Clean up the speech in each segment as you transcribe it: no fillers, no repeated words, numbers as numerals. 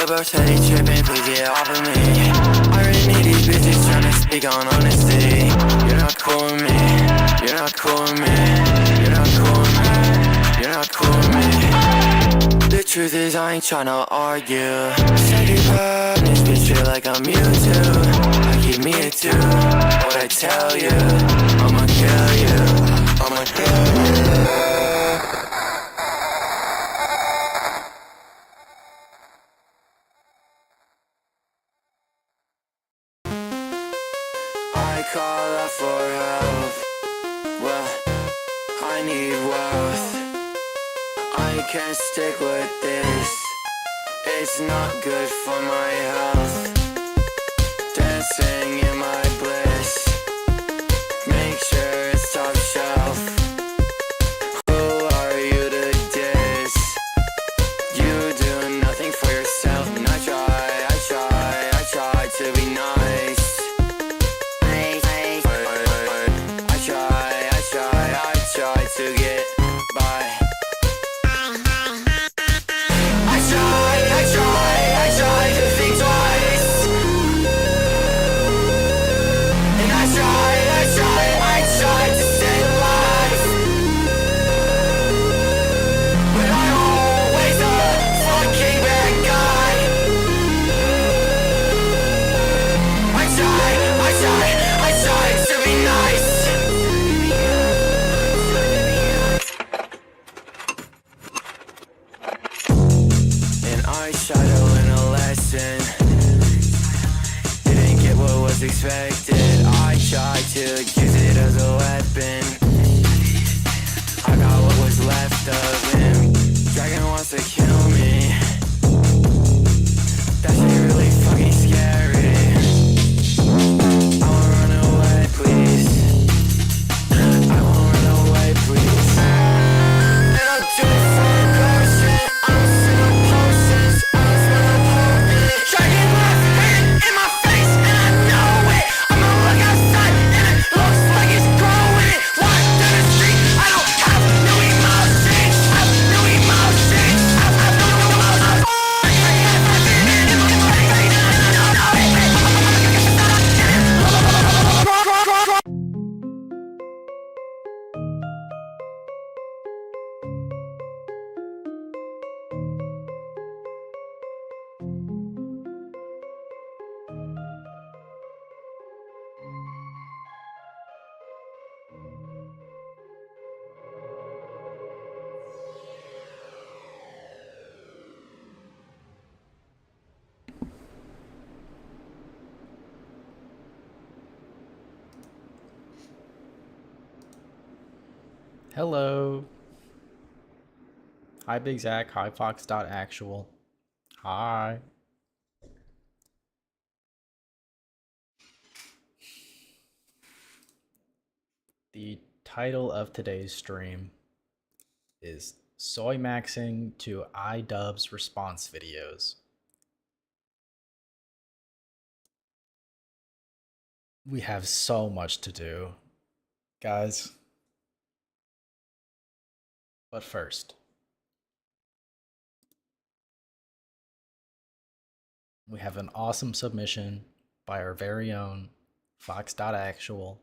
Idubbbz steady tripping, please get off of me. I really need these bitches tryna speak on honesty. You're not cool with me, you're not cool with me, you're not cool with me, you're not cool with me. The truth is I ain't tryna argue. Steady pop, this bitch feel like I'm Mewtwo. I keep me a two, what I tell you, I'ma kill you, I'ma kill you. I call out for help. Well, I need wealth. I can't stick with this. It's not good for my health. Dancing in my bliss. Make sure it's top shelf. Who are you to diss? You do nothing for yourself. And I try to be nice. I try to get by. I try to think twice. And I try to stay alive. But I'm always the fucking bad guy. I try to be nice. Eyeshadow in a lesson. Didn't get what was expected. I tried to use it as a weapon. I got what was left of him. Dragon wants to kill me. That shit really fucking scary. I won't run away, please. I won't run away, please. And I'll do it for a person. I'm still potions. Dragon left hand in my face and I know it. I'ma look outside and it looks like it's growing. Walk down the street, I don't have no emotions. No emotions. Hello. Hi Big Zach, hi Fox.actual. Hi. The title of today's stream is Soymaxxing to Idubbbz response videos. We have so much to do. guys. But first, we have an awesome submission by our very own Fox.actual.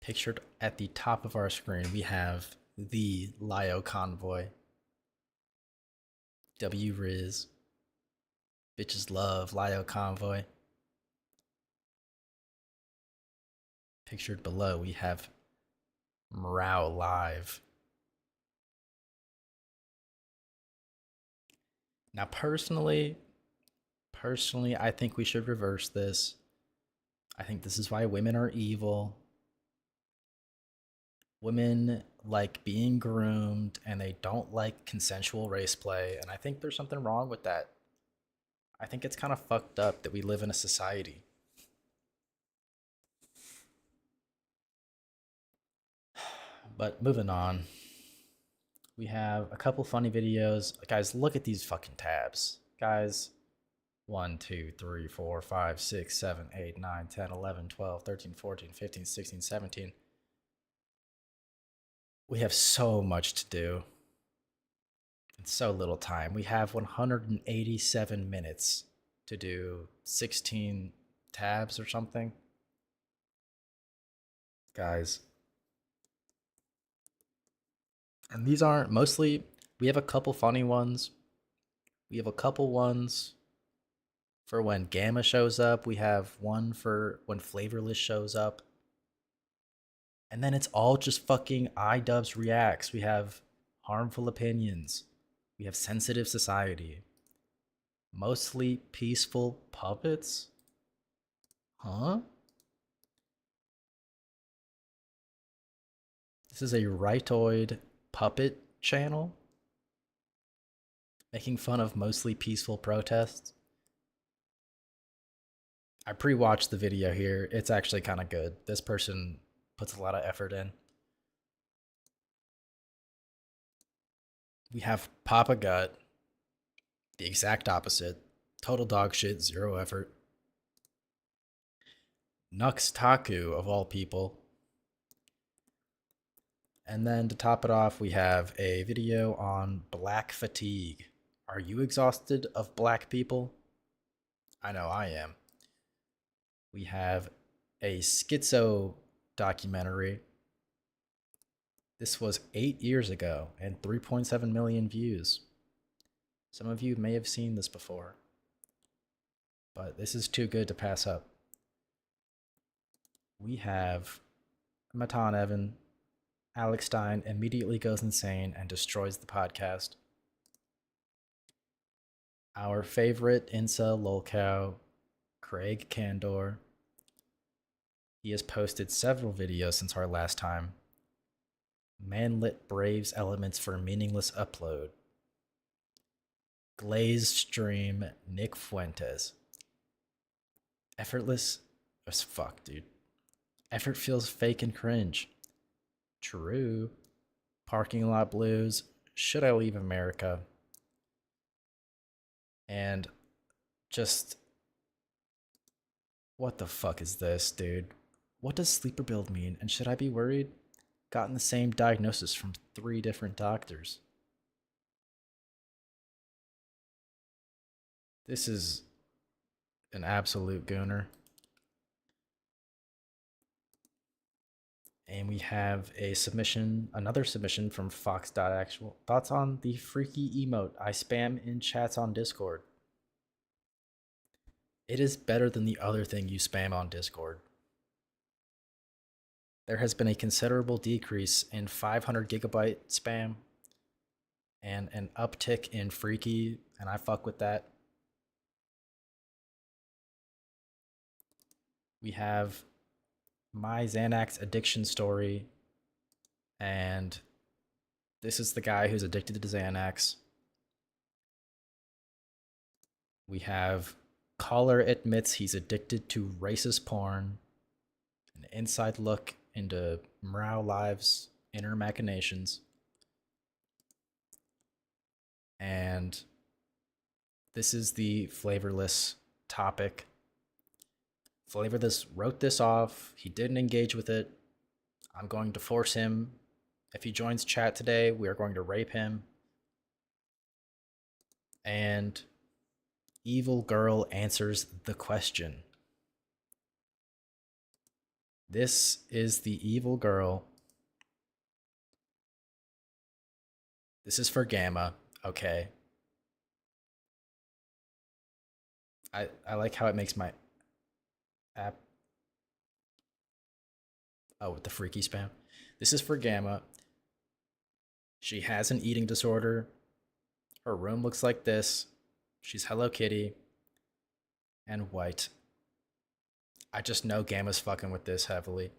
Pictured at the top of our screen, we have the Lio Convoy. W Riz. Bitches love Lio Convoy. Pictured below, we have Morale Live. Now, personally, I think we should reverse this. I think this is why women are evil. Women like being groomed and they don't like consensual race play, and I think there's something wrong with that. I think it's kind of fucked up that we live in a society. But moving on, we have a couple funny videos. Guys, look at these fucking tabs. Guys, 1, 2, 3, 4, 5, 6, 7, 8, 9, 10, 11, 12, 13, 14, 15, 16, 17. We have so much to do in so little time. We have 187 minutes to do 16 tabs or something. Guys. And these aren't mostly, we have a couple funny ones. We have a couple ones for when Gamma shows up. We have one for when Flavorless shows up. And then it's all just fucking Idubbbz reacts. We have harmful opinions. We have sensitive society. Mostly peaceful puppets? Huh? This is a rightoid puppet channel? Making fun of mostly peaceful protests? I pre-watched the video here. It's actually kind of good. This person puts a lot of effort in. We have Papa Gut, the exact opposite. Total dog shit, zero effort. Nux Taku, of all people. And then to top it off, we have a video on black fatigue. Are you exhausted of black people? I know I am. We have a schizo documentary. This was 8 years ago and 3.7 million views. Some of you may have seen this before, but this is too good to pass up. We have Matan Evan. Alex Stein immediately goes insane and destroys the podcast. Our favorite incel lolcow, Craig Candor. He has posted several videos since our last time. Manlit braves elements for meaningless upload. Glazed stream Nick Fuentes. Effortless as fuck, dude. Effort feels fake and cringe. True. Parking lot blues. Should I leave America? And just, what the fuck is this, dude? What does sleeper build mean? And should I be worried? Gotten the same diagnosis from 3 different doctors. This is an absolute gooner. And we have a submission, another submission from Fox.actual. Thoughts on the freaky emote I spam in chats on Discord? It is better than the other thing you spam on Discord. There has been a considerable decrease in 500 gigabyte spam and an uptick in freaky, and I fuck with that. We have my Xanax addiction story, and this is the guy who's addicted to Xanax. We have caller admits he's addicted to racist porn, an inside look into Morale Live's inner machinations, and this is the flavorless topic. Flavorless wrote this off. He didn't engage with it. I'm going to force him. If he joins chat today, we are going to rape him. And Evil Girl answers the question. This is the Evil Girl. This is for Gamma, okay. I like how it makes my app. Oh, with the freaky spam. This is for Gamma. She has an eating disorder. Her room looks like this. She's Hello Kitty and white. I just know Gamma's fucking with this heavily.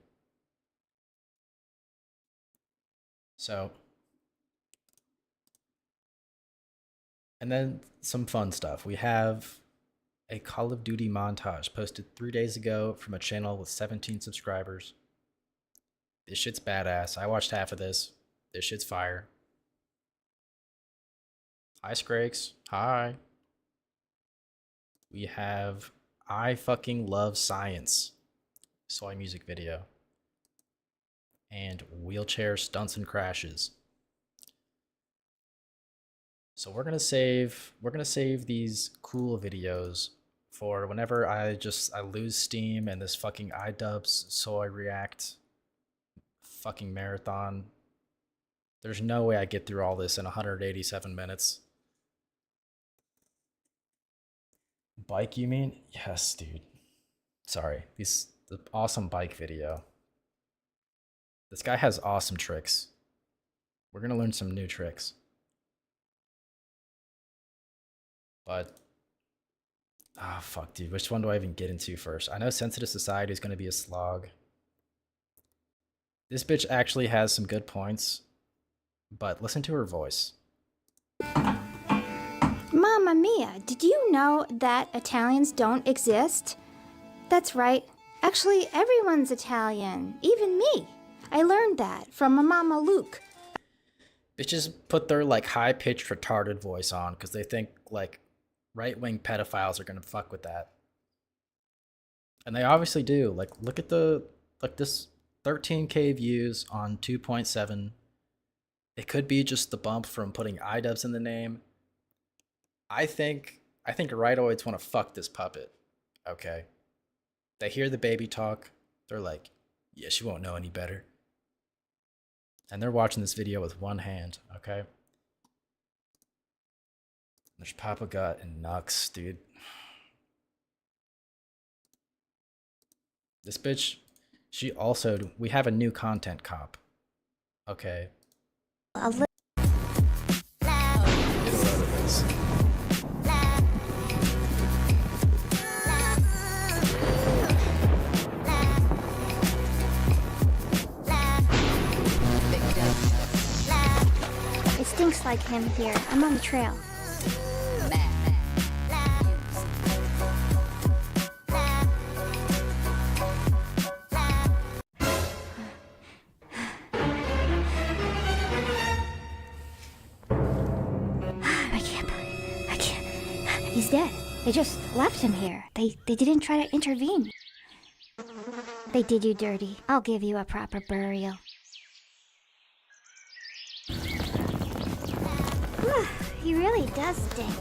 So, and then some fun stuff. We have a Call of Duty montage posted 3 days ago from a channel with 17 subscribers. This shit's badass. I watched half of this. This shit's fire. Hi, Scrakes. Hi. We have I Fucking Love Science soy music video. And Wheelchair Stunts and Crashes. So we're gonna save these cool videos for whenever I lose steam and this fucking Idubbbz soy react fucking marathon. There's no way I get through all this in 187 minutes. Bike, you mean? Yes, dude. Sorry. The awesome bike video. This guy has awesome tricks. We're gonna learn some new tricks. But fuck, dude. Which one do I even get into first? I know Sensitive Society is gonna be a slog. This bitch actually has some good points, but listen to her voice. Mamma mia, did you know that Italians don't exist? That's right. Actually, everyone's Italian, even me. I learned that from my mama Luke. Bitches put their like high-pitched retarded voice on because they think like right-wing pedophiles are gonna fuck with that. And they obviously do. Like, look at this 13K views on 2.7. It could be just the bump from putting Idubbbz in the name. I think rightoids want to fuck this puppet. Okay. They hear the baby talk. They're like, yeah, she won't know any better. And they're watching this video with one hand, okay? There's Papa Gut and Nux, dude. This bitch, we have a new content cop. Okay. Get a load of this. It stinks like him here. I'm on the trail. I can't. He's dead. They just left him here. They didn't try to intervene. They did you dirty. I'll give you a proper burial. He really does stink.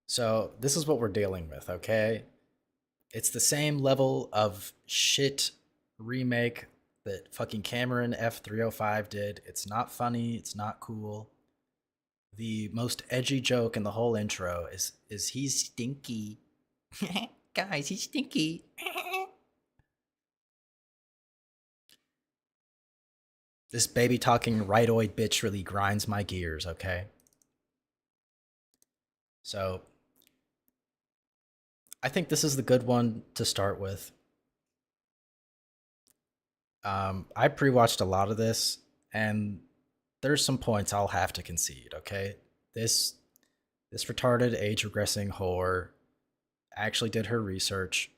So this is what we're dealing with, okay? It's the same level of shit remake that fucking Cameron F305 did. It's not funny, it's not cool. The most edgy joke in the whole intro is he's stinky. Guys, he's stinky. This baby talking rightoid bitch really grinds my gears, okay? So I think this is the good one to start with. I pre-watched a lot of this, and there's some points I'll have to concede, okay? This retarded age-regressing whore actually did her research,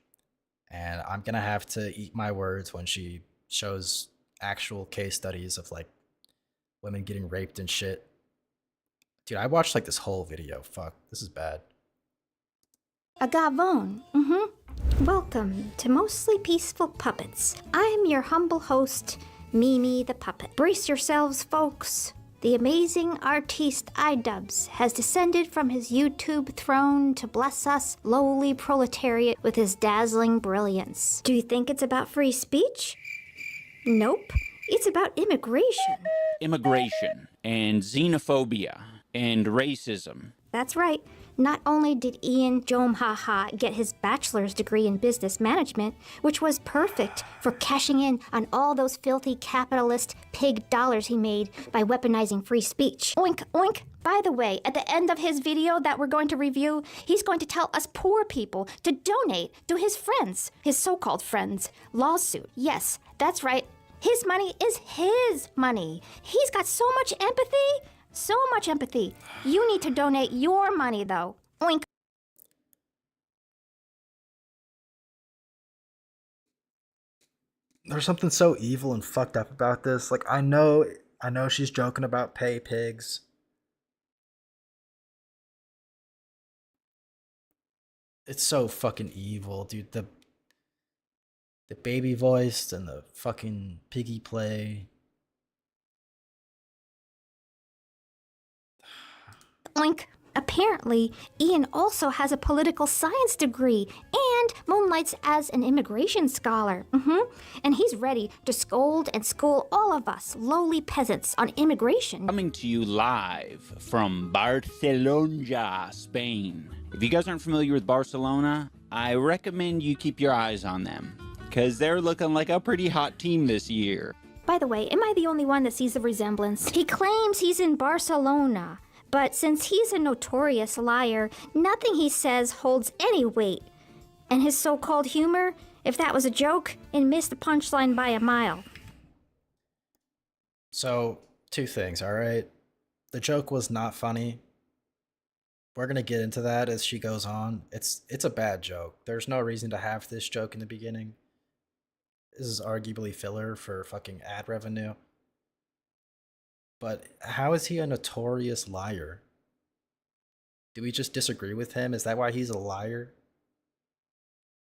and I'm gonna have to eat my words when she shows actual case studies of like women getting raped and shit. Dude, I watched like this whole video. Fuck, this is bad. Agavon. Welcome to Mostly Peaceful Puppets. I'm your humble host, Mimi the Puppet. Brace yourselves, folks. The amazing artiste Idubbbz has descended from his YouTube throne to bless us lowly proletariat with his dazzling brilliance. Do you think it's about free speech? Nope. It's about immigration. Immigration and xenophobia and racism. That's right. Not only did Ian Jomhaha get his bachelor's degree in business management, which was perfect for cashing in on all those filthy capitalist pig dollars he made by weaponizing free speech. Oink, oink. By the way, at the end of his video that we're going to review, he's going to tell us poor people to donate to his friends, his so-called friends, lawsuit. Yes, that's right. His money is his money. He's got so much empathy. So much empathy. You need to donate your money, though. Oink. There's something so evil and fucked up about this. Like, I know she's joking about pay pigs. It's so fucking evil, dude. The baby voiced and the fucking piggy play. Oink. Apparently, Ian also has a political science degree and moonlights as an immigration scholar. And he's ready to scold and school all of us lowly peasants on immigration. Coming to you live from Barcelona, Spain. If you guys aren't familiar with Barcelona, I recommend you keep your eyes on them, because they're looking like a pretty hot team this year. By the way, am I the only one that sees the resemblance? He claims he's in Barcelona. But since he's a notorious liar, nothing he says holds any weight. And his so-called humor, if that was a joke, it missed the punchline by a mile. So, two things, alright? The joke was not funny. We're gonna get into that as she goes on. It's a bad joke. There's no reason to have this joke in the beginning. This is arguably filler for fucking ad revenue. But how is he a notorious liar? Do we just disagree with him? Is that why he's a liar?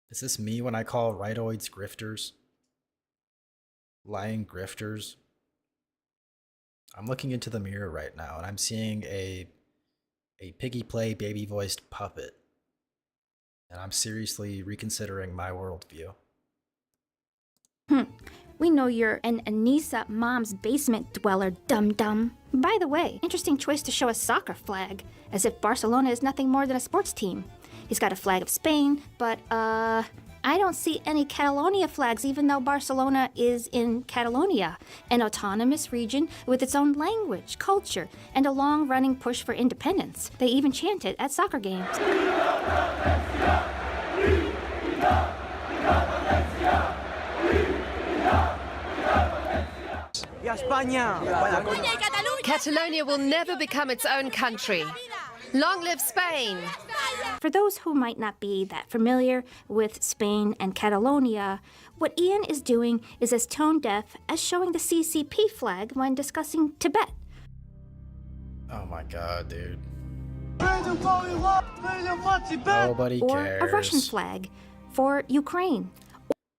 Is this me when I call rightoids grifters? Lying grifters? I'm looking into the mirror right now and I'm seeing a piggy play baby voiced puppet. And I'm seriously reconsidering my worldview. We know you're an Anissa mom's basement dweller, dum-dum. By the way, interesting choice to show a soccer flag, as if Barcelona is nothing more than a sports team. He's got a flag of Spain, but, I don't see any Catalonia flags, even though Barcelona is in Catalonia, an autonomous region with its own language, culture, and a long-running push for independence. They even chant it at soccer games. Catalonia will never become its own country. Long live Spain! For those who might not be that familiar with Spain and Catalonia, what Ian is doing is as tone-deaf as showing the CCP flag when discussing Tibet. Oh my god, dude. Nobody cares. Or a Russian flag for Ukraine.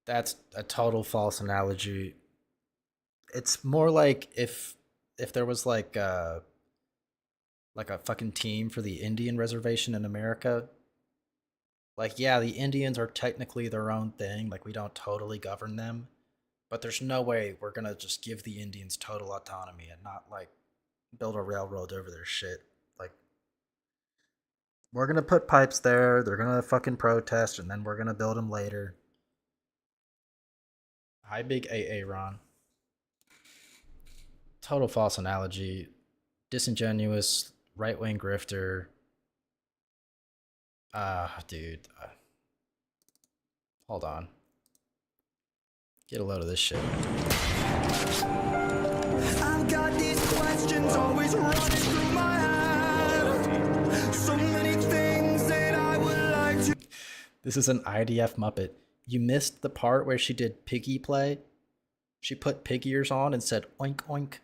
That's a total false analogy. It's more like if there was like a fucking team for the Indian reservation in America. Like, yeah, the Indians are technically their own thing, like we don't totally govern them, but there's no way we're gonna just give the Indians total autonomy and not like build a railroad over their shit. Like, we're gonna put pipes there, they're gonna fucking protest, and then we're gonna build them later. Hi, big AA Ron. Total false analogy. Disingenuous, right-wing grifter. Dude. Hold on. Get a load of this shit. I've got these questions always running through my head. So many things that I would like to... This is an IDF Muppet. You missed the part where she did piggy play? She put pig ears on and said oink oink.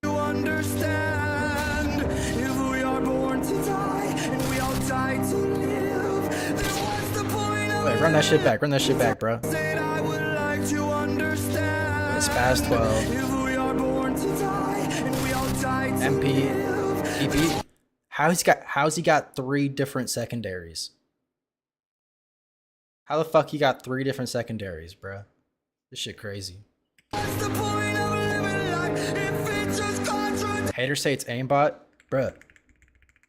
You understand if we are born to die and we all die to live, then what's the point of Wait, run that shit back. Run that shit back, bro. it? I would like to understand It's Spaz 12. if we are born to die and we all die to MP. live. PP. How's he got 3 different secondaries? How the fuck he got 3 different secondaries, bro? This shit crazy. What's the point of living life if it just contradicts? Hater say it's aimbot? Bruh.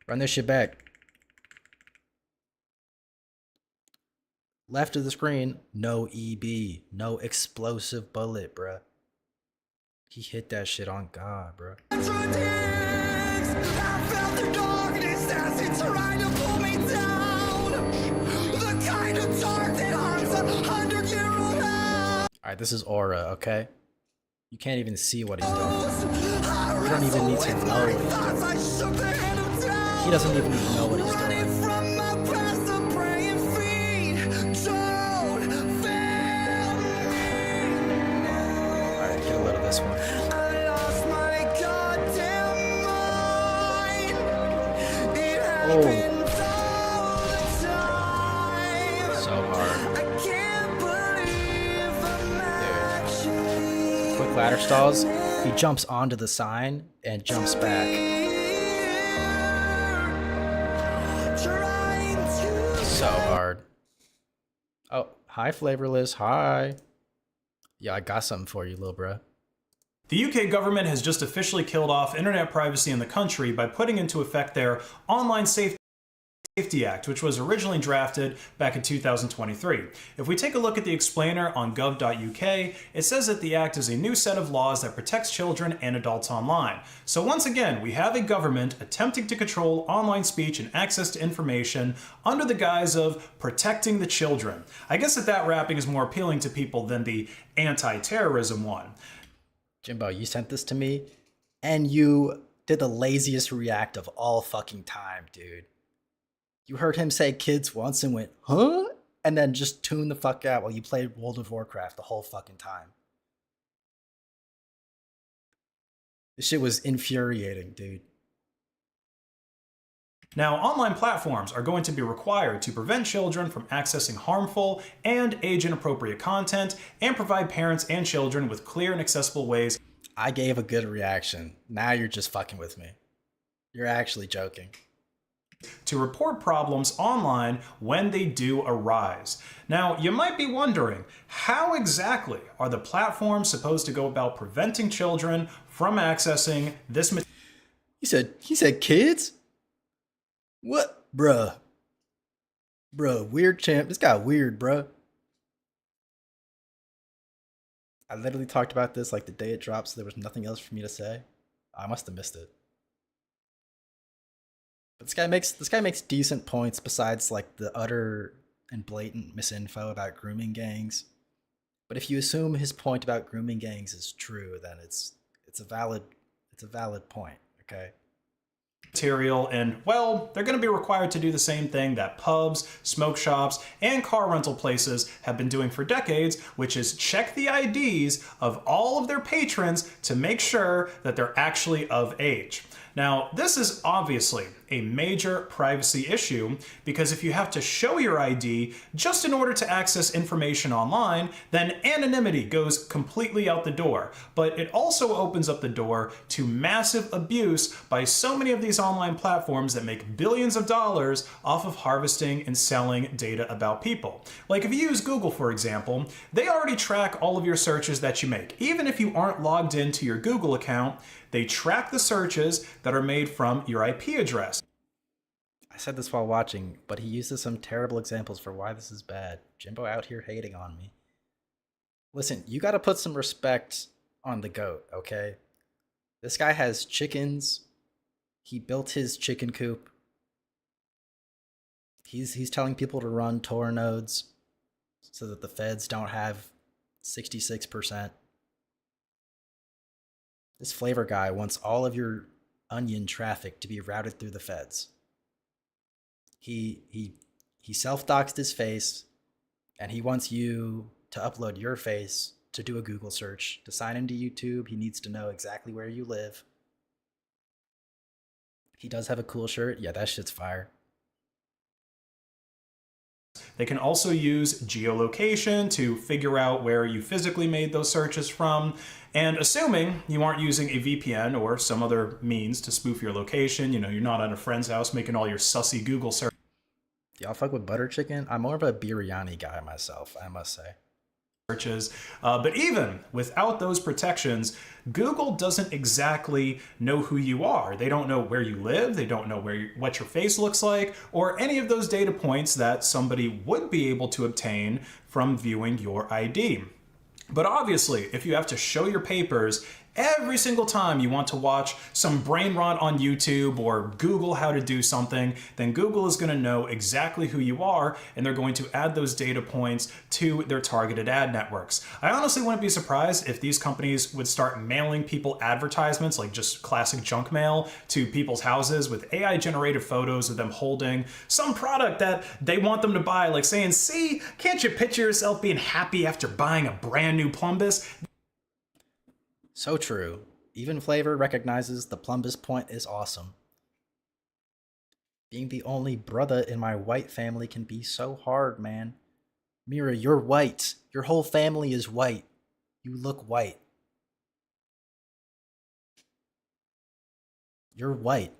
Run this shit back. Left of the screen, no EB. No explosive bullet, bruh. He hit that shit on God, bruh. I felt the darkness as it tried to pull me down. The kind of dark that harms 100-year-old house. Alright, this is Aura, okay? You can't even see what he's doing. You don't even need to know what he's doing. He doesn't even know what he's doing. From my past, I'm praying feet. Don't fail me. Alright, get a load of this one. I lost my goddamn mind. It happens all the time. So hard. I can't believe I'm actually Quick ladder stalls. He jumps onto the sign and jumps back. trying to. So hard. Oh, hi Flavorless. Hi. Yeah, I got something for you, little bruh. The UK government has just officially killed off internet privacy in the country by putting into effect their Online Safety Act, which was originally drafted back in 2023. If we take a look at the explainer on gov.uk, it says that the act is a new set of laws that protects children and adults online. So once again, we have a government attempting to control online speech and access to information under the guise of protecting the children. I guess that wrapping is more appealing to people than the anti-terrorism one. Jimbo, you sent this to me, and you did the laziest react of all fucking time, dude. You heard him say kids once and went, huh? And then just tuned the fuck out while you played World of Warcraft the whole fucking time. This shit was infuriating, dude. Now, online platforms are going to be required to prevent children from accessing harmful and age-inappropriate content and provide parents and children with clear and accessible ways. I gave a good reaction. Now you're just fucking with me. You're actually joking. To report problems online when they do arise. Now, you might be wondering, how exactly are the platforms supposed to go about preventing children from accessing this material? He said kids? What? Bruh, weird champ. This got weird, bruh. I literally talked about this like the day it dropped, so there was nothing else for me to say. I must have missed it. But this guy makes decent points besides like the utter and blatant misinfo about grooming gangs. But if you assume his point about grooming gangs is true, then it's a valid point, okay? Material, and well, they're going to be required to do the same thing that pubs, smoke shops, and car rental places have been doing for decades, which is check the IDs of all of their patrons to make sure that they're actually of age. Now, this is obviously a major privacy issue because if you have to show your ID just in order to access information online, then anonymity goes completely out the door. But it also opens up the door to massive abuse by so many of these online platforms that make billions of dollars off of harvesting and selling data about people. Like if you use Google, for example, they already track all of your searches that you make. Even if you aren't logged into your Google account, they track the searches that are made from your IP address. I said this while watching, but he uses some terrible examples for why this is bad. Jimbo out here hating on me. Listen, you gotta put some respect on the goat, okay? This guy has chickens. He built his chicken coop. He's telling people to run Tor nodes so that the feds don't have 66%. This flavor guy wants all of your onion traffic to be routed through the feds. He self-doxed his face, and he wants you to upload your face to do a Google search. To sign into YouTube, he needs to know exactly where you live. He does have a cool shirt. Yeah, that shit's fire. They can also use geolocation to figure out where you physically made those searches from. And assuming you aren't using a VPN or some other means to spoof your location, you know, you're not at a friend's house making all your sussy Google Y'all fuck with butter chicken? I'm more of a biryani guy myself, I must say. searches. But even without those protections, Google doesn't exactly know who you are. They don't know where you live. They don't know what your face looks like, or any of those data points that somebody would be able to obtain from viewing your ID. But obviously, if you have to show your papers every single time you want to watch some brain rot on YouTube or Google how to do something, then Google is going to know exactly who you are, and they're going to add those data points to their targeted ad networks. I honestly wouldn't be surprised if these companies would start mailing people advertisements, like just classic junk mail, to people's houses with AI-generated photos of them holding some product that they want them to buy, like saying, "See, can't you picture yourself being happy after buying a brand new Plumbus?" So true. Even Flavor recognizes the Plumbus point is awesome. Being the only brother in my white family can be so hard, man. Mira, you're white. Your whole family is white. You look white. You're white.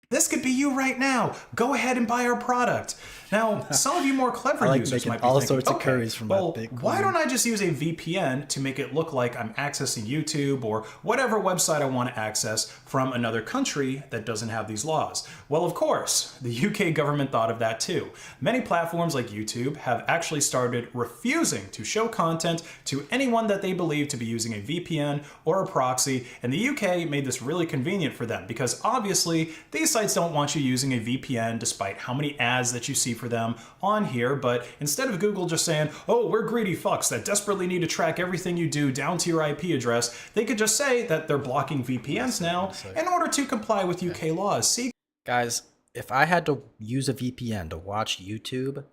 This could be you right now. Go ahead and buy our product. Now, some of you more clever I like users making might be all thinking, sorts of okay, curries from well, that big why queen. don't I just use a VPN to make it look like I'm accessing YouTube or whatever website I want to access from another country that doesn't have these laws? Well, of course, the UK government thought of that too. Many platforms like YouTube have actually started refusing to show content to anyone that they believe to be using a VPN or a proxy, and the UK made this really convenient for them because obviously these sites don't want you using a VPN despite how many ads that you see for them on here. But instead of Google just saying, "Oh, we're greedy fucks that desperately need to track everything you do down to your IP address," they could just say that they're blocking VPNs now in order to comply with UK laws. See, Guys, if I had to use a VPN to watch YouTube,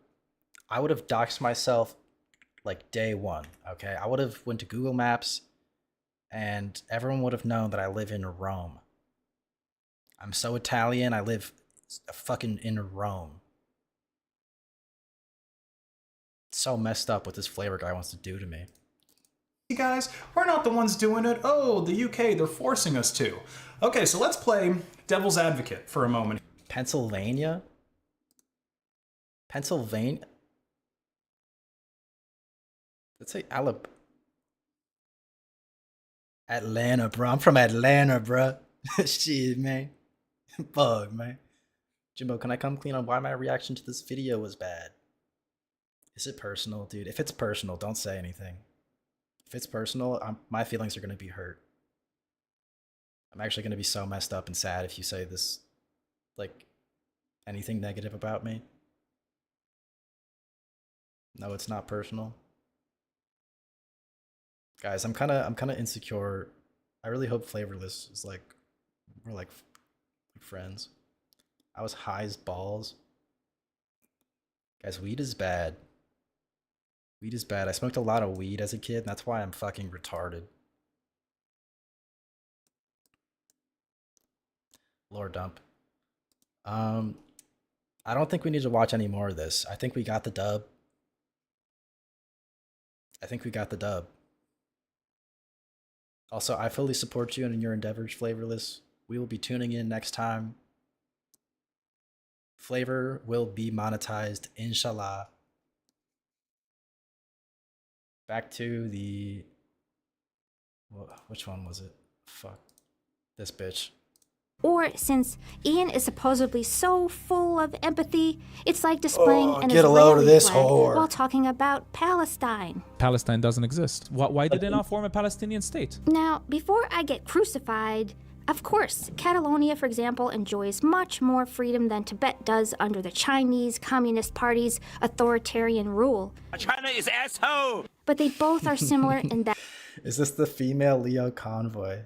I would have doxed myself like day one, okay? I would have went to Google Maps and everyone would have known that I live in Rome. I'm so Italian, I live fucking in Rome. It's so messed up what this Flavor guy wants to do to me. guys, we're not the ones doing it. Oh, the UK, they're forcing us to. Okay, so let's play devil's advocate for a moment. Pennsylvania? Pennsylvania? Let's say Atlanta, bro. I'm from Atlanta, bro. Shit, man. Fuck, man. Jimbo, can I come clean on why my reaction to this video was bad? Is it personal, dude? If it's personal, don't say anything. If it's personal, my feelings are going to be hurt. I'm actually going to be so messed up and sad if you say this, like, anything negative about me. No, it's not personal. Guys, I'm kind of insecure. I really hope Flavorless is like, we're like friends. I was high as balls. Guys, weed is bad. Weed is bad. I smoked a lot of weed as a kid, and that's why I'm fucking retarded. Lore dump. I don't think we need to watch any more of this. I think we got the dub. Also, I fully support you in your endeavors, Flavorless. We will be tuning in next time. Flavor will be monetized, inshallah. Back to the... which one was it? Fuck. This bitch. Or, since Ian is supposedly so full of empathy, it's like displaying an get a load of Israeli this flag whore. while talking about Palestine. Palestine doesn't exist. Why did they not form a Palestinian state? Now, before I get crucified, of course, Catalonia, for example, enjoys much more freedom than Tibet does under the Chinese Communist Party's authoritarian rule. China is asshole. But they both are similar in that Is this the female Leo convoy?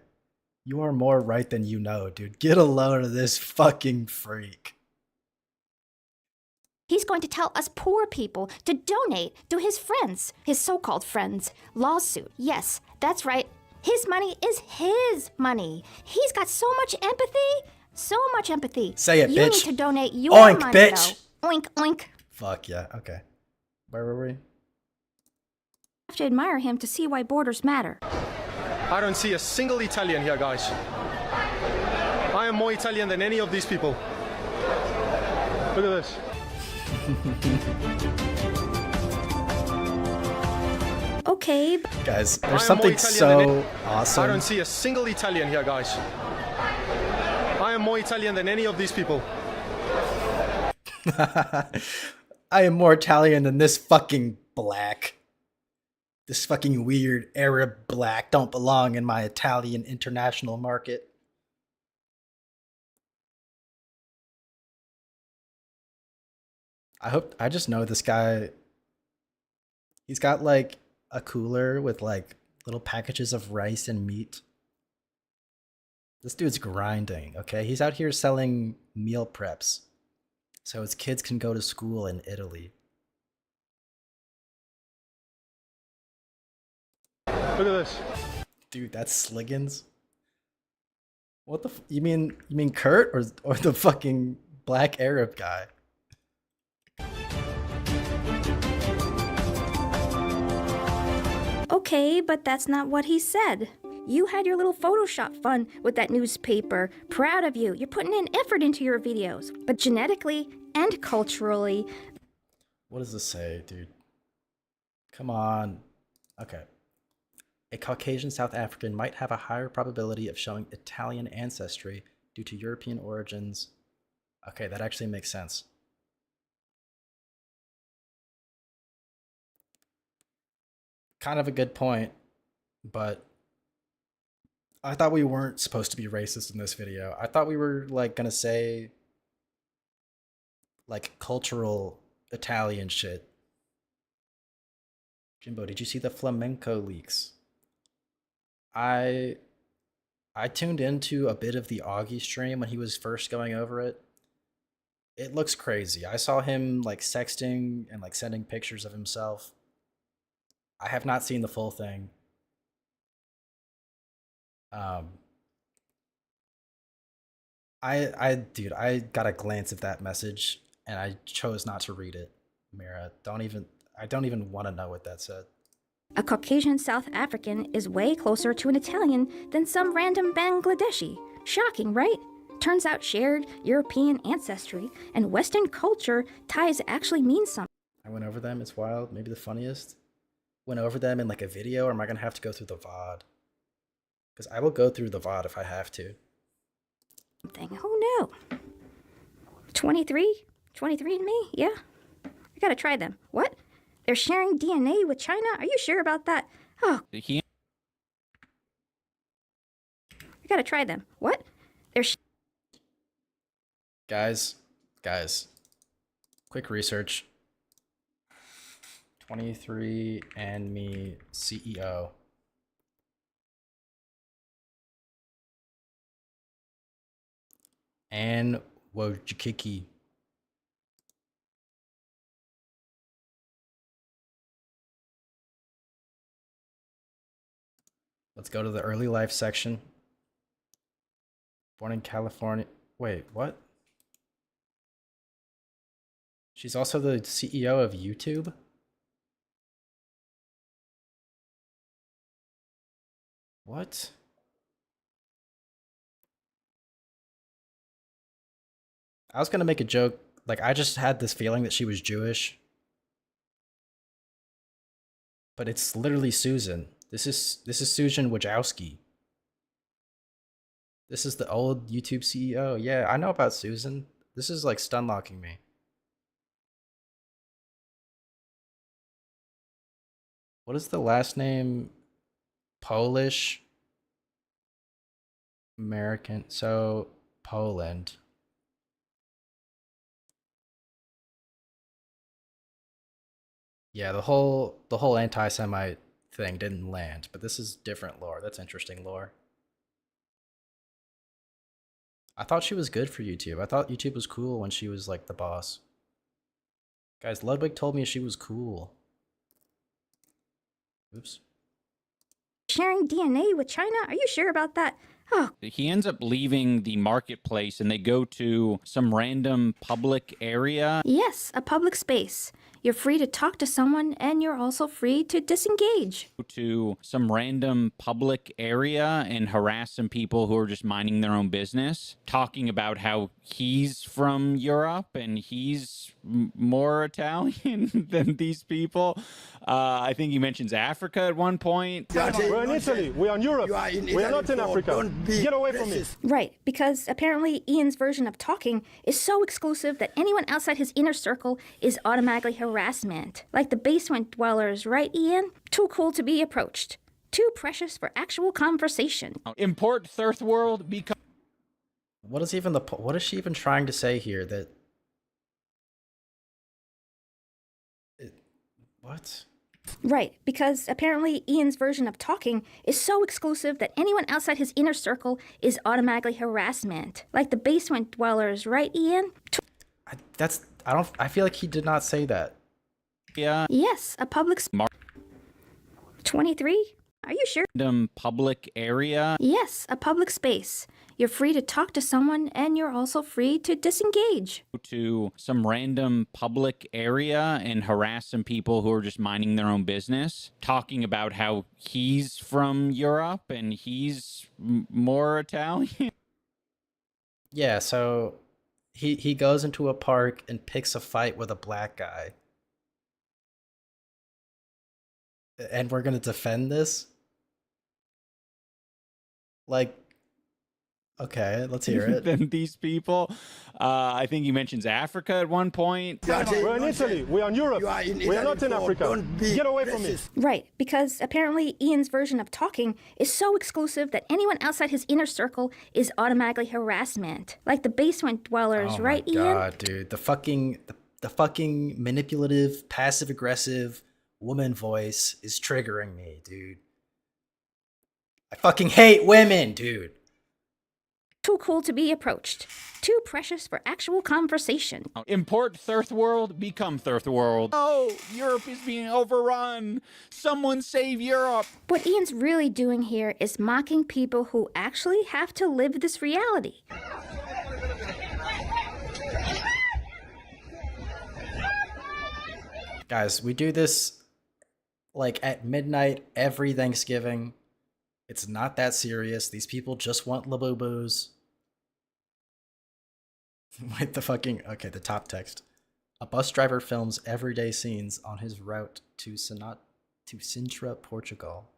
You are more right than you know, dude. Get a load of this fucking freak. He's going to tell us poor people to donate to his friends, his so-called friends. Lawsuit. Yes, that's right. His money is his money. He's got so much empathy. So much empathy. Say it, you bitch. You need to donate your Oink, money, bitch. though. Oink, oink. Fuck yeah. Okay. Where were we? Have to admire him to see why borders matter. I don't see a single Italian here, guys. I am more Italian than any of these people. Look at this. Okay. Guys, I am there's more something Italian than so awesome. I don't see a single Italian here, guys. I am more Italian than any of these people. I am more Italian than this fucking black. This fucking weird Arab black don't belong in my Italian international market. I just know this guy. He's got like a cooler with like little packages of rice and meat. This dude's grinding, okay? He's out here selling meal preps so his kids can go to school in Italy. Look at this. Dude, that's Sliggins. What the you mean Kurt or the fucking black Arab guy? Okay, but that's not what he said. You had your little Photoshop fun with that newspaper. Proud of you. You're putting in effort into your videos. But genetically and culturally... What does this say, dude? Come on. Okay. A Caucasian South African might have a higher probability of showing Italian ancestry due to European origins. Okay, that actually makes sense. Kind of a good point, but I thought we weren't supposed to be racist in this video. I thought we were like gonna say like cultural Italian shit. Jimbo, did you see the flamenco leaks? I tuned into a bit of the Augie stream when he was first going over it. It looks crazy. I saw him like sexting and like sending pictures of himself. I have not seen the full thing. Dude, I got a glance at that message and I chose not to read it. Mira, I don't even want to know what that said. A Caucasian South African is way closer to an Italian than some random Bangladeshi. Shocking, right? Turns out shared European ancestry and Western culture ties actually mean something. I went over them, it's wild, maybe the funniest. Went over them in like a video, or am I gonna have to go through the VOD? Because I will go through the VOD if I have to. Oh no. 23? 23 and me? Yeah. I gotta try them. What? They're sharing DNA with China? Are you sure about that? Oh. I gotta try them. What? They're Guys. Quick research. 23andMe CEO. Anne Wojcicki. Let's go to the early life section. Born in California. Wait, what? She's also the CEO of YouTube? What? I was gonna make a joke, like I just had this feeling that she was Jewish. But it's literally Susan. This is Susan Wojcicki. This is the old YouTube CEO. Yeah, I know about Susan. This is like stun locking me. What is the last name? Polish American, so Poland. Yeah, the whole anti-Semite thing didn't land, but this is different lore. That's interesting lore. I thought she was good for YouTube. I thought YouTube was cool when she was like the boss. Guys, Ludwig told me she was cool. Oops. Sharing DNA with China? Are you sure about that? Oh, He ends up leaving the marketplace and they go to some random public area. yes, a public space. You're free to talk to someone, and you're also free to disengage. To some random public area and harass some people who are just minding their own business, talking about how he's from Europe and he's more Italian than these people. I think he mentions Africa at one point. We're in Italy. We are in Europe. We are not in Africa. Get away from me. Right, because apparently Ian's version of talking is so exclusive that anyone outside his inner circle is automatically harassment. Like the basement dwellers, right, Ian? Too cool to be approached. Too precious for actual conversation. Import third world because What is even the what is she even trying to say here? That what? Right, because apparently Ian's version of talking is so exclusive that anyone outside his inner circle is automatically harassment. Like the basement dwellers, right, Ian? I feel like he did not say that. yeah, Yes, a public 23? Are you sure? random public area. Yes, a public space. You're free to talk to someone, and you're also free to disengage. To some random public area and harass some people who are just minding their own business, talking about how he's from Europe and he's more Italian. Yeah, so he goes into a park and picks a fight with a black guy. And we're gonna defend this? Like, okay, let's hear it. Than these people. I think he mentions Africa at one point. We're in Italy. We are in Europe. We are not in Africa. Get away from me. Right, because apparently Ian's version of talking is so exclusive that anyone outside his inner circle is automatically harassment. Like the basement dwellers, Oh right, my Ian? god, dude. The fucking manipulative, passive-aggressive woman voice is triggering me, dude. I fucking hate women, dude. Too cool to be approached. Too precious for actual conversation. Import third world, become third world. Oh, Europe is being overrun. Someone save Europe. What Ian's really doing here is mocking people who actually have to live this reality. Guys, we do this like at midnight every Thanksgiving. It's not that serious. These people just want Labubu's. Wait, the top text. A bus driver films everyday scenes on his route to Sintra, Portugal.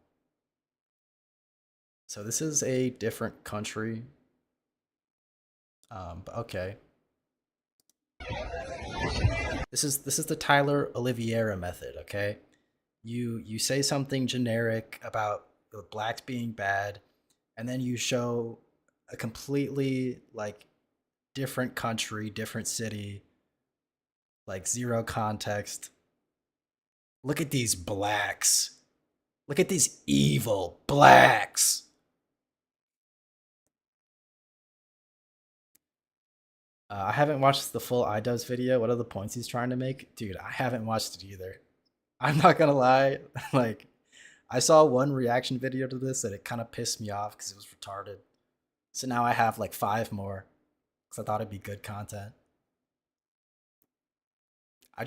So this is a different country. But okay. This is the Tyler Oliveira method, okay? You say something generic about the blacks being bad, and then you show a completely like different country, different city, like zero context. Look at these blacks. Look at these evil blacks. I haven't watched the full Idubbbz video. What are the points he's trying to make? Dude, I haven't watched it either. I'm not gonna lie. Like, I saw one reaction video to this and it kind of pissed me off because it was retarded. So now I have like 5 more because I thought it'd be good content. I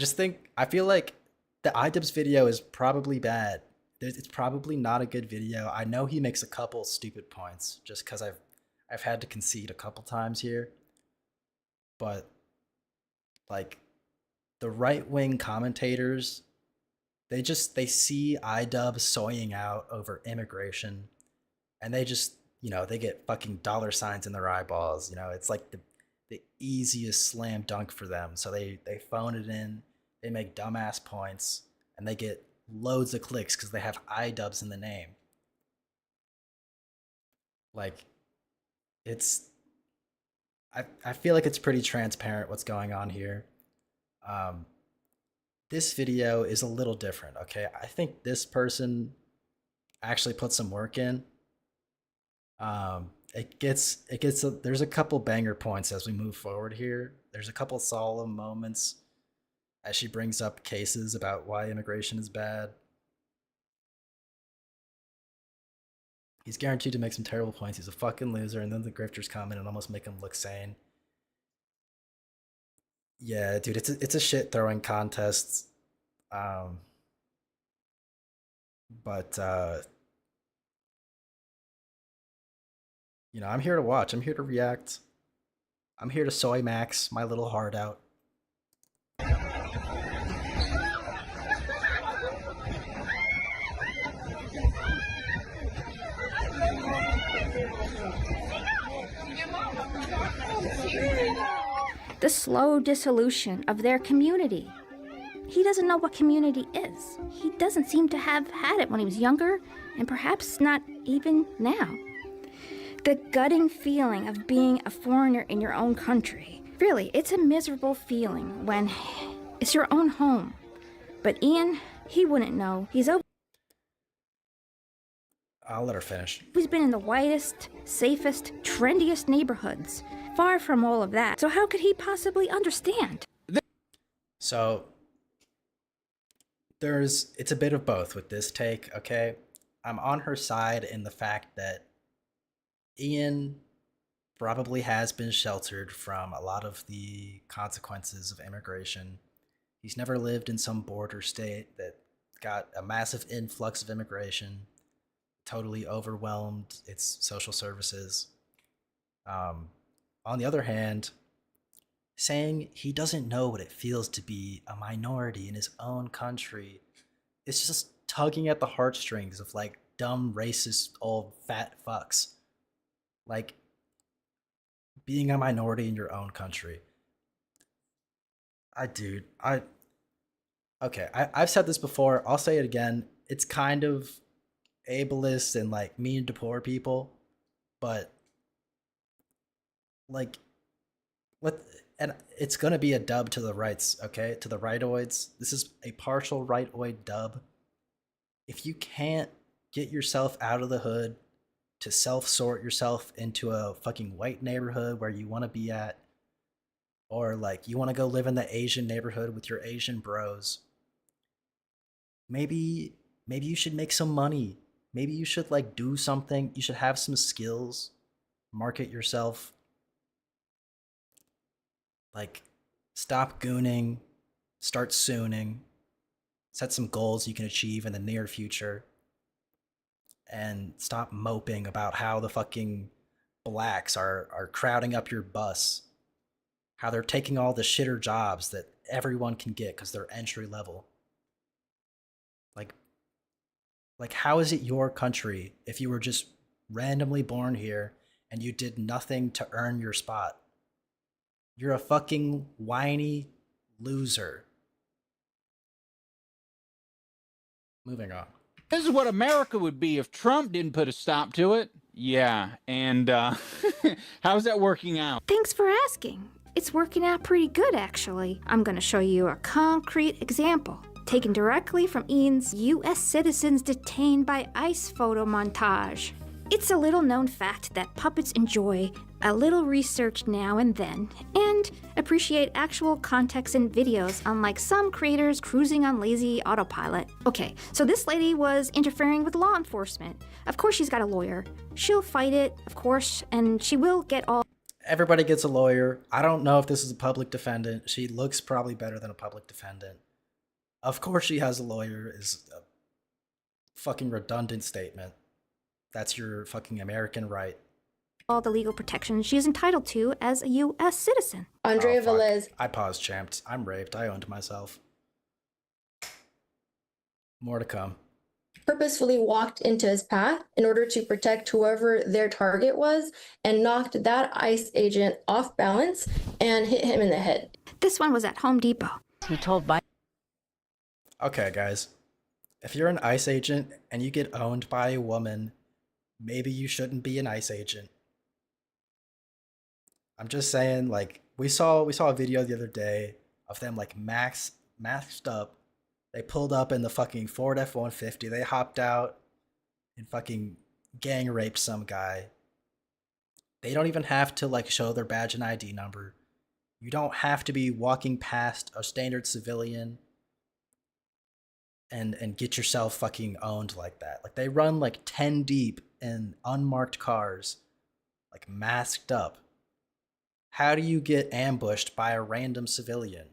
feel like the Idubbbz video is probably bad. It's probably not a good video. I know he makes a couple stupid points just because I've had to concede a couple times here. But like the right-wing commentators, they see Idubbbz soying out over immigration, and they just, they get fucking dollar signs in their eyeballs. It's like the easiest slam dunk for them. So they phone it in, they make dumbass points, and they get loads of clicks because they have Idubbbz in the name. Like, I feel like it's pretty transparent what's going on here. This video is a little different, okay? I think this person actually put some work in. There's a couple banger points as we move forward here. There's a couple solemn moments as she brings up cases about why immigration is bad. He's guaranteed to make some terrible points. He's a fucking loser, and then the grifters come in and almost make him look sane. Yeah, dude, it's a shit throwing contest. But you know, I'm here to watch. I'm here to react. I'm here to Soymaxx my little heart out. The slow dissolution of their community. He doesn't know what community is. He doesn't seem to have had it when he was younger, and perhaps not even now. The gutting feeling of being a foreigner in your own country. Really, it's a miserable feeling when it's your own home. But Ian, he wouldn't know. I'll let her finish. He's been in the whitest, safest, trendiest neighborhoods. Far from all of that. So how could he possibly understand? So it's a bit of both with this take, okay? I'm on her side in the fact that Ian probably has been sheltered from a lot of the consequences of immigration. He's never lived in some border state that got a massive influx of immigration, totally overwhelmed its social services. On the other hand, saying he doesn't know what it feels to be a minority in his own country is just tugging at the heartstrings of like dumb, racist, old, fat fucks. Like, being a minority in your own country. I've said this before, I'll say it again. It's kind of ableist and like mean to poor people, but like, and it's gonna be a dub to the rights, okay? To the rightoids. This is a partial rightoid dub. If you can't get yourself out of the hood to self-sort yourself into a fucking white neighborhood where you want to be at, or like you want to go live in the Asian neighborhood with your Asian bros, maybe you should make some money. Maybe you should like do something. You should have some skills, market yourself. Like, stop gooning, start sooning, set some goals you can achieve in the near future, and stop moping about how the fucking blacks are crowding up your bus, how they're taking all the shitter jobs that everyone can get because they're entry level. Like, how is it your country if you were just randomly born here and you did nothing to earn your spot? You're a fucking whiny loser. Moving on. This is what America would be if Trump didn't put a stop to it. Yeah, and how's that working out? Thanks for asking. It's working out pretty good, actually. I'm gonna show you a concrete example, taken directly from Ian's U.S. citizens detained by ICE photo montage. It's a little known fact that puppets enjoy a little research now and then, and appreciate actual context in videos, unlike some creators cruising on lazy autopilot. Okay, so this lady was interfering with law enforcement. Of course she's got a lawyer. She'll fight it, of course, and she will get all... Everybody gets a lawyer. I don't know if this is a public defendant. She looks probably better than a public defendant. Of course she has a lawyer is a fucking redundant statement. That's your fucking American right. All the legal protections she is entitled to as a U.S. citizen. Andrea Velez. I paused, champed. I'm raped. I owned myself. More to come. Purposefully walked into his path in order to protect whoever their target was and knocked that ICE agent off balance and hit him in the head. This one was at Home Depot. He told Biden. Okay, guys. If you're an ICE agent and you get owned by a woman, maybe you shouldn't be an ICE agent. I'm just saying, like, we saw a video the other day of them like maxed up. They pulled up in the fucking Ford F-150. They hopped out and fucking gang raped some guy. They don't even have to like show their badge and ID number. You don't have to be walking past a standard civilian and get yourself fucking owned like that. Like they run like 10 deep in unmarked cars, like masked up. How do you get ambushed by a random civilian?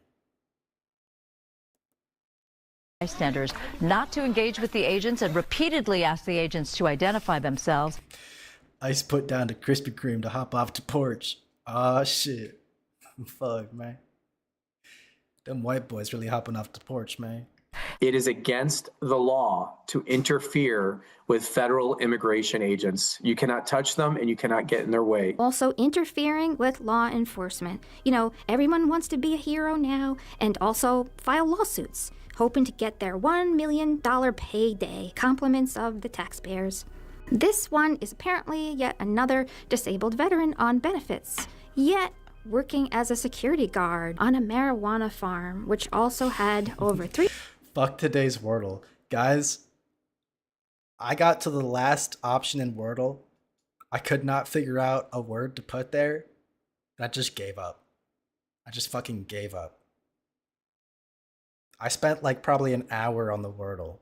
Bystanders not to engage with the agents and repeatedly ask the agents to identify themselves. Ice put down to Krispy Kreme to hop off the porch. Aw, shit. Fuck, man. Them white boys really hopping off the porch, man. It is against the law to interfere with federal immigration agents. You cannot touch them and you cannot get in their way. Also interfering with law enforcement. You know, everyone wants to be a hero now and also file lawsuits, hoping to get their $1 million payday, compliments of the taxpayers. This one is apparently yet another disabled veteran on benefits, yet working as a security guard on a marijuana farm, which also had over 3... Fuck today's Wordle. Guys, I got to the last option in Wordle. I could not figure out a word to put there, and I just gave up. I just fucking gave up. I spent like probably an hour on the Wordle.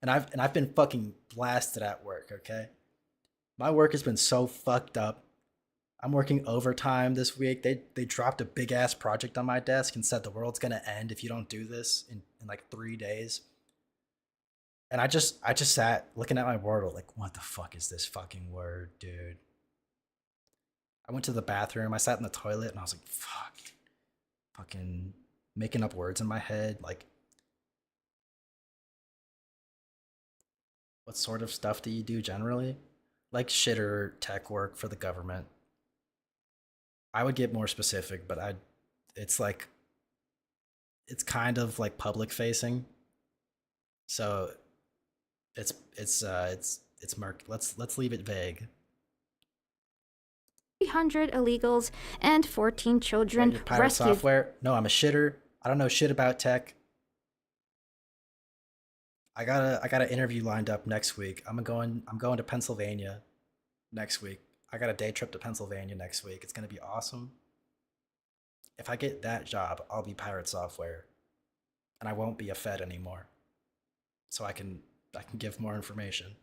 And I've been fucking blasted at work, okay? My work has been so fucked up. I'm working overtime this week. They dropped a big ass project on my desk and said the world's gonna end if you don't do this in like 3 days. And I just sat looking at my Wordle like, what the fuck is this fucking word, dude? I went to the bathroom, I sat in the toilet, and I was like, fuck. Fucking making up words in my head, like, what sort of stuff do you do generally? Like shitter tech work for the government. I would get more specific, but it's like, it's kind of like public facing. So it's murky. Let's leave it vague. 300 illegals and 14 children Your pirate rescued. software? No, I'm a shitter. I don't know shit about tech. I got an interview lined up next week. I'm going to Pennsylvania next week. I got a day trip to Pennsylvania next week. It's gonna be awesome. If I get that job, I'll be pirate software, and I won't be a Fed anymore. So I can give more information.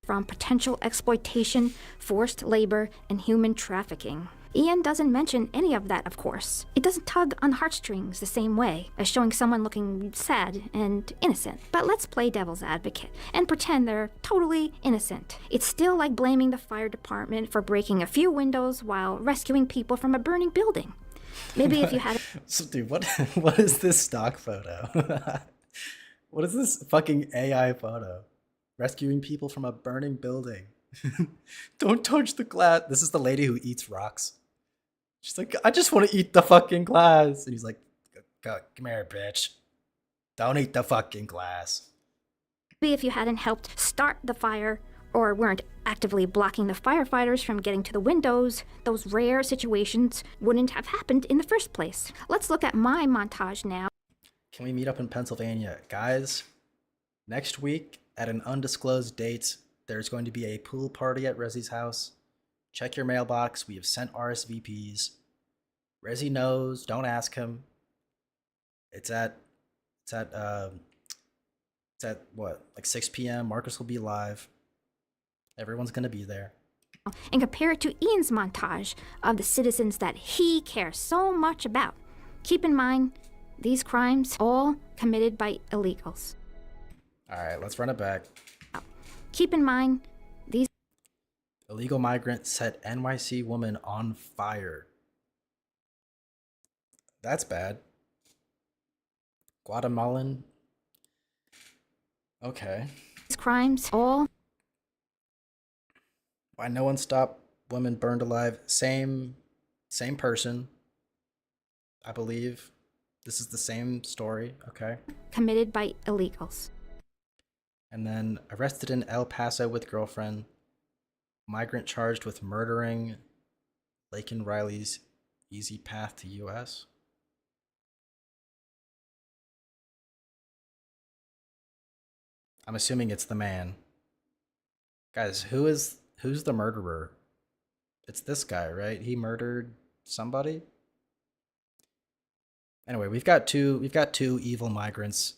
From potential exploitation, forced labor, and human trafficking. Ian doesn't mention any of that, of course. It doesn't tug on heartstrings the same way as showing someone looking sad and innocent. But let's play devil's advocate and pretend they're totally innocent. It's still like blaming the fire department for breaking a few windows while rescuing people from a burning building. Maybe if you had... So, dude, what is this stock photo? What is this fucking AI photo? Rescuing people from a burning building. Don't touch the glass. This is the lady who eats rocks. She's like, I just want to eat the fucking glass. And he's like, come here, bitch. Don't eat the fucking glass. Maybe if you hadn't helped start the fire or weren't actively blocking the firefighters from getting to the windows, those rare situations wouldn't have happened in the first place. Let's look at my montage now. Can we meet up in Pennsylvania? Guys, next week at an undisclosed date, there's going to be a pool party at Rezzy's house. Check your mailbox. We have sent RSVPs. Rezzy knows. Don't ask him. It's at what, like 6 p.m. Marcus will be live. Everyone's gonna be there. And compare it to Ian's montage of the citizens that he cares so much about. Keep in mind, these crimes all committed by illegals. All right, let's run it back. Keep in mind, these illegal migrant set NYC woman on fire. That's bad. Guatemalan. Okay. These crimes all... Why no one stopped woman burned alive? Same person. I believe this is the same story. Okay. committed by illegals. And then arrested in El Paso with girlfriend. Migrant charged with murdering Laken Riley's easy path to U.S. I'm assuming it's the man. Guys, who's the murderer? It's this guy, right? He murdered somebody. Anyway, we've got two evil migrants.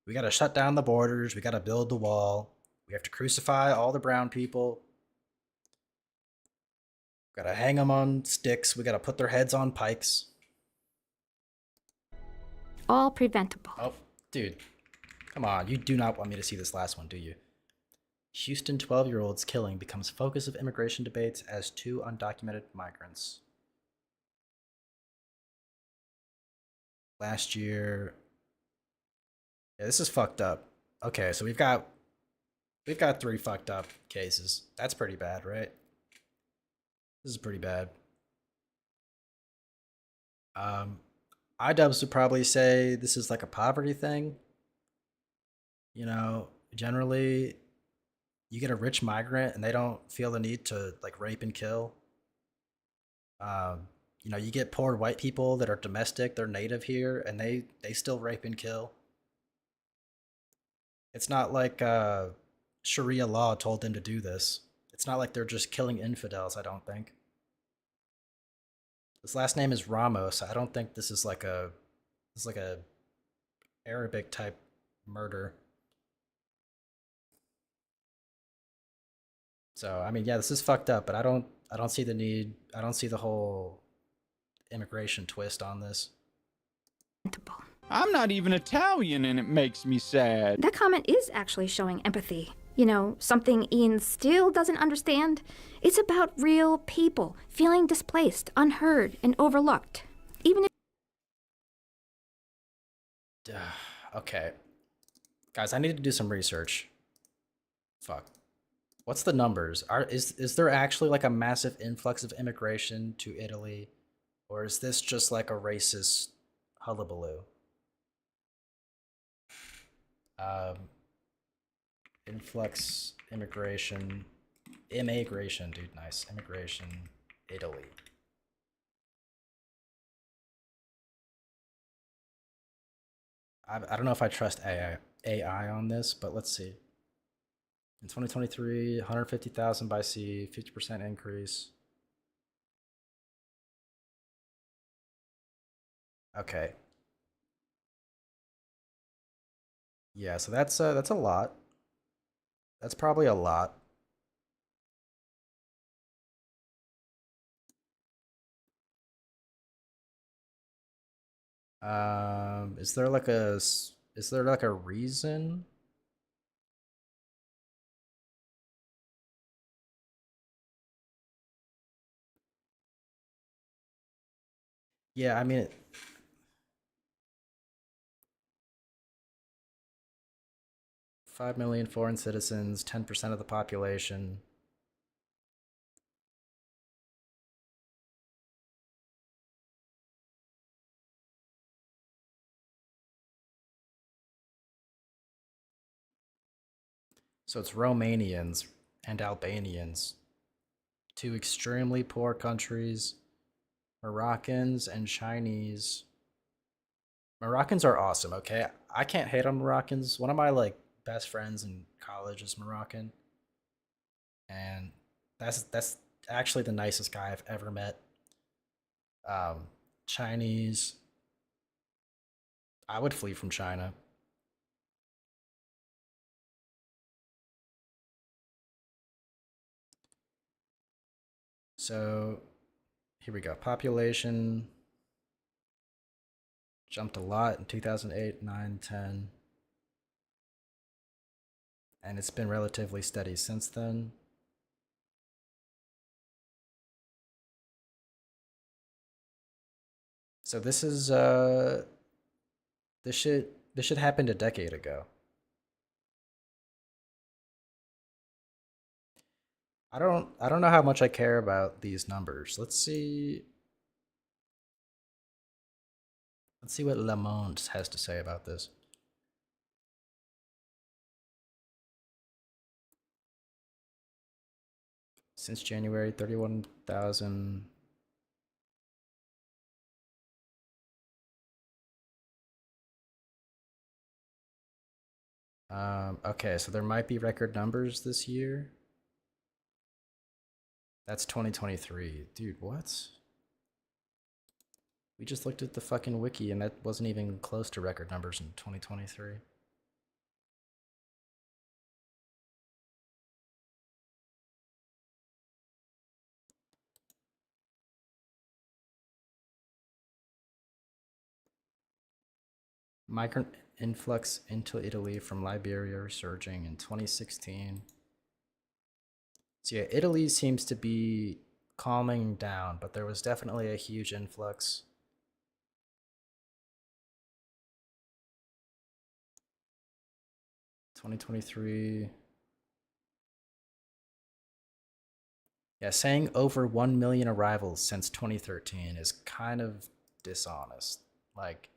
We got to shut down the borders. We got to build the wall. We have to crucify all the brown people. We got to hang them on sticks. We got to put their heads on pikes. All preventable. Oh, dude. Come on. You do not want me to see this last one, do you? Houston 12-year-old's killing becomes focus of immigration debates as 2 undocumented migrants. Last year. Yeah, this is fucked up. Okay, so we've got 3 fucked up cases. That's pretty bad, right? This is pretty bad. Idubbbz would probably say this is like a poverty thing. You know, generally, you get a rich migrant and they don't feel the need to like rape and kill. You know, you get poor white people that are domestic, they're native here, and they still rape and kill. It's not like Sharia law told them to do this. It's not like they're just killing infidels, I don't think. This last name is Ramos. I don't think this is like a Arabic type murder. So, I mean, yeah, this is fucked up, but I don't see the need. I don't see the whole immigration twist on this. I'm not even Italian and it makes me sad. That comment is actually showing empathy. You know, something Ian still doesn't understand. It's about real people feeling displaced, unheard, and overlooked. Even if... Okay. Guys, I need to do some research. Fuck. What's the numbers? Is there actually like a massive influx of immigration to Italy? Or is this just like a racist hullabaloo? Influx, immigration, dude, nice. Immigration, Italy. I don't know if I trust AI on this, but let's see. In 2023, 150,000 by sea, 50% increase. Okay. Yeah, so that's a lot. That's probably a lot. Is there like a reason? Yeah, I mean, 5 million foreign citizens, 10% of the population. So it's Romanians and Albanians, 2 extremely poor countries, Moroccans and Chinese. Moroccans are awesome, okay? I can't hate on Moroccans. One of my like best friends in college is Moroccan. And that's actually the nicest guy I've ever met. Chinese. I would flee from China. So here we go. Population jumped a lot in 2008, 9, 10. And it's been relatively steady since then. So this is this should happened a decade ago. I don't know how much I care about these numbers. Let's see what Le Monde has to say about this. Since January, 31,000. Okay, so there might be record numbers this year. That's 2023. Dude, what? We just looked at the fucking wiki and that wasn't even close to record numbers in 2023. Migrant influx into Italy from Liberia resurging in 2016. So yeah, Italy seems to be calming down, but there was definitely a huge influx. (2023). Yeah, saying over 1 million arrivals since 2013 is kind of dishonest. Like,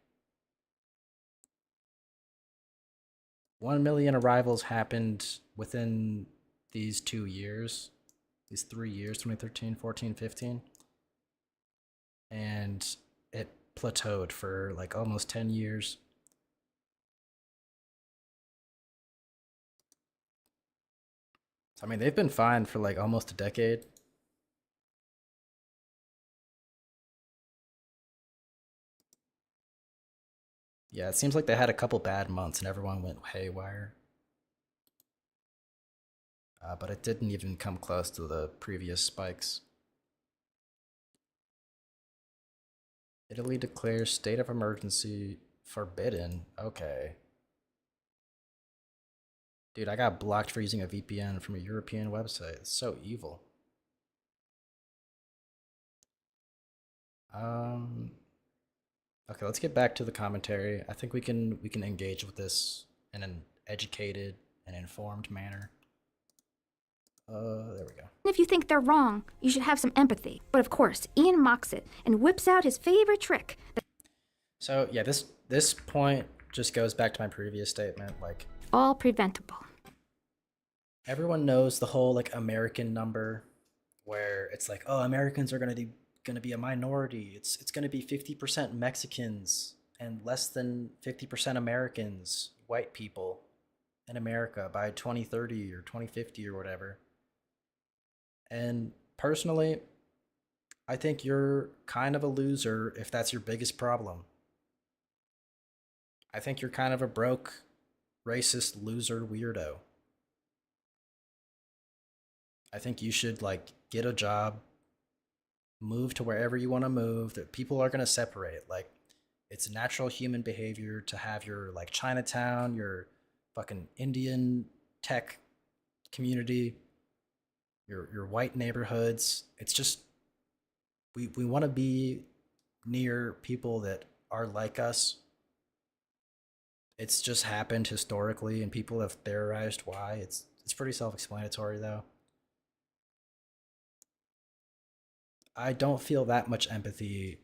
1 million arrivals happened within these 2 years, these 3 years, 2013, 14, 15. And it plateaued for like almost 10 years. I mean, they've been fine for like almost a decade. Yeah, it seems like they had a couple bad months and everyone went haywire. But it didn't even come close to the previous spikes. Italy declares state of emergency forbidden. Okay. Dude, I got blocked for using a VPN from a European website. It's so evil. Okay, let's get back to the commentary. I think we can engage with this in an educated and informed manner. There we go. If you think they're wrong, you should have some empathy. But of course, Ian mocks it and whips out his favorite trick. So yeah, this point just goes back to my previous statement. Like, all preventable. Everyone knows the whole like American number, where it's like, oh, Americans are gonna be a minority. It's gonna be 50% Mexicans and less than 50% Americans, white people, in America by 2030 or 2050 or whatever. And personally, I think you're kind of a loser if that's your biggest problem. I think you're kind of a broke, racist, loser weirdo. I think you should like get a job, move to wherever you want to move. That people are going to separate. Like, it's natural human behavior to have your like Chinatown, your fucking Indian tech community, your white neighborhoods. It's just we want to be near people that are like us. It's just happened historically and people have theorized why. It's pretty self-explanatory though. I don't feel that much empathy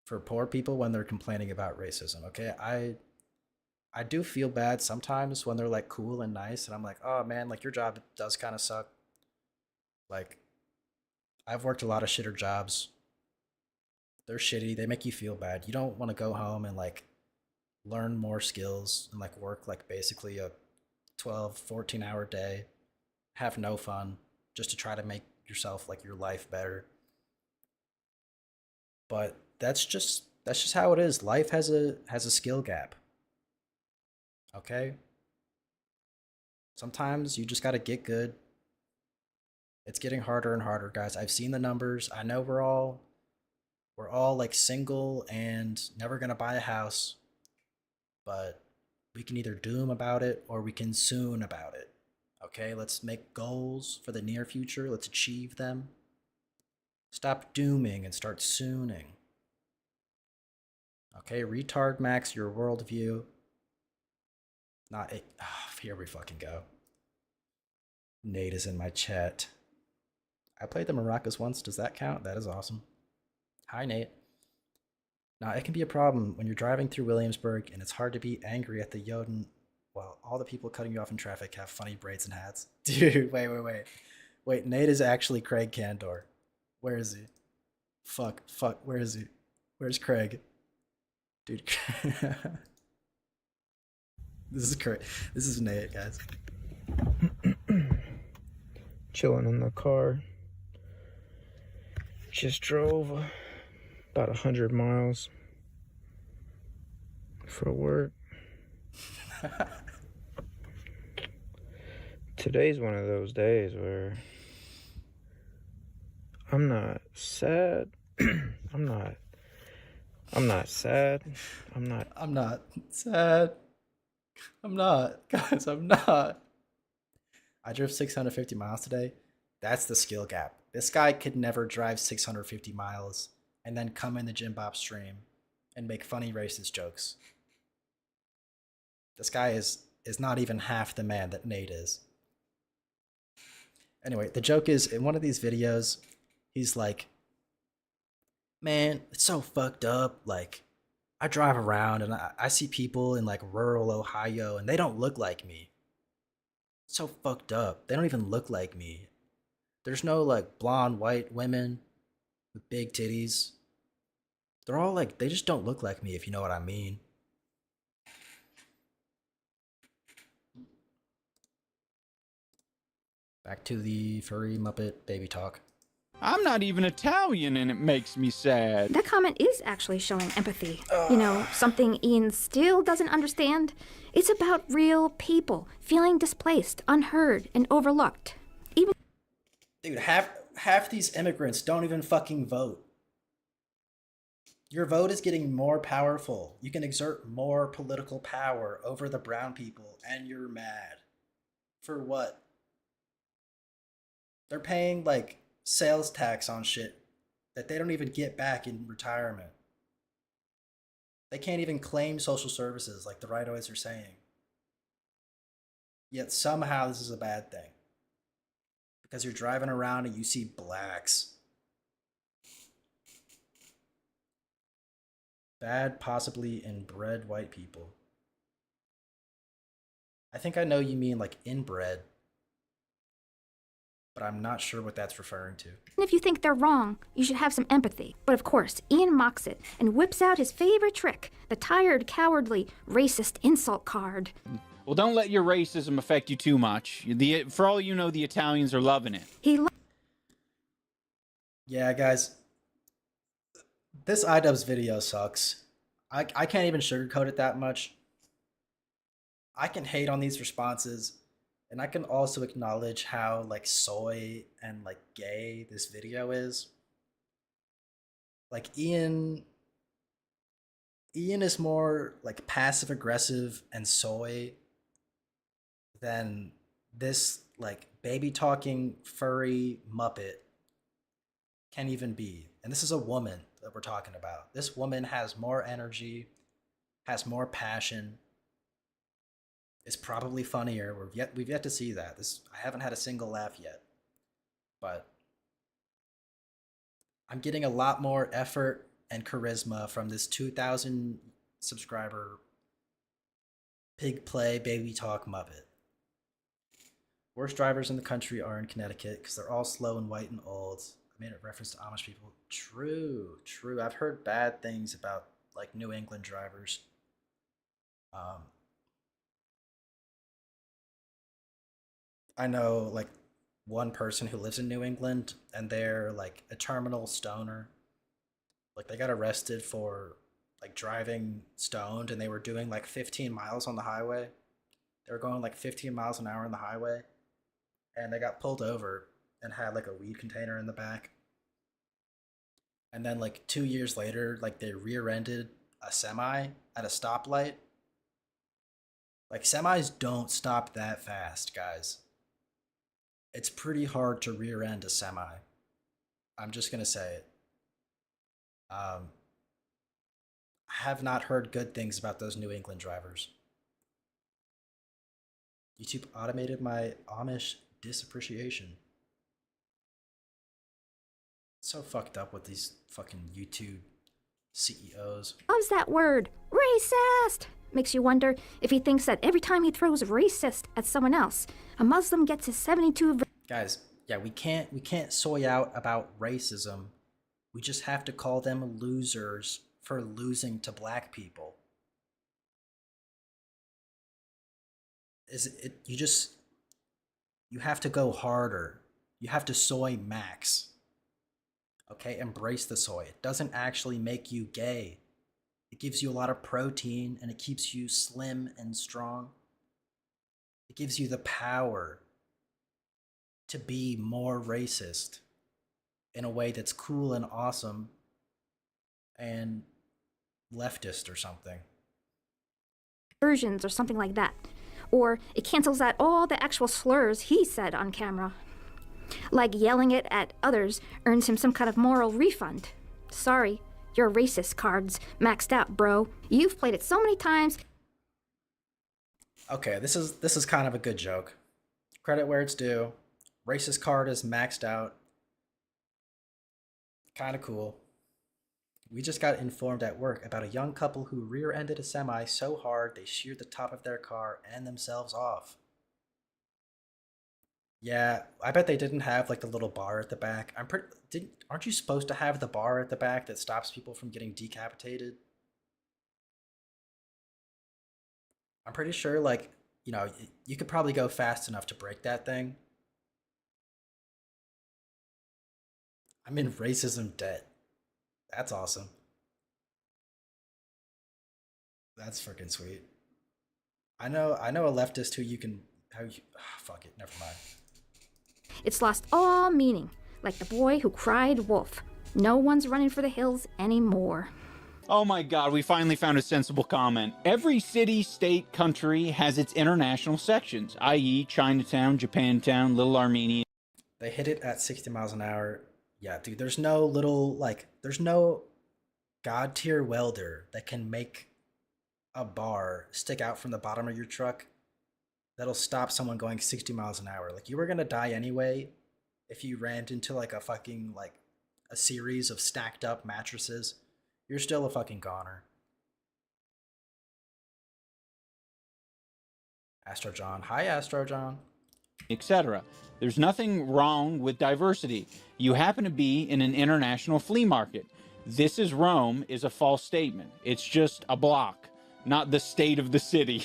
for poor people when they're complaining about racism, okay? I do feel bad sometimes when they're like cool and nice and I'm like, oh man, like your job does kind of suck. Like, I've worked a lot of shitter jobs. They're shitty, they make you feel bad. You don't want to go home and like learn more skills and like work like basically a 12, 14-hour day, have no fun, just to try to make yourself like your life better. But that's just how it is. Life has a skill gap. Okay? Sometimes you just got to get good. It's getting harder and harder, guys. I've seen the numbers. I know we're all like single and never going to buy a house, but we can either doom about it or we can soon about it. Okay, let's make goals for the near future. Let's achieve them. Stop dooming and start sooning. Okay, retard max your worldview. Not it. Oh, here we fucking go. Nate is in my chat. I played the maracas once. Does that count? That is awesome. Hi, Nate. Now, it can be a problem when you're driving through Williamsburg and it's hard to be angry at the Yoden while all the people cutting you off in traffic have funny braids and hats. Dude, wait. Wait, Nate is actually Craig Candor. Where is he? Fuck, where is he? Where's Craig? Dude, this is Craig. This is Nate, guys. Chilling in the car. Just drove about 100 miles for work. Today's one of those days where I'm not sad. I'm not sad. I'm not sad. I'm not. Guys, I'm not. I drove 650 miles today. That's the skill gap. This guy could never drive 650 miles and then come in the Jim Bob stream and make funny racist jokes. This guy is not even half the man that Nate is. Anyway, the joke is, in one of these videos, he's like, man, it's so fucked up. Like, I drive around and I see people in like rural Ohio and they don't look like me. It's so fucked up. They don't even look like me. There's no like blonde white women with big titties. They're all like, they just don't look like me, if you know what I mean. Back to the furry Muppet baby talk. I'm not even Italian and it makes me sad. That comment is actually showing empathy. You know, something Ian still doesn't understand. It's about real people feeling displaced, unheard, and overlooked. Dude, half these immigrants don't even fucking vote. Your vote is getting more powerful. You can exert more political power over the brown people, and you're mad. For what? They're paying, like, sales tax on shit that they don't even get back in retirement. They can't even claim social services like the rightoids are saying. Yet somehow this is a bad thing. Because you're driving around and you see blacks. Bad, possibly inbred white people. I think I know you mean like inbred. But I'm not sure what that's referring to. And if you think they're wrong, you should have some empathy. But of course, Ian mocks it and whips out his favorite trick, the tired, cowardly, racist insult card. Well, don't let your racism affect you too much. For all you know, the Italians are loving it. Yeah, guys. This Idubbbz video sucks. I can't even sugarcoat it that much. I can hate on these responses. And I can also acknowledge how, like, soy and, like, gay this video is. Like, Ian is more, like, passive-aggressive and soy than this, like, baby-talking, furry Muppet can even be. And this is a woman that we're talking about. This woman has more energy, has more passion, is probably funnier. We've yet to see that. I haven't had a single laugh yet. But I'm getting a lot more effort and charisma from this 2,000 subscriber pig play baby talk Muppet. Worst drivers in the country are in Connecticut because they're all slow and white and old. I made a reference to Amish people. True. I've heard bad things about like New England drivers. I know like one person who lives in New England and they're like a terminal stoner. Like they got arrested for like driving stoned and they were doing like 15 miles on the highway. They were going like 15 miles an hour on the highway and they got pulled over and had like a weed container in the back. And then like 2 years later, like they rear-ended a semi at a stoplight. Like semis don't stop that fast, guys. It's pretty hard to rear end a semi. I'm just gonna say it. I have not heard good things about those New England drivers. YouTube automated my Amish disappreciation. It's so fucked up with these fucking YouTube CEOs. Loves that word, racist. Makes you wonder if he thinks that every time he throws racist at someone else, a Muslim gets his 72. Guys, yeah, we can't soy out about racism. We just have to call them losers for losing to black people. You have to go harder. You have to soy max. Okay, embrace the soy. It doesn't actually make you gay. It gives you a lot of protein and it keeps you slim and strong. It gives you the power to be more racist in a way that's cool and awesome and leftist or something. Versions or something like that. Or it cancels out all the actual slurs he said on camera. Like yelling it at others earns him some kind of moral refund. Sorry, your racist card's maxed out, bro. You've played it so many times. Okay, this is kind of a good joke. Credit where it's due. Racist card is maxed out. Kind of cool. We just got informed at work about a young couple who rear-ended a semi so hard they sheared the top of their car and themselves off. Yeah, I bet they didn't have like the little bar at the back. Aren't you supposed to have the bar at the back that stops people from getting decapitated? I'm pretty sure, like, you know, you could probably go fast enough to break that thing. I'm in racism debt. That's awesome. That's freaking sweet. I know a leftist who you can fuck it, never mind. It's lost all meaning, like the boy who cried wolf. No one's running for the hills anymore. Oh my god, we finally found a sensible comment. Every city, state, country has its international sections, i.e. Chinatown, Japantown, Little Armenia. They hit it at 60 miles an hour. Yeah, dude, there's no little, like, there's no god tier welder that can make a bar stick out from the bottom of your truck that'll stop someone going 60 miles an hour. Like, you were gonna die anyway if you ran into, like, a fucking, like, a series of stacked up mattresses. You're still a fucking goner. Astro John. Hi, Astro John. Etc. There's nothing wrong with diversity. You happen to be in an international flea market. This is Rome is a false statement. It's just a block, not the state of the city.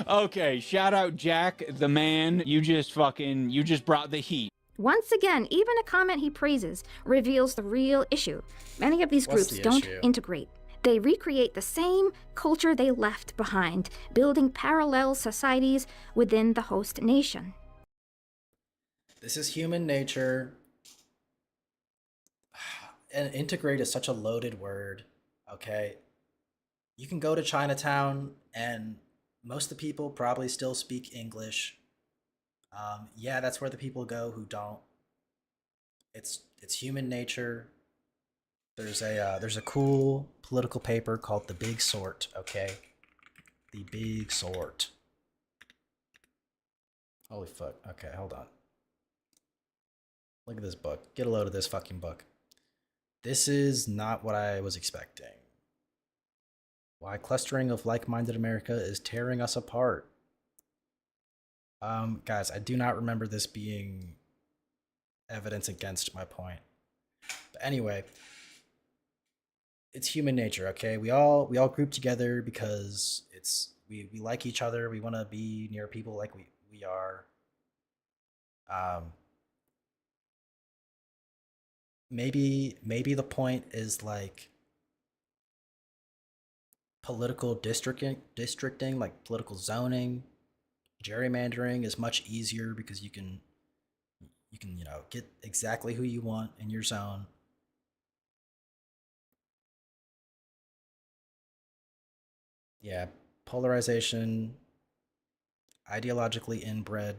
Okay, shout out Jack, the man. You just brought the heat. Once again, even a comment he praises reveals the real issue. Many of these groups don't integrate. They recreate the same culture they left behind, building parallel societies within the host nation. This is human nature. And integrate is such a loaded word, okay? You can go to Chinatown and most of the people probably still speak English. Yeah, that's where the people go who don't. It's human nature. There's a cool political paper called The Big Sort, okay? The Big Sort. Holy fuck. Okay, hold on. Look at this book. Get a load of this fucking book. This is not what I was expecting. Why clustering of like-minded America is tearing us apart. Guys, I do not remember this being evidence against my point. But anyway, it's human nature, okay? We all group together because we like each other. We want to be near people like we are. Maybe the point is like political districting, like political zoning. Gerrymandering is much easier because you can get exactly who you want in your zone. Yeah, polarization, ideologically inbred.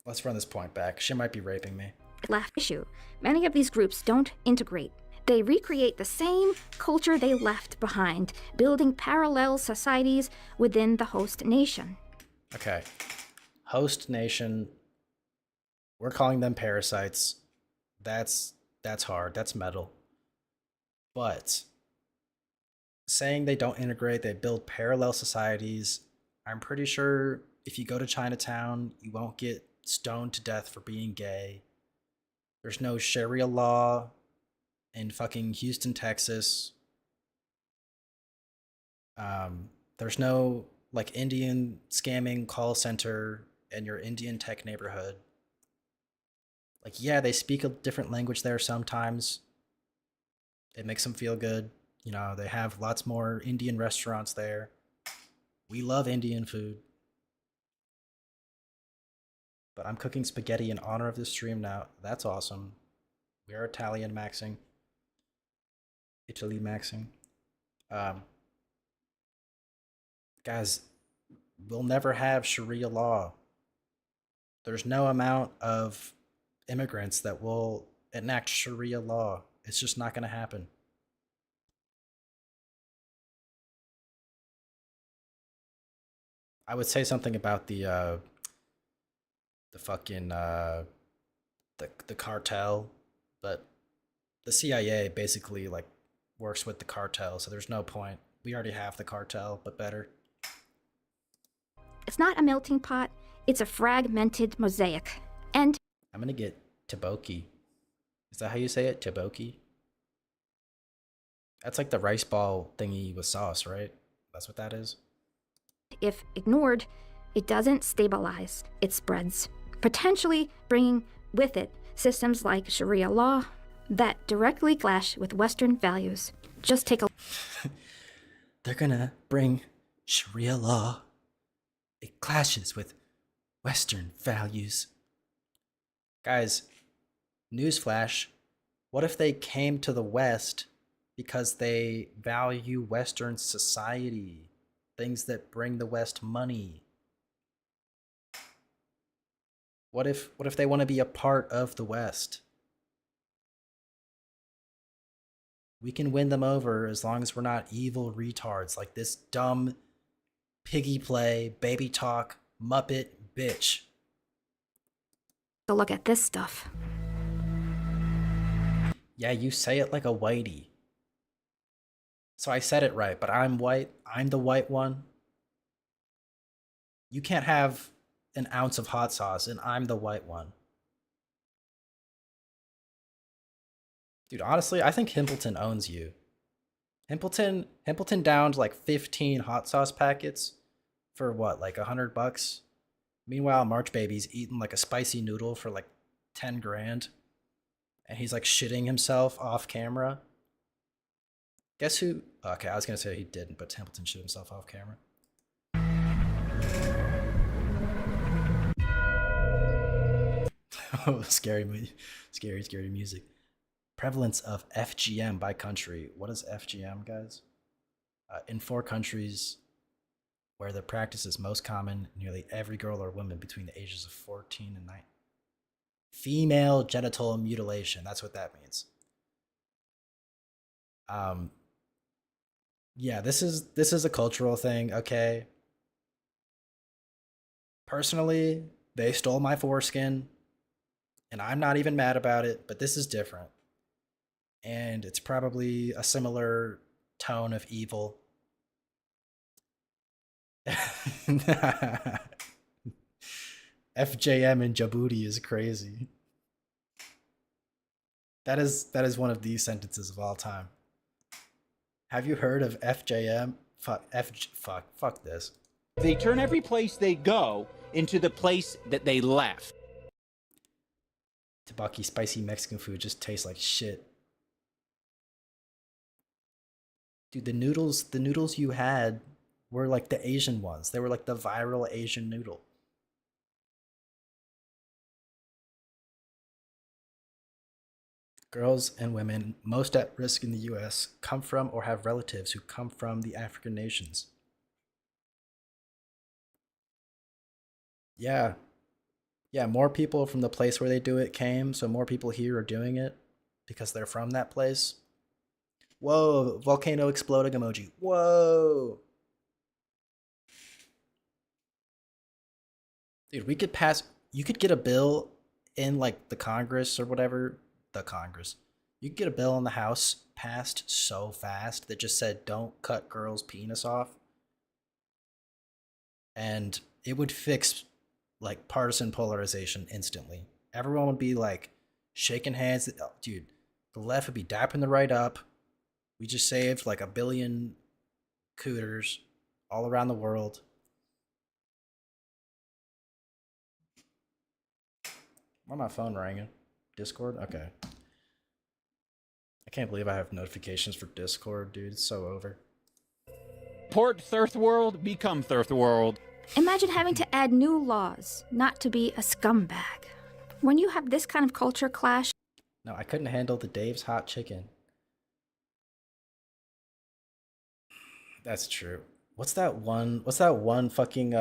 Let's run this point back. She might be raping me. Left issue. Many of these groups don't integrate. They recreate the same culture they left behind, building parallel societies within the host nation. Okay. Host nation. We're calling them parasites. That's hard. That's metal. But saying they don't integrate, they build parallel societies. I'm pretty sure if you go to Chinatown, you won't get stoned to death for being gay. There's no Sharia law in fucking Houston, Texas. There's no like Indian scamming call center in your Indian tech neighborhood. Like, yeah, they speak a different language there sometimes. It makes them feel good. You know, they have lots more Indian restaurants there. We love Indian food. But I'm cooking spaghetti in honor of this stream now. That's awesome. We are Italian maxing. Italy maxing. Guys, we'll never have Sharia law. There's no amount of immigrants that will enact Sharia law. It's just not going to happen. I would say something about the fucking the cartel, but the CIA basically like works with the cartel, so there's no point. We already have the cartel, but better. It's not a melting pot, it's a fragmented mosaic. And I'm gonna get tteokbokki. Is that how you say it? Tteokbokki? That's like the rice ball thingy with sauce, right? That's what that is? if ignored, it doesn't stabilize, it spreads, potentially bringing with it systems like Sharia law that directly clash with Western values. Just take a They're gonna bring Sharia law. It clashes with Western values. Guys, newsflash, what if they came to the West because they value Western society, things that bring the West money? What if they want to be a part of the West? We can win them over as long as we're not evil retards like this dumb piggy play, baby talk, Muppet bitch. look at this stuff. Yeah, you say it like a whitey. So I said it right, but I'm white. I'm the white one. You can't have an ounce of hot sauce, and I'm the white one. Dude, honestly, I think Himpleton owns you. Himpleton downed like 15 hot sauce packets for what, like $100? Meanwhile, March Baby's eating like a spicy noodle for like 10 grand. And he's like shitting himself off camera. Guess who? Okay, I was gonna say he didn't, but Templeton shit himself off camera. Oh, scary music. Prevalence of FGM by country. What is FGM, guys? In 4 countries where the practice is most common, nearly every girl or woman between the ages of 14 and 9. Female genital mutilation. That's what that means. Yeah, this is a cultural thing, okay? Personally, they stole my foreskin, and I'm not even mad about it, but this is different. And it's probably a similar tone of evil. FJM in Djibouti is crazy. That is one of these sentences of all time. Have you heard of FJM? Fuck this. They turn every place they go into the place that they left. Tteokbokki spicy Mexican food just tastes like shit. Dude, the noodles you had were like the Asian ones. They were like the viral Asian noodle. Girls and women most at risk in the US come from or have relatives who come from the African nations. Yeah. Yeah, more people from the place where they do it came, so more people here are doing it because they're from that place. Whoa, volcano exploding emoji. Whoa. Dude, you could get a bill in like the Congress or whatever. You could get a bill in the House passed so fast that just said don't cut girls' penis off. And it would fix like partisan polarization instantly. Everyone would be like shaking hands. Oh, dude, the left would be dapping the right up. We just saved like 1 billion cooters all around the world. Why my phone ringing? Discord? Okay. I can't believe I have notifications for Discord, dude. It's so over. Port Third World, become Third World. Imagine having to add new laws not to be a scumbag. When you have this kind of culture clash. No, I couldn't handle the Dave's hot chicken. That's true. What's that one fucking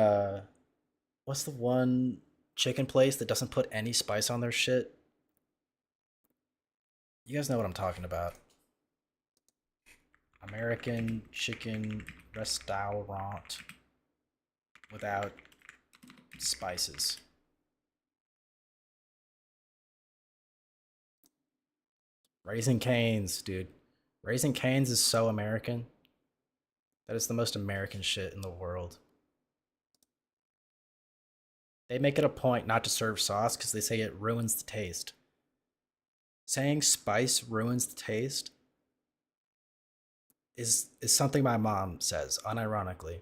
what's the one chicken place that doesn't put any spice on their shit? You guys know what I'm talking about. American chicken restaurant without spices. Raising Cane's, dude. Raising Cane's is so American. That is the most American shit in the world. They make it a point not to serve sauce because they say it ruins the taste. Saying spice ruins the taste is something my mom says, unironically.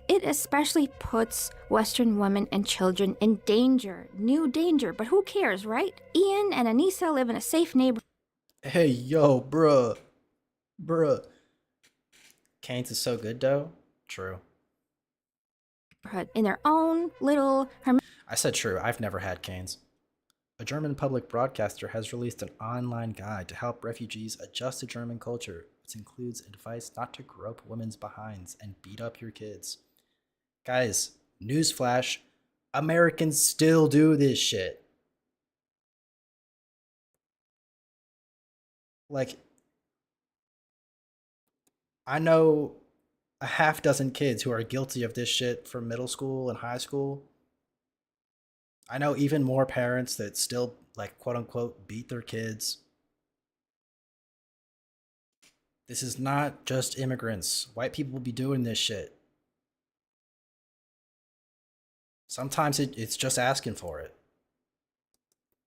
It especially puts Western women and children in danger. New danger, but who cares, right? Ian and Anissa live in a safe neighborhood. Hey, yo, bruh. Bruh. Cane's is so good, though. True. In their own little... I said true. I've never had Cane's. A German public broadcaster has released an online guide to help refugees adjust to German culture, which includes advice not to grope women's behinds and beat up your kids. Guys, newsflash, Americans still do this shit. Like, I know a half dozen kids who are guilty of this shit from middle school and high school. I know even more parents that still, like, quote unquote, beat their kids. This is not just immigrants. White people be doing this shit. Sometimes it's just asking for it.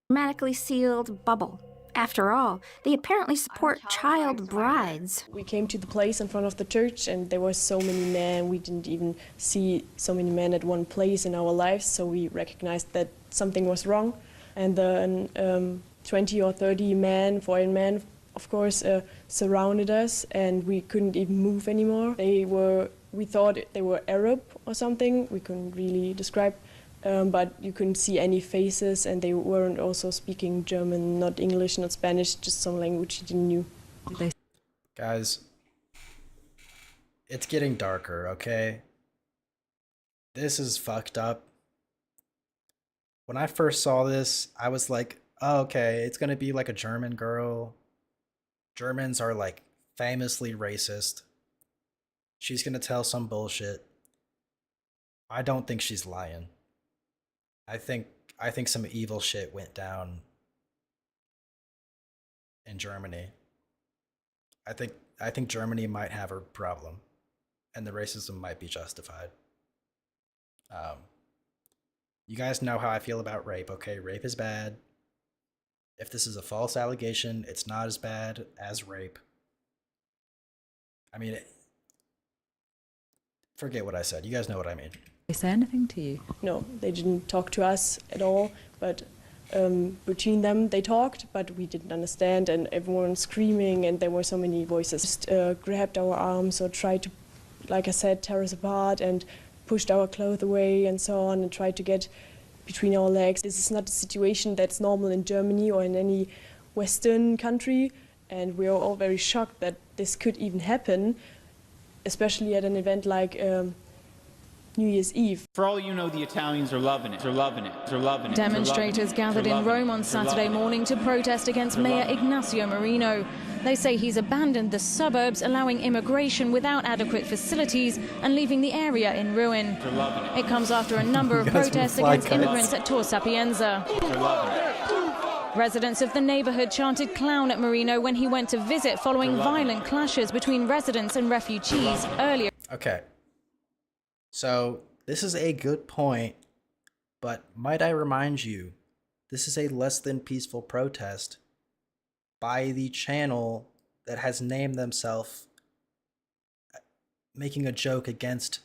Hermetically sealed bubble. After all, they apparently support child brides. We came to the place in front of the church and there were so many men. We didn't even see so many men at one place in our lives, so we recognized that something was wrong. And then 20 or 30 men, foreign men, of course, surrounded us and we couldn't even move anymore. We thought they were Arab or something. We couldn't really describe. But you couldn't see any faces, and they weren't also speaking German, not English, not Spanish, just some language you didn't know. Guys, it's getting darker, okay? This is fucked up. When I first saw this, I was like, oh, okay, it's gonna be like a German girl. Germans are like famously racist. She's gonna tell some bullshit. I don't think she's lying. I think some evil shit went down in Germany. I think Germany might have a problem, and the racism might be justified. You guys know how I feel about rape, okay? Rape is bad. If this is a false allegation, it's not as bad as rape. I mean, forget what I said. You guys know what I mean. They say anything to you? No, they didn't talk to us at all, but between them they talked, but we didn't understand, and everyone was screaming, and there were so many voices. Just grabbed our arms or tried to, like I said, tear us apart and pushed our clothes away and so on and tried to get between our legs. This is not a situation that's normal in Germany or in any Western country, and we are all very shocked that this could even happen, especially at an event like New Year's Eve. For all you know, the Italians are loving it. They're loving it. They're loving it. Demonstrators gathered in Rome on Saturday morning to protest against Mayor Ignacio Marino. They say he's abandoned the suburbs, allowing immigration without adequate facilities and leaving the area in ruin. It comes after a number of protests against immigrants at Tor Sapienza. Residents of the neighborhood chanted clown at Marino when he went to visit following violent clashes between residents and refugees earlier. Okay. So, this is a good point, but might I remind you, this is a less than peaceful protest by the channel that has named themselves making a joke against,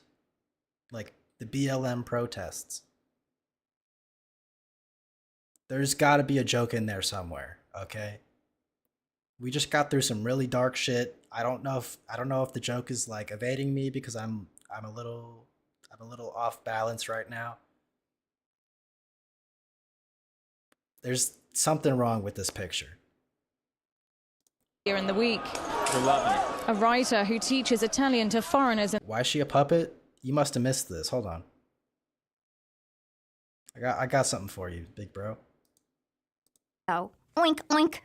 like, the BLM protests. There's got to be a joke in there somewhere, okay? We just got through some really dark shit. I don't know if the joke is like evading me because I'm a little off balance right now. There's something wrong with this picture. Here in the week. We're loving it. A writer who teaches Italian to foreigners. Why is she a puppet? You must have missed this. Hold on. I got something for you, big bro. Oh, oink, oink.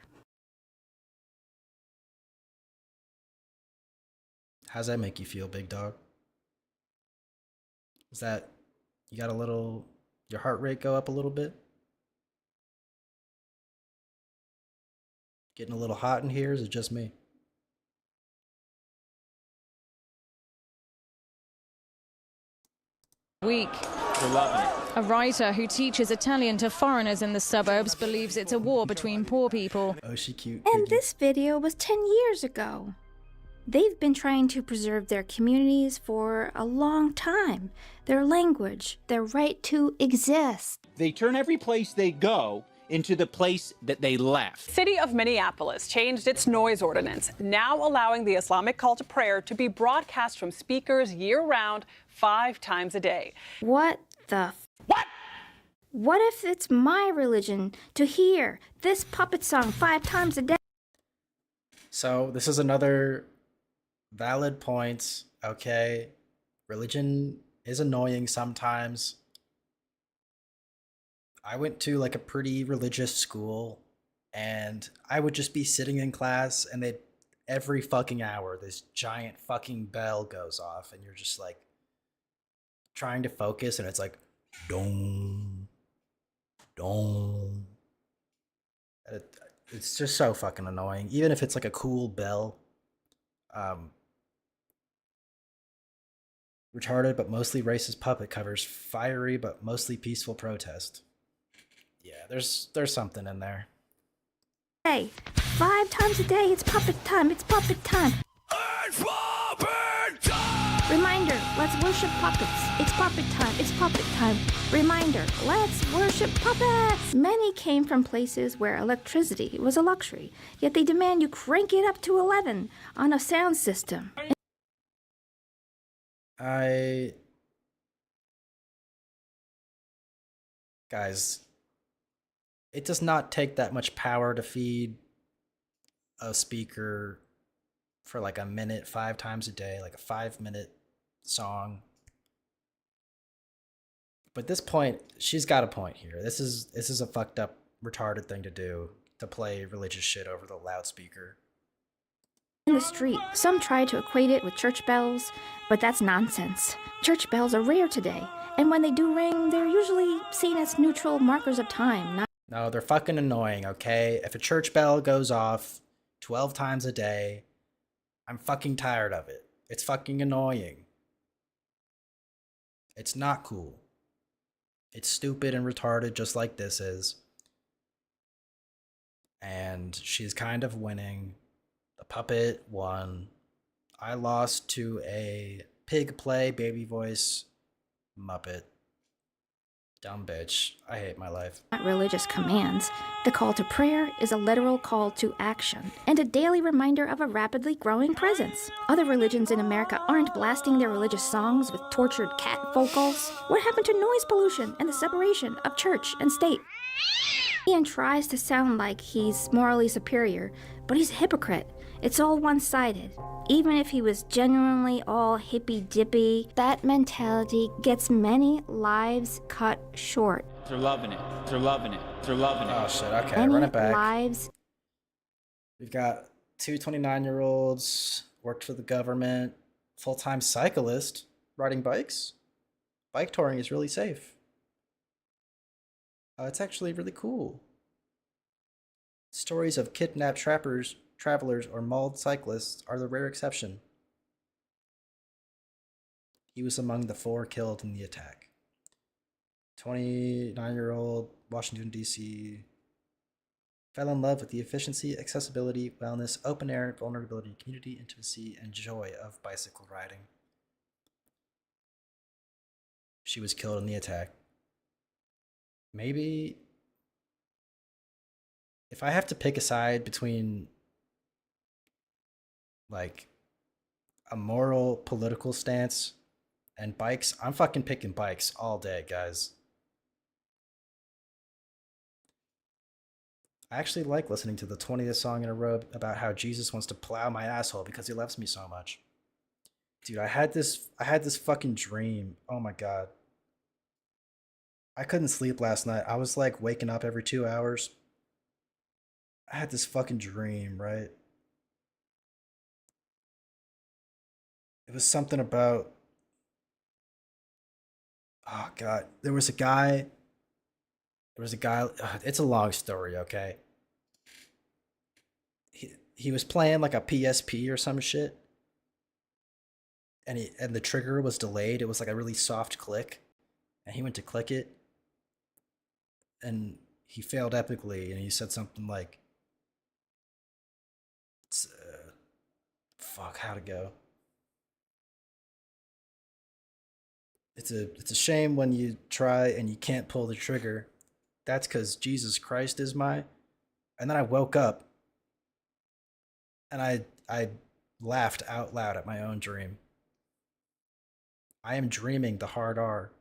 How's that make you feel, big dog? Is that, you got your heart rate go up a little bit? Getting a little hot in here? Is it just me? Week. We're loving it. A writer who teaches Italian to foreigners in the suburbs believes it's a war between poor people. Oh, she cute. And this video was 10 years ago. They've been trying to preserve their communities for a long time. Their language, their right to exist. They turn every place they go into the place that they left. City of Minneapolis changed its noise ordinance, now allowing the Islamic call to prayer to be broadcast from speakers year-round 5 times a day. What the What? What if it's my religion to hear this puppet song 5 times a day? So this is another valid point, okay? Religion is annoying sometimes. I went to like a pretty religious school, and I would just be sitting in class, and every fucking hour this giant fucking bell goes off, and you're just like trying to focus, and it's like dong, dong. It's just so fucking annoying, even if it's like a cool bell. Retarded but mostly racist puppet covers fiery but mostly peaceful protest. Yeah, there's something in there. Hey, 5 times a day, it's puppet time, it's puppet time. It's puppet time! Reminder, let's worship puppets. It's puppet time, it's puppet time. Reminder, let's worship puppets! Many came from places where electricity was a luxury, yet they demand you crank it up to 11 on a sound system. Guys, it does not take that much power to feed a speaker for like a minute 5 times a day, like a 5-minute song. But this point, she's got a point here. This is a fucked up, retarded thing to do, to play religious shit over the loudspeaker. In the street, some try to equate it with church bells, but that's nonsense. Church bells are rare today, and when they do ring, they're usually seen as neutral markers of time. No, they're fucking annoying, okay? If a church bell goes off 12 times a day, I'm fucking tired of it. It's fucking annoying. It's not cool. It's stupid and retarded just like this is. And she's kind of winning. The puppet won. I lost to a pig play baby voice Muppet. Dumb bitch. I hate my life. Not religious commands. The call to prayer is a literal call to action and a daily reminder of a rapidly growing presence. Other religions in America aren't blasting their religious songs with tortured cat vocals. What happened to noise pollution and the separation of church and state? Ian tries to sound like he's morally superior, but he's a hypocrite. It's all one-sided. Even if he was genuinely all hippy-dippy, that mentality gets many lives cut short. They're loving it. They're loving it. They're loving it. Oh shit, okay, Many run it back. lives. We've got 2 29-year-olds, worked for the government, full-time cyclist, riding bikes. Bike touring is really safe. It's actually really cool. Stories of kidnapped travelers, or mauled cyclists are the rare exception. He was among the 4 killed in the attack. 29-year-old, Washington, D.C. Fell in love with the efficiency, accessibility, wellness, open air, vulnerability, community, intimacy, and joy of bicycle riding. She was killed in the attack. Maybe if I have to pick a side between like a moral political stance and bikes, I'm fucking picking bikes all day, guys. I actually like listening to the 20th song in a row about how Jesus wants to plow my asshole because he loves me so much. Dude, I had this fucking dream. Oh my god. I couldn't sleep last night. I was like waking up every 2 hours. I had this fucking dream, right? It was something about, oh god, there was a guy, it's a long story, okay? He was playing like a PSP or some shit. And the trigger was delayed. It was like a really soft click. And he went to click it. And he failed epically, and he said something like, fuck, how'd it go? It's a shame when you try and you can't pull the trigger. That's because Jesus Christ is my. And then I woke up and I laughed out loud at my own dream. I am dreaming the hard R.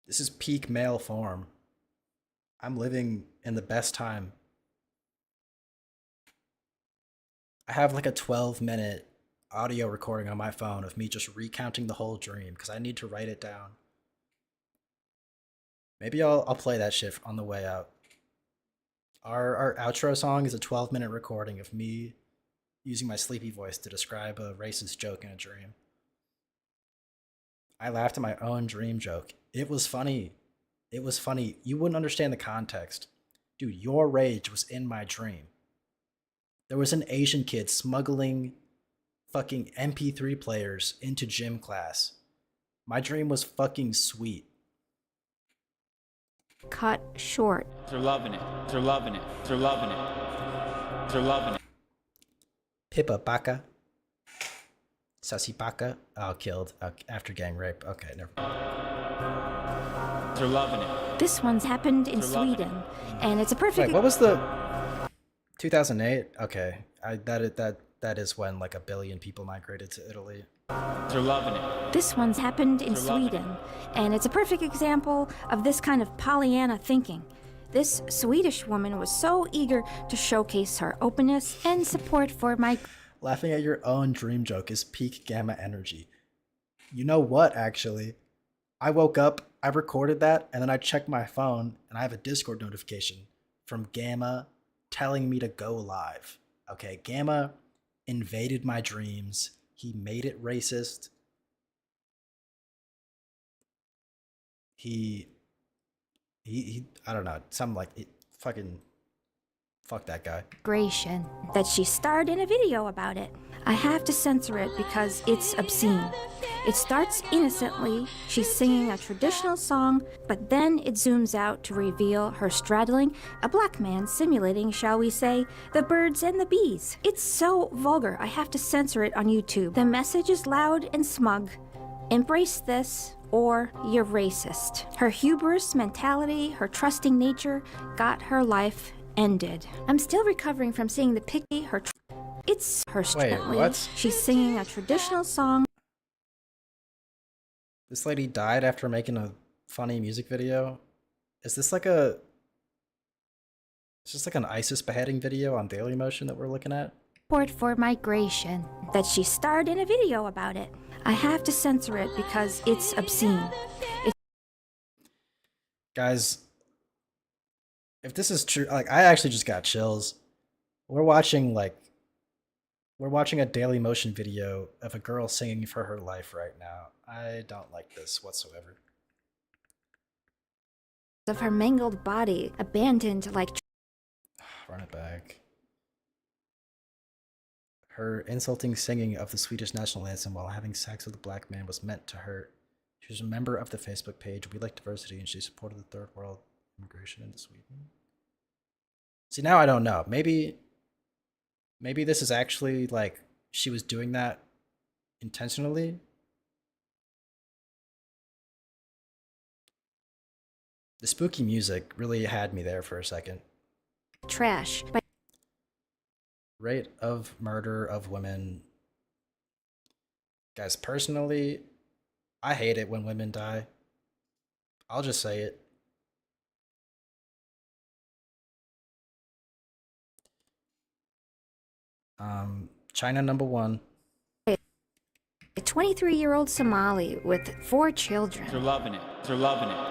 This is peak male form. I'm living in the best time. I have like a 12-minute audio recording on my phone of me just recounting the whole dream because I need to write it down. Maybe I'll play that shit on the way out. Our outro song is a 12-minute recording of me using my sleepy voice to describe a racist joke in a dream. I laughed at my own dream joke. It was funny. It was funny. You wouldn't understand the context. Dude, your rage was in my dream. There was an Asian kid smuggling fucking MP3 players into gym class. My dream was fucking sweet. Cut short. They're loving it. They're loving it. They're loving it. They're loving it. Pippa Baka. Sassy Baka. Oh, killed after gang rape. Okay, never mind. They're loving it. This one's happened in Sweden, and it's a perfect. Wait, what was the 2008? Okay, that is when like 1 billion people migrated to Italy. They're loving it. This one's happened in Sweden, and it's a perfect example of this kind of Pollyanna thinking. This Swedish woman was so eager to showcase her openness and support for my. Laughing at your own dream joke is peak gamma energy. You know what, actually? I woke up, I recorded that, and then I checked my phone, and I have a Discord notification from Gamma telling me to go live. Okay, Gamma invaded my dreams. He made it racist. He I don't know, something like it, fucking fuck that guy. Migration, that she starred in a video about it. I have to censor it because it's obscene. It starts innocently, she's singing a traditional song, but then it zooms out to reveal her straddling a black man simulating, shall we say, the birds and the bees. It's so vulgar, I have to censor it on YouTube. The message is loud and smug. Embrace this, or you're racist. Her hubris mentality, her trusting nature, got her life ended. I'm still recovering from seeing the picture. It's her straddling. What? She's singing a traditional song. This lady died after making a funny music video. Is this like Is this like an ISIS beheading video on Dailymotion that we're looking at? Support for migration, that she starred in a video about it. I have to censor it because it's obscene. Guys, if this is true, like, I actually just got chills. We're watching a Dailymotion video of a girl singing for her life right now. I don't like this whatsoever. Of her mangled body, abandoned like. Run it back. Her insulting singing of the Swedish national anthem while having sex with a black man was meant to hurt. She was a member of the Facebook page We Like Diversity, and she supported the third world immigration into Sweden. See, now I don't know. Maybe this is actually like she was doing that intentionally. The spooky music really had me there for a second. Trash. Rate of murder of women. Guys, personally, I hate it when women die. I'll just say it. China #1. A 23-year-old Somali with 4 children. They're loving it. They're loving it.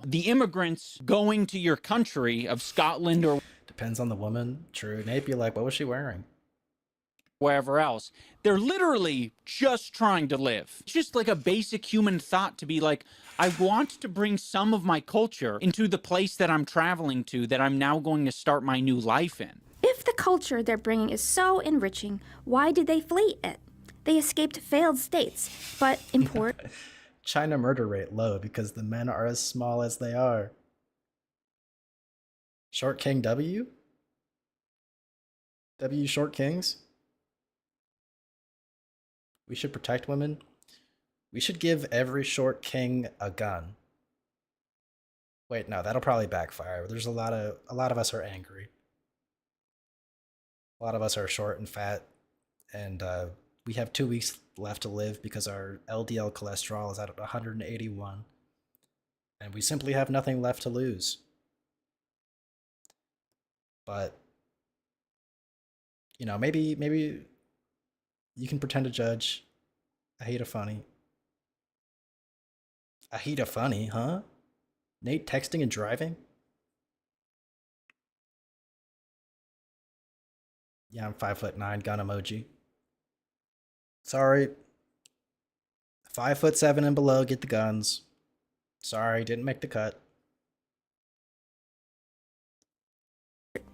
The immigrants going to your country of Scotland or depends on the woman. True. Nate be like, what was she wearing? Wherever else, they're literally just trying to live. It's just like a basic human thought to be like, I want to bring some of my culture into the place that I'm traveling to, that I'm now going to start my new life in. If the culture they're bringing is so enriching, why did they flee it? They escaped failed states, but import... China murder rate low because the men are as small as they are. Short King W? W Short Kings? We should protect women. We should give every short king a gun. Wait, no, that'll probably backfire. There's a lot of us are angry. A lot of us are short and fat, and we have 2 weeks left to live because our LDL cholesterol is at 181, and we simply have nothing left to lose. But you know, maybe you can pretend to judge. I hate a funny. I hate a funny, huh? Nate texting and driving? Yeah, I'm 5'9", gun emoji. Sorry. 5'7" and below, get the guns. Sorry, didn't make the cut.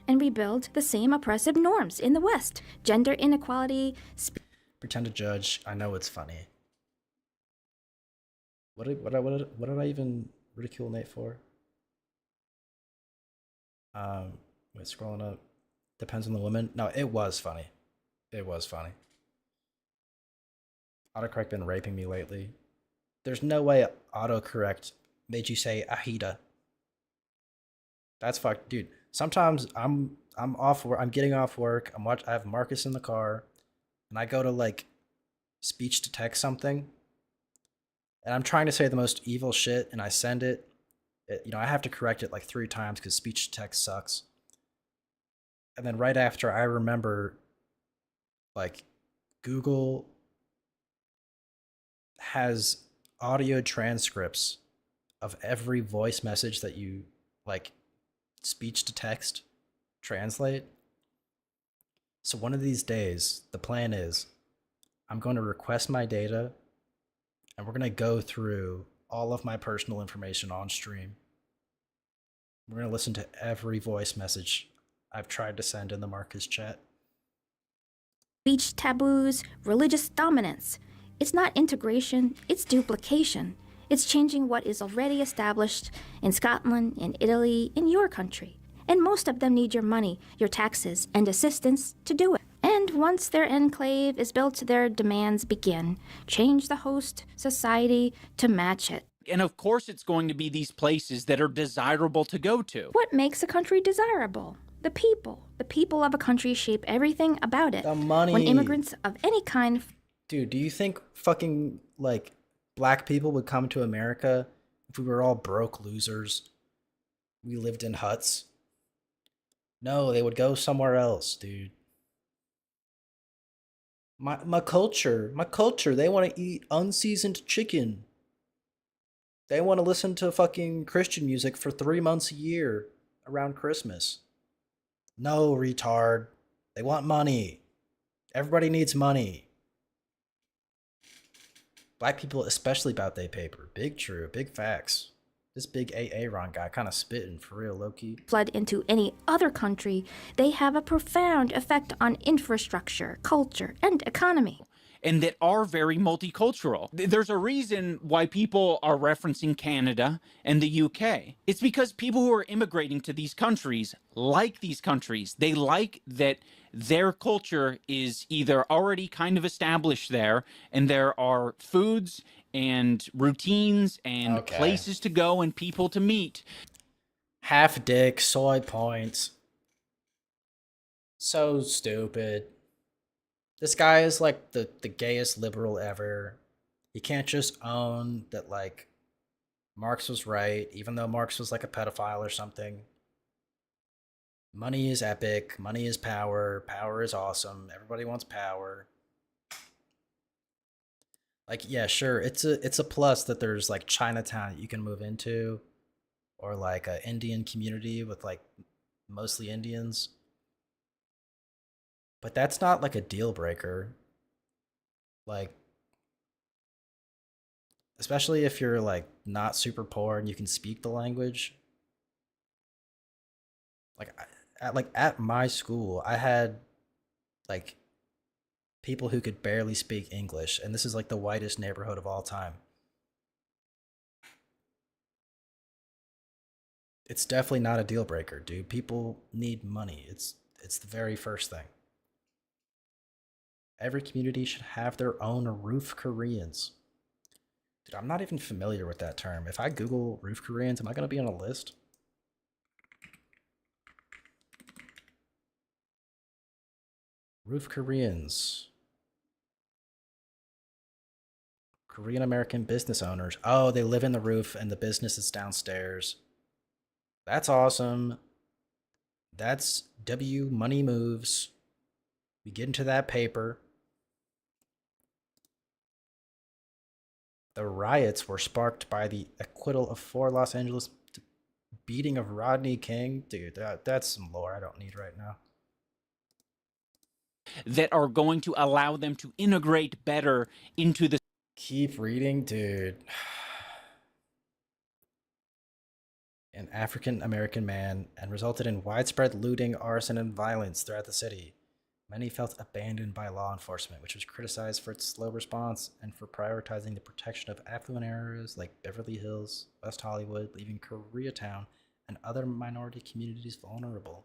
And rebuild the same oppressive norms in the West. Gender inequality. Pretend to judge. I know it's funny. What did I even ridicule Nate for? Wait, scrolling up. Depends on the woman. No, it was funny. It was funny. Autocorrect been raping me lately. There's no way autocorrect made you say Ahida. That's fucked, dude. Sometimes I'm off work. I'm getting off work. I have Marcus in the car, and I go to like speech to text something, and I'm trying to say the most evil shit, and I send it. You know, I have to correct it like 3 times because speech to text sucks. And then right after, I remember, like, Google has audio transcripts of every voice message that you, like, speech to text translate. So one of these days, the plan is I'm going to request my data, and we're going to go through all of my personal information on stream. We're going to listen to every voice message I've tried to send in the Marcus chat. Speech taboos, religious dominance. It's not integration, it's duplication. It's changing what is already established in Scotland, in Italy, in your country. And most of them need your money, your taxes, and assistance to do it. And once their enclave is built, their demands begin. Change the host society to match it. And of course it's going to be these places that are desirable to go to. What makes a country desirable? The people. The people of a country shape everything about it. The money. When immigrants of any kind... Dude, do you think fucking, like, black people would come to America if we were all broke losers? We lived in huts? No, they would go somewhere else, dude. My culture, they want to eat unseasoned chicken. They want to listen to fucking Christian music for 3 months a year around Christmas. No, retard. They want money. Everybody needs money. Black people especially about they paper. Big true, big facts. This big Ron guy kind of spitting for real, low-key. Flood into any other country, they have a profound effect on infrastructure, culture, and economy. And that are very multicultural. There's a reason why people are referencing Canada and the UK. It's because people who are immigrating to these countries like these countries. They like that their culture is either already kind of established there, and there are foods and routines and Okay. places to go and people to meet. Half dick, soy points. So stupid. This guy is like the gayest liberal ever. He can't just own that, like, Marx was right, even though Marx was like a pedophile or something. Money is epic. Money is power. Power is awesome. Everybody wants power. Like, yeah, sure, it's a plus that there's like Chinatown that you can move into, or like an Indian community with like mostly Indians. But that's not like a deal breaker. Like, especially if you're like not super poor and you can speak the language. Like at my school, I had like people who could barely speak English, and this is like the whitest neighborhood of all time. It's definitely not a deal breaker, dude. People need money. It's the very first thing. Every community should have their own roof Koreans. Dude, I'm not even familiar with that term. If I Google roof Koreans, am I going to be on a list? Roof Koreans. Korean American business owners. Oh, they live in the roof and the business is downstairs. That's awesome. That's W money moves. We get into that paper. The riots were sparked by the acquittal of 4 Los Angeles beating of Rodney King. Dude, that's some lore I don't need right now. That are going to allow them to integrate better into the... Keep reading, dude. An African-American man, and resulted in widespread looting, arson, and violence throughout the city. Many felt abandoned by law enforcement, which was criticized for its slow response and for prioritizing the protection of affluent areas like Beverly Hills, West Hollywood, leaving Koreatown and other minority communities vulnerable.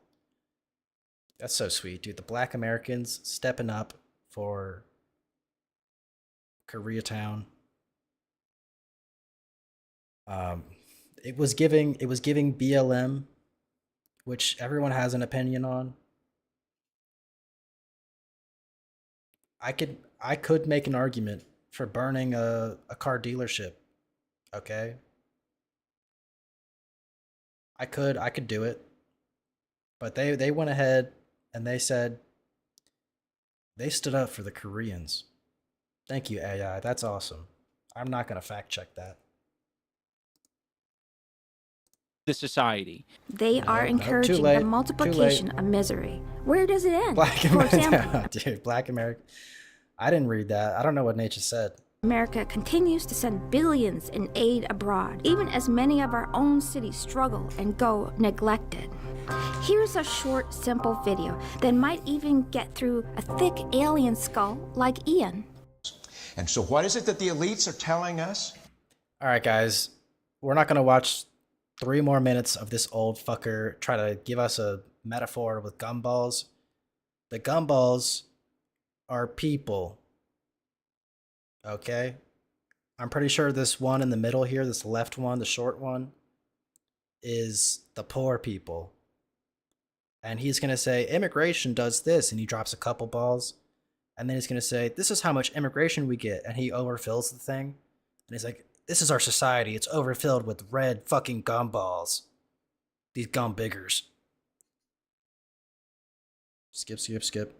That's so sweet, dude. The Black Americans stepping up for Koreatown. It was giving BLM, which everyone has an opinion on. I could make an argument for burning a car dealership. Okay? I could do it. But they went ahead and they said they stood up for the Koreans. Thank you, AI. That's awesome. I'm not going to fact check that. The society. They are encouraging the multiplication of misery. Where does it end? For example, dude, Black America. I didn't read that. I don't know what Nature said. America continues to send billions in aid abroad, even as many of our own cities struggle and go neglected. Here's a short, simple video that might even get through a thick alien skull like Ian. And so what is it that the elites are telling us? All right, guys. We're not going to watch 3 more minutes of this old fucker try to give us a metaphor with gumballs. The gumballs are people. Okay? I'm pretty sure this one in the middle here, this left one, the short one, is the poor people. And he's going to say, immigration does this, and he drops a couple balls. And then he's going to say, this is how much immigration we get, and he overfills the thing. And he's like, this is our society. It's overfilled with red fucking gumballs. These gum biggers. Skip, skip, skip.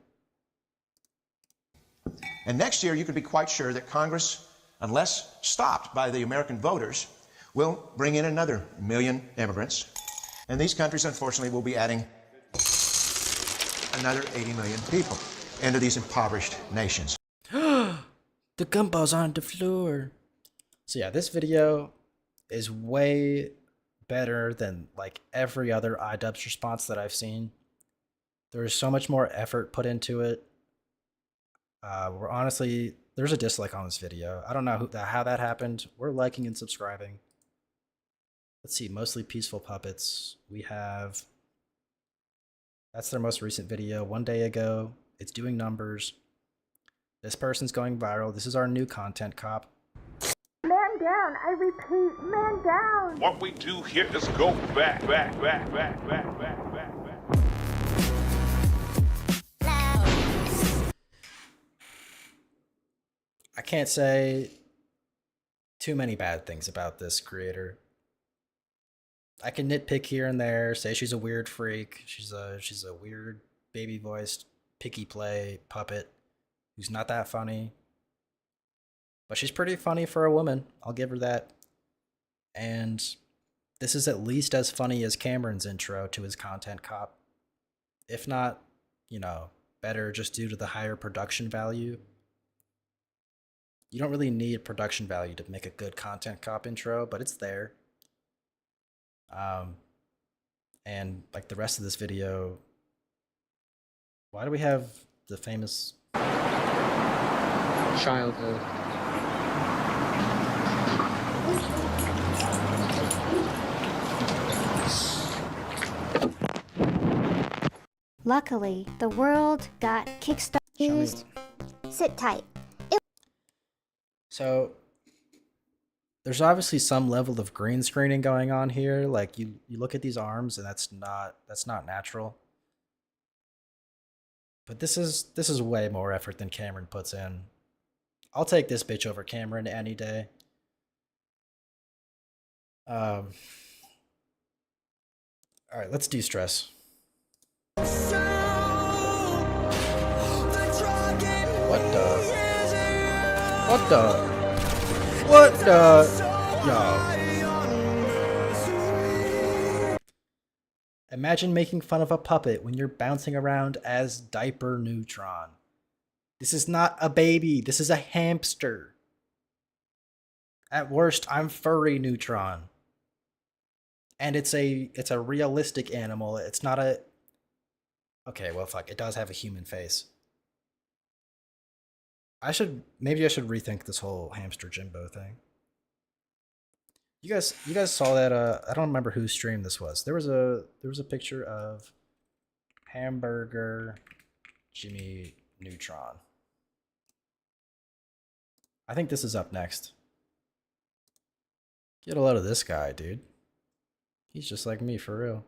And next year, you can be quite sure that Congress, unless stopped by the American voters, will bring in another 1 million immigrants. And these countries, unfortunately, will be adding another 80 million people into these impoverished nations. The gumballs on the floor. So yeah, this video is way better than like every other Idubbbz response that I've seen. There's so much more effort put into it. We're honestly, there's a dislike on this video. I don't know how that happened. We're liking and subscribing. Let's see, mostly peaceful puppets. We have, that's their most recent video, 1 day ago. It's doing numbers. This person's going viral. This is our new content cop. down. I repeat, man down. What we do here is go back. I can't say too many bad things about this creator. I can nitpick here and there, say she's a weird freak, she's a weird baby voiced picky play puppet who's not that funny. But she's pretty funny for a woman, I'll give her that. And this is at least as funny as Cameron's intro to his content cop. If not, you know, better just due to the higher production value. You don't really need production value to make a good content cop intro, but it's there. And like the rest of this video, why do we have the famous childhood? Luckily, the world got kickstarted. Sit tight. So there's obviously some level of green screening going on here. Like you look at these arms and that's not natural. But this is way more effort than Cameron puts in. I'll take this bitch over Cameron any day. All right, let's de-stress. What the? Yo. Imagine making fun of a puppet when you're bouncing around as Diaper Neutron. This is not a baby. This is a hamster. At worst, I'm Furry Neutron. And it's a realistic animal. It's not a... Okay, well, fuck. It does have a human face. Maybe I should rethink this whole hamster Jimbo thing. You guys saw that? I don't remember whose stream this was. There was a picture of Hamburger Jimmy Neutron. I think this is up next. Get a load of this guy, dude. He's just like me for real.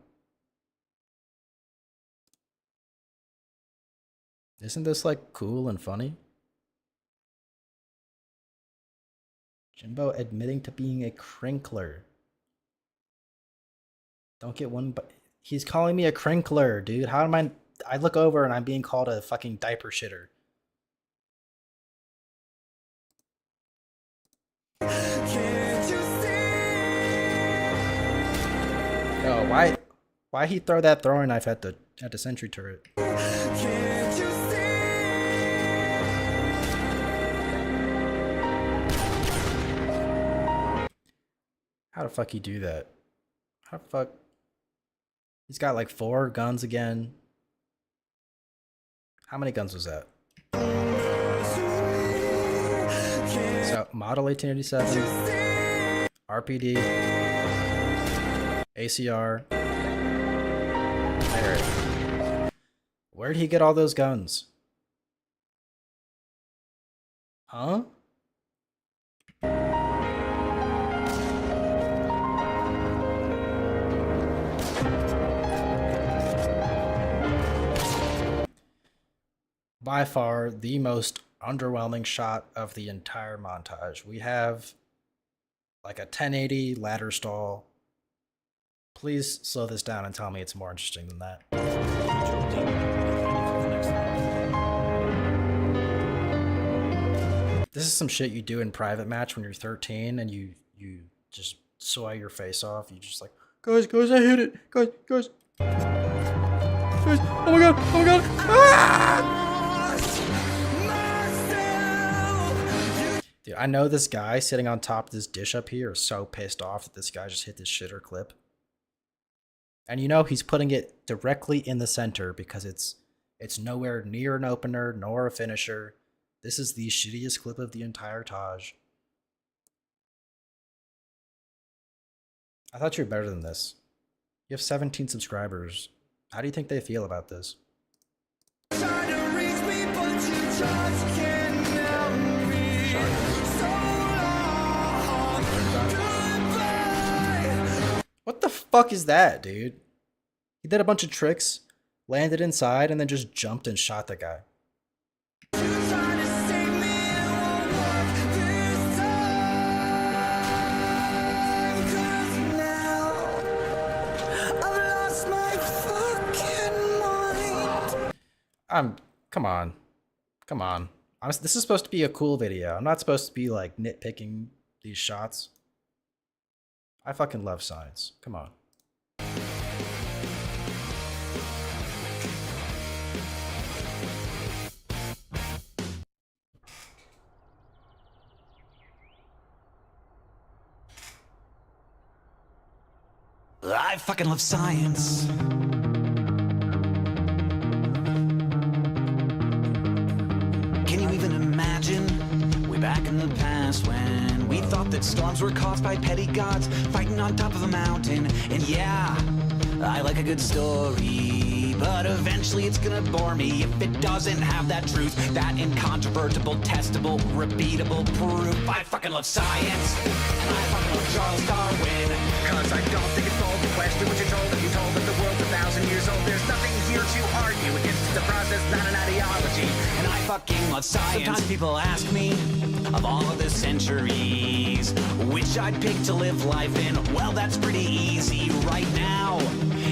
Isn't this like cool and funny? Jimbo admitting to being a crinkler. Don't get one, but he's calling me a crinkler, dude. How am I look over and I'm being called a fucking diaper shitter. Yo, why he throw that throwing knife at the sentry turret? How the fuck he do that? How the fuck? He's got like 4 guns again. How many guns was that? So, Model 1887, RPD, ACR, Barrett. Where'd he get all those guns? Huh? By far the most underwhelming shot of the entire montage. We have like a 1080 ladder stall. Please slow this down and tell me it's more interesting than that. This is some shit you do in private match when you're 13 and you just soy your face off. You just like, guys, I hit it. Guys, oh my god, Ah! Dude, I know this guy sitting on top of this dish up here is so pissed off that this guy just hit this shitter clip. And you know he's putting it directly in the center because it's nowhere near an opener nor a finisher. This is the shittiest clip of the entire Taj. I thought you were better than this. You have 17 subscribers. How do you think they feel about this? What the fuck is that, dude? He did a bunch of tricks, landed inside, and then just jumped and shot the guy. Come on. Come on. This is supposed to be a cool video. I'm not supposed to be like nitpicking these shots. I fucking love science. Come on. I fucking love science. Can you even imagine? Way back in the past when we thought that storms were caused by petty gods fighting on top of a mountain. And yeah, I like a good story, but eventually it's gonna bore me if it doesn't have that truth, that incontrovertible, testable, repeatable proof. I fucking love science, and I fucking love Charles Darwin. Cause I don't think it's bold to question what you're told. If you're told that the world's 1,000 years old, there's nothing here to argue against. It's a process, not an ideology. And I fucking love science. Sometimes people ask me, of all of the centuries, which I'd pick to live life in. Well, that's pretty easy right now.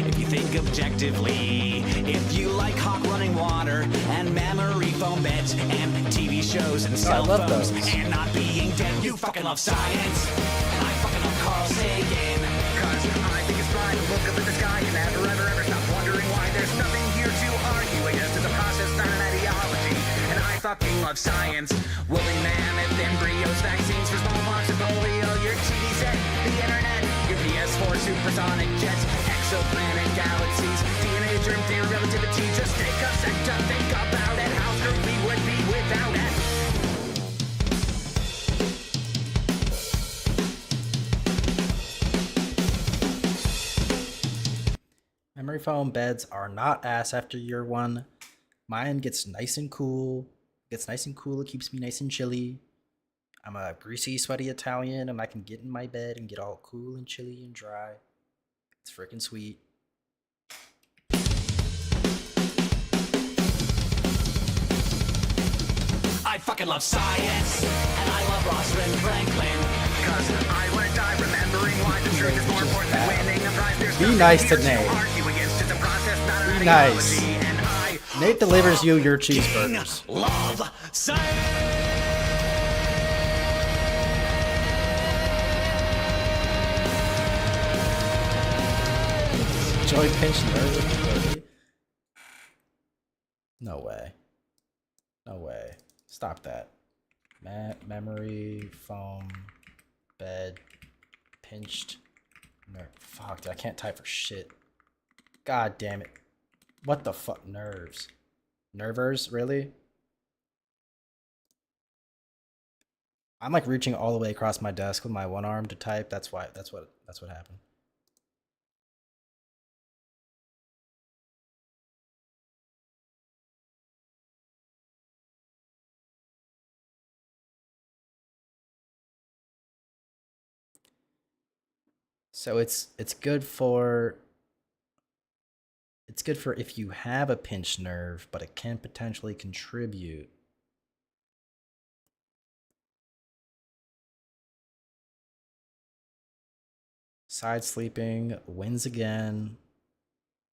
If you think objectively, if you like hawk running water and memory foam beds and TV shows and cell phones and not being dead, you fucking love science. And I fucking love Carl Sagan. Cause I think it's fine to look up at the sky and never ever stop wondering why. There's nothing here to argue against. It's a process, not an ideology. And I fucking love science. Woolly mammoth embryos, vaccines for smallpox and polio, your TV set, the internet, your PS4 supersonic jets, exoplanet galaxies, DNA, germ theory, relativity. Just take a sec to think about it. How screwed we would be without it. Memory foam beds are not ass after year one. Mine gets nice and cool. It keeps me nice and chilly. I'm a greasy, sweaty Italian, and I can get in my bed and get all cool and chilly and dry. It's freaking sweet. I fucking love science, and I love Rosalind Franklin. Cause I wanna die remembering why the truth is more important than winning a prize. There's Be nice to Nate. Be nice. Nate delivers you your cheeseburgers. Love science. Joy pension early. No way. No way. Stop that. Memory foam bed pinched. Fuck, dude, I can't type for shit. God damn it. What the fuck? Nerves. Nervers? Really? I'm like reaching all the way across my desk with my one arm to type. That's what happened. So it's good for if you have a pinched nerve, but it can potentially contribute. Side sleeping wins again.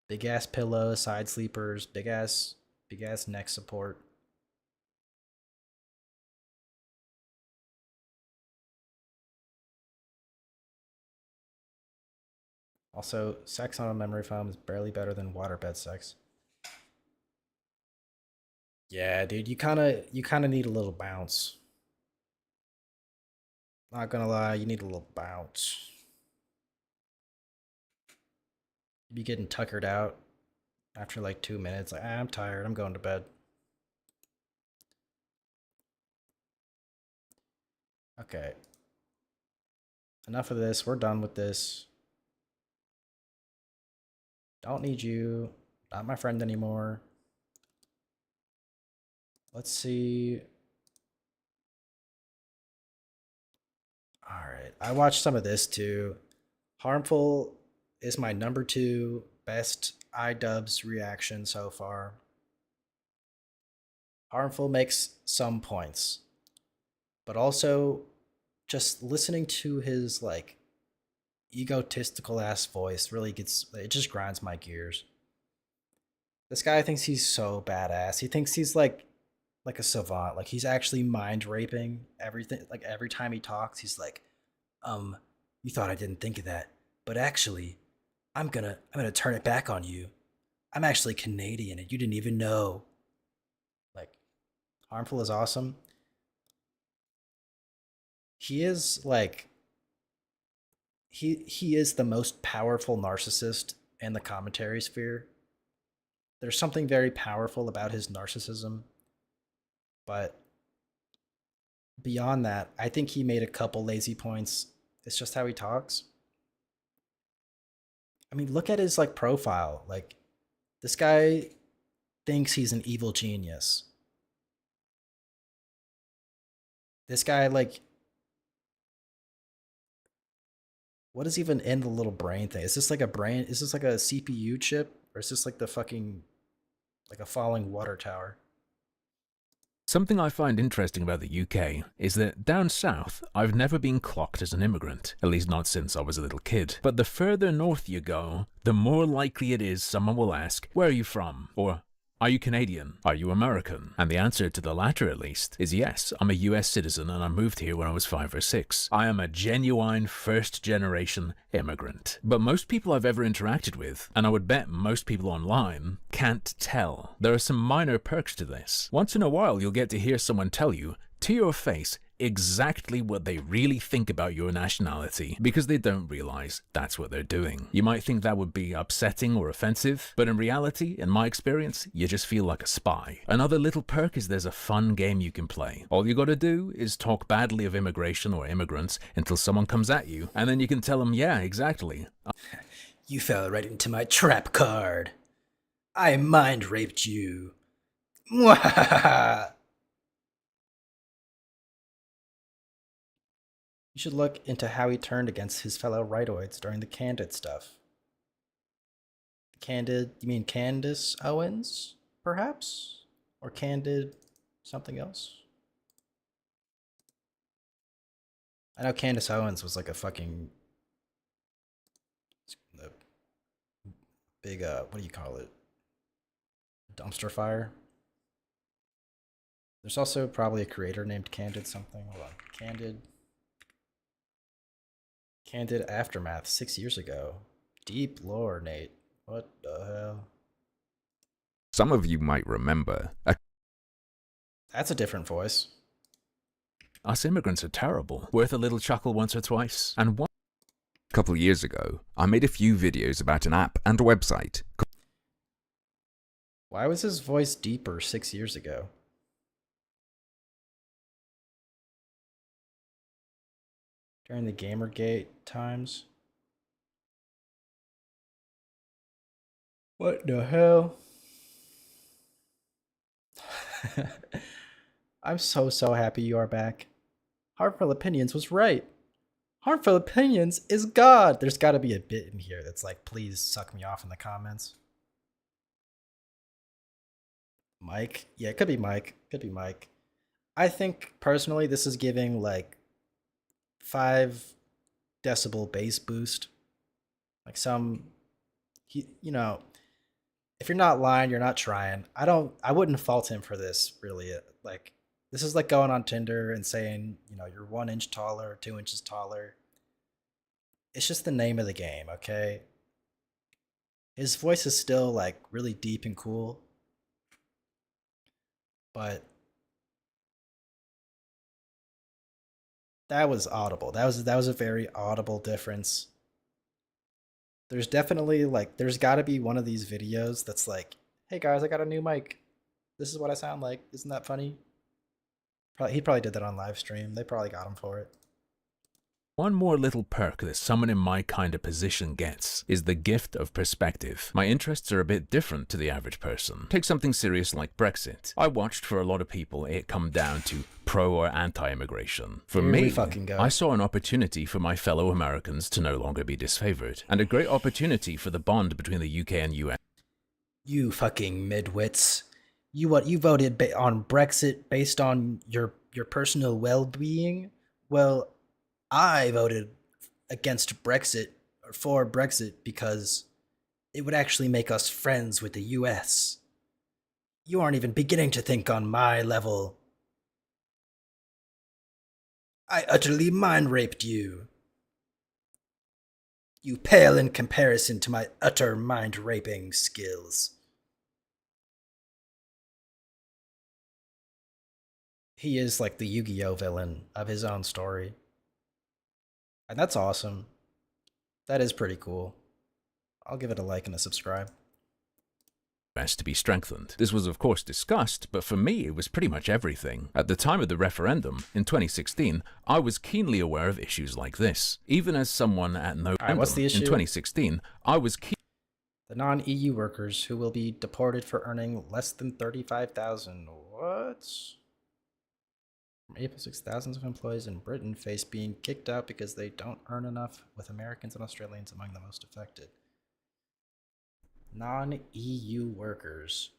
Big ass pillow, side sleepers, big ass neck support. Also, sex on a memory foam is barely better than waterbed sex. Yeah, dude, you kind of need a little bounce. Not gonna lie, you need a little bounce. You be getting tuckered out after like 2 minutes. Like, I'm tired. I'm going to bed. Okay. Enough of this. We're done with this. Don't need you. Not my friend anymore. Let's see. Alright. I watched some of this too. Harmful is my number 2 best Idubbbz reaction so far. Harmful makes some points, but also just listening to his like egotistical ass voice really it just grinds my gears. This guy thinks he's so badass. He thinks he's like a savant. Like he's actually mind raping everything. Like every time he talks, he's like, you thought I didn't think of that, but actually, I'm gonna turn it back on you. I'm actually Canadian and you didn't even know. Like, Harmful is awesome. He is like he is the most powerful narcissist in the commentary sphere. There's something very powerful about his narcissism, but beyond that, I think he made a couple lazy points. It's just how he talks. I mean, look at his like profile. Like, this guy thinks he's an evil genius. This guy, like, what is even in the little brain thing? Is this like a brain? Is this like a CPU chip? Or is this like the fucking, like a falling water tower? Something I find interesting about the UK is that down south, I've never been clocked as an immigrant, at least not since I was a little kid. But the further north you go, the more likely it is someone will ask, "Where are you from?" Or, "Are you Canadian? Are you American?" And the answer to the latter, at least, is yes, I'm a US citizen and I moved here when I was 5 or 6. I am a genuine first-generation immigrant. But most people I've ever interacted with, and I would bet most people online, can't tell. There are some minor perks to this. Once in a while, you'll get to hear someone tell you, to your face, exactly what they really think about your nationality, because they don't realize that's what they're doing. You might think that would be upsetting or offensive, but in reality, in my experience, you just feel like a spy. Another little perk is there's a fun game you can play. All you gotta do is talk badly of immigration or immigrants until someone comes at you, and then you can tell them, yeah, exactly. You fell right into my trap card. I mind raped you. Mwahaha. You should look into how he turned against his fellow rightoids during the Candid stuff. Candid, you mean Candace Owens, perhaps? Or Candid something else? I know Candace Owens was like a fucking big, what do you call it? Dumpster fire? There's also probably a creator named Candid something. Hold on. Candid Aftermath 6 years ago. Deep lore, Nate. What the hell? Some of you might remember. That's a different voice. Us immigrants are terrible. Worth a little chuckle once or twice. And one A couple of years ago, I made a few videos about an app and a website. Why was his voice deeper 6 years ago? During the Gamergate times? What the hell? I'm so happy you are back. Harmful Opinions was right. Harmful Opinions is God. There's got to be a bit in here that's like, please suck me off in the comments. Mike? Yeah, it could be Mike. Could be Mike. I think, personally, this is giving, like, 5 decibel bass boost. Like some, you know, if you're not lying, you're not trying. I wouldn't fault him for this, really. Like, this is like going on Tinder and saying, you know, you're 1 inch taller, 2 inches taller. It's just the name of the game, okay? His voice is still, like, really deep and cool. But that was audible. That was a very audible difference. There's definitely, like, there's got to be one of these videos that's like, hey guys, I got a new mic. This is what I sound like. Isn't that funny? He probably did that on live stream. They probably got him for it. One more little perk that someone in my kind of position gets is the gift of perspective. My interests are a bit different to the average person. Take something serious like Brexit. I watched for a lot of people it come down to pro or anti-immigration. For Here we me, fucking go. I saw an opportunity for my fellow Americans to no longer be disfavored, and a great opportunity for the bond between the UK and US. You fucking midwits. You what? You voted on Brexit based on your personal well-being? Well, I voted against Brexit or for Brexit because it would actually make us friends with the US. You aren't even beginning to think on my level. I utterly mind-raped you. You pale in comparison to my utter mind-raping skills. He is like the Yu-Gi-Oh villain of his own story. And that's awesome. That is pretty cool. I'll give it a like and a subscribe. To be strengthened. This was of course discussed, but for me it was pretty much everything. At the time of the referendum, in 2016, I was keenly aware of issues like this. Even as someone at no Alright, what's the issue? in 2016, I was The non-EU workers who will be deported for earning less than 35,000. What? From April 6, thousands of employees in Britain face being kicked out because they don't earn enough, with Americans and Australians among the most affected. Non-EU workers.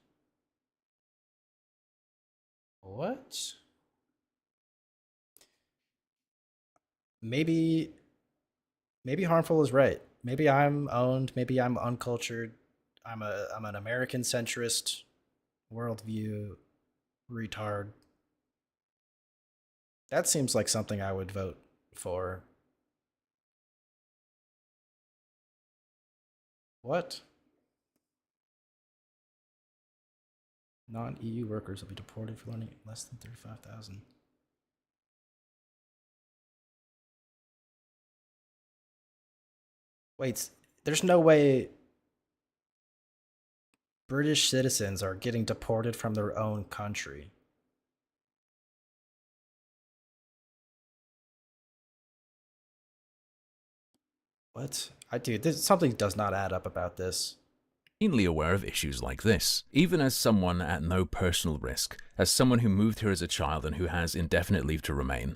What? Maybe Harmful is right. Maybe I'm owned, maybe I'm uncultured. I'm an American centrist worldview retard. That seems like something I would vote for. What? Non-EU workers will be deported for earning less than 35,000. Wait, there's no way British citizens are getting deported from their own country. What? Something does not add up about this. keenly aware of issues like this, even as someone at no personal risk, as someone who moved here as a child and who has indefinite leave to remain.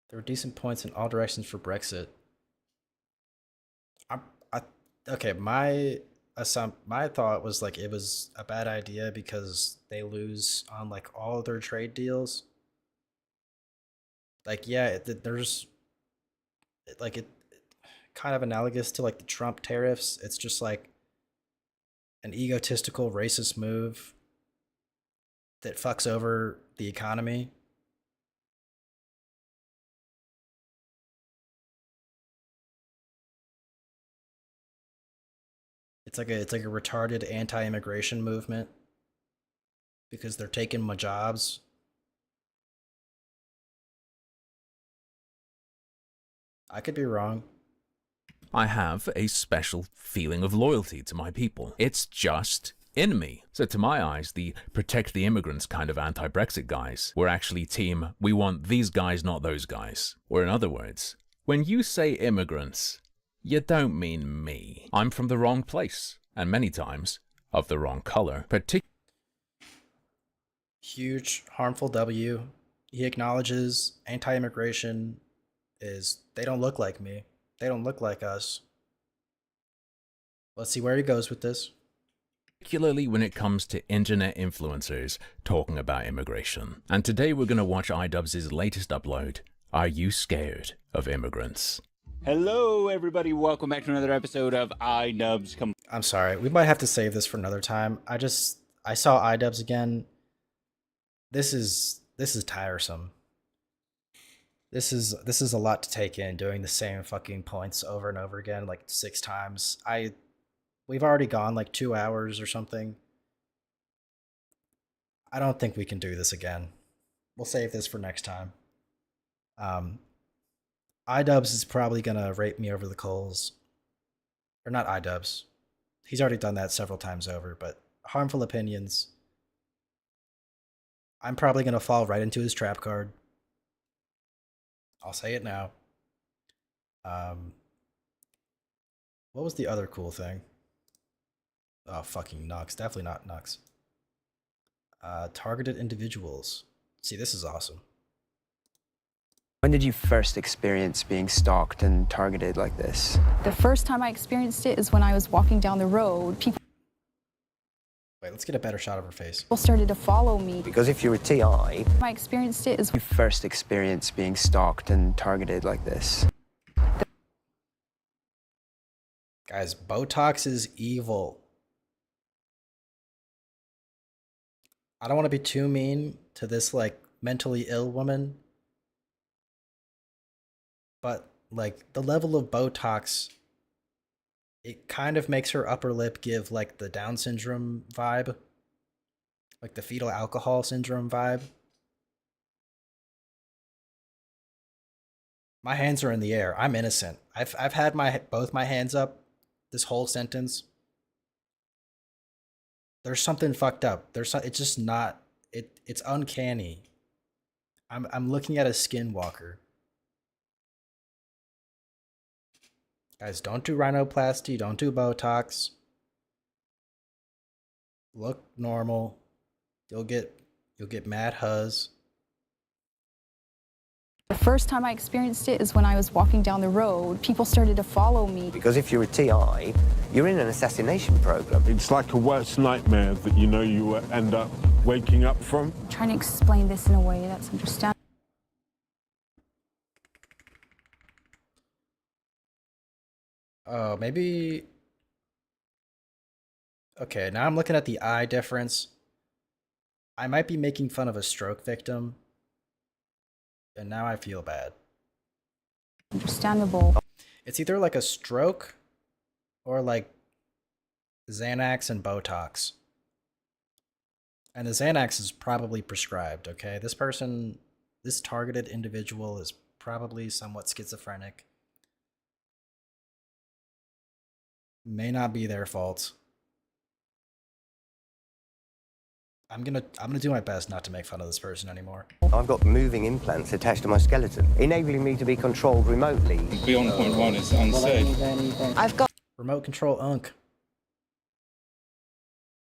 There were decent points in all directions for Brexit. Okay, my thought was like it was a bad idea because they lose on like all their trade deals. Like, yeah, there's like it kind of analogous to like the Trump tariffs. It's just like an egotistical racist move that fucks over the economy. It's like a retarded anti-immigration movement because they're taking my jobs. I could be wrong. I have a special feeling of loyalty to my people. It's just in me. So to my eyes, the protect the immigrants kind of anti-Brexit guys were actually team, we want these guys, not those guys. Or in other words, when you say immigrants, you don't mean me. I'm from the wrong place, and many times, of the wrong color. Huge, harmful W. He acknowledges anti-immigration is, they don't look like me. They don't look like us. Let's see where he goes with this. Particularly when it comes to internet influencers talking about immigration. And today we're going to watch Idubbbz' latest upload, Are You Scared of Immigrants? Hello, everybody. Welcome back to another episode of Idubbbz. I'm sorry. We might have to save this for another time. I saw Idubbbz again. This is tiresome. This is a lot to take in, doing the same fucking points over and over again, like 6 times. We've already gone like 2 hours or something. I don't think we can do this again. We'll save this for next time. Idubbbz is probably gonna rape me over the coals. Or not Idubbbz. He's already done that several times over, but Harmful Opinions. I'm probably gonna fall right into his trap card. I'll say it now. What was the other cool thing? Oh, fucking Nux. Definitely not Nux. Targeted individuals. See, this is awesome. When did you first experience being stalked and targeted like this? The first time I experienced it is when I was walking down the road. People Wait, let's get a better shot of her face. started to follow me. Because if you're a TI, I experienced it is you first experienced being stalked and targeted like this. Guys, Botox is evil. I don't want to be too mean to this, like, mentally ill woman. But, like, the level of Botox, it kind of makes her upper lip give, like, the Down syndrome vibe. Like, the fetal alcohol syndrome vibe. My hands are in the air. I'm innocent. I've had both my hands up this whole sentence. There's something fucked up. It's just not, it's uncanny. I'm looking at a skinwalker. Guys, don't do rhinoplasty, don't do Botox. Look normal. You'll get mad huzz. The first time I experienced it is when I was walking down the road. People started to follow me. Because if you're a TI, you're in an assassination program. It's like a worst nightmare that you know you end up waking up from. I'm trying to explain this in a way that's understandable. Oh, maybe... Okay, now I'm looking at the eye difference. I might be making fun of a stroke victim. And now I feel bad. Understandable. It's either like a stroke or like Xanax and Botox. And the Xanax is probably prescribed, okay? This targeted individual is probably somewhat schizophrenic. May not be their fault. I'm gonna do my best not to make fun of this person anymore. I've got moving implants attached to my skeleton, enabling me to be controlled remotely. Beyond point one is unsafe. I've got Remote control unk.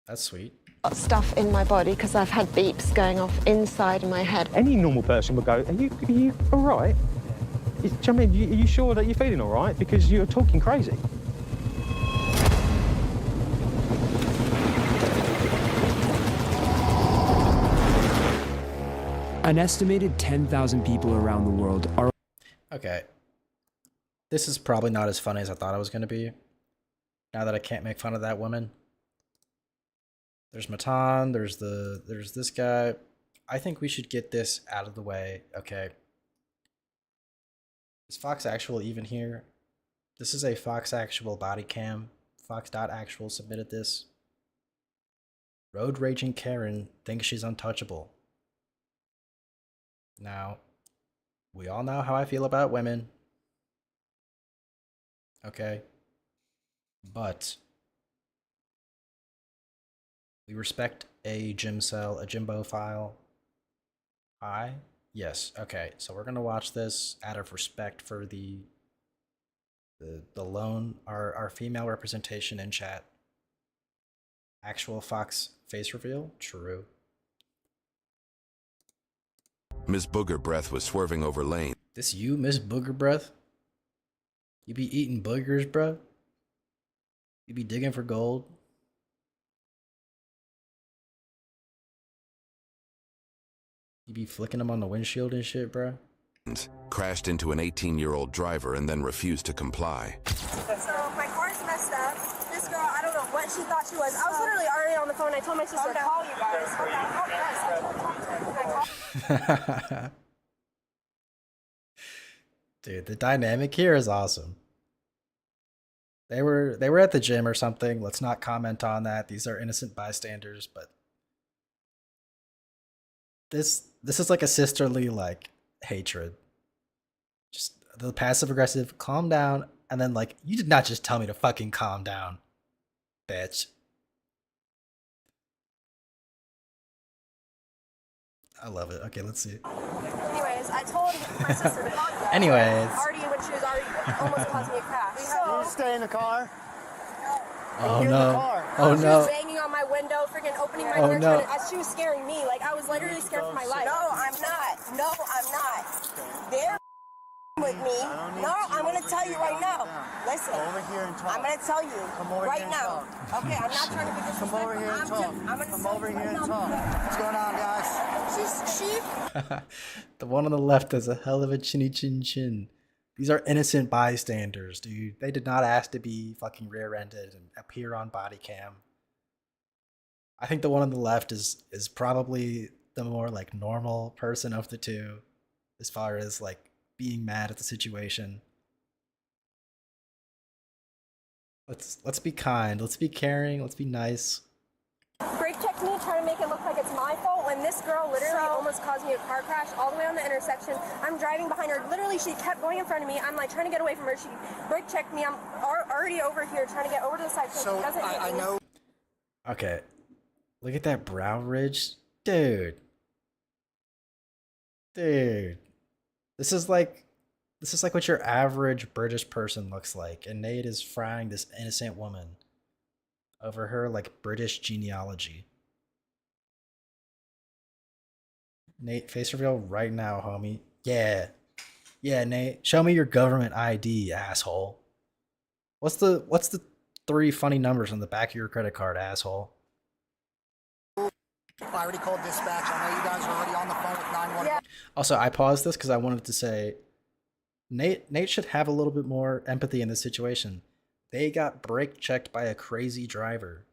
That's sweet. stuff in my body because I've had beeps going off inside my head. Any normal person would go, are you all right? Do you know what I mean? Are you sure that you're feeling all right? Because you're talking crazy. An estimated 10,000 people around the world are... Okay. This is probably not as funny as I thought it was going to be. Now that I can't make fun of that woman. There's Matan, there's this guy. I think we should get this out of the way, okay? Is Fox Actual even here? This is a Fox Actual body cam. Fox.actual submitted this. Road Raging Karen thinks she's untouchable. Now, we all know how I feel about women. Okay? But we respect a Gymcell, a Jimbo file. Yes, okay. So we're gonna watch this out of respect for the lone, our female representation in chat. Actual Fox face reveal? True. Miss Booger Breath was swerving over lane. This you, Miss Booger Breath? You be eating boogers, bro? You be digging for gold? You be flicking them on the windshield and shit, bro? Crashed into an 18-year-old driver and then refused to comply. So my car's messed up. This girl, I don't know what she thought she was. I was literally already on the phone. I told my sister to call you guys. Dude, the dynamic here is awesome. They were at the gym or something. Let's not comment on that. These are innocent bystanders, but this is like a sisterly like hatred. Just the passive aggressive, calm down, and then like, you did not just tell me to fucking calm down, bitch. I love it. Okay, let's see. Anyways, I told my sister to call you guys. Anyways. Already when she was already almost causing me a crash. So You stay in the car. Oh Get in the no. car. Oh she no. was banging on my window, freaking opening my Oh, door. no. She was scaring me. Like I was literally scared for my life. No, I'm not. No, I'm not. They're with me. No, I'm gonna tell you right now. Listen. Come over here and talk. I'm gonna tell you right now. Okay, I'm not trying to be disrespectful. Come over here and talk. Come over here and talk. What's going on, guys? She. The one on the left has a hell of a chinny chin chin. These are innocent bystanders, dude. They did not ask to be fucking rear-ended and appear on body cam. I think the one on the left is probably the more like normal person of the two, as far as like being mad at the situation. Let's be kind, let's be caring, let's be nice. Brake checked me, trying to make it look like it's my fault when this girl literally almost caused me a car crash all the way on the intersection. I'm driving behind her. Literally, she kept going in front of me. I'm like trying to get away from her. She brake checked me. I'm already over here trying to get over to the side so she doesn't hit me. I know. Okay, look at that brow ridge, dude. Dude, this is like what your average British person looks like, and Nate is frying this innocent woman over her like British genealogy. Nate, face reveal right now, homie. Yeah, Nate, show me your government ID, asshole. What's the 3 funny numbers on the back of your credit card, asshole? I already called dispatch. I know you guys are already on the phone with 911. Yeah. Also, I paused this because I wanted to say Nate should have a little bit more empathy in this situation. They got brake checked by a crazy driver.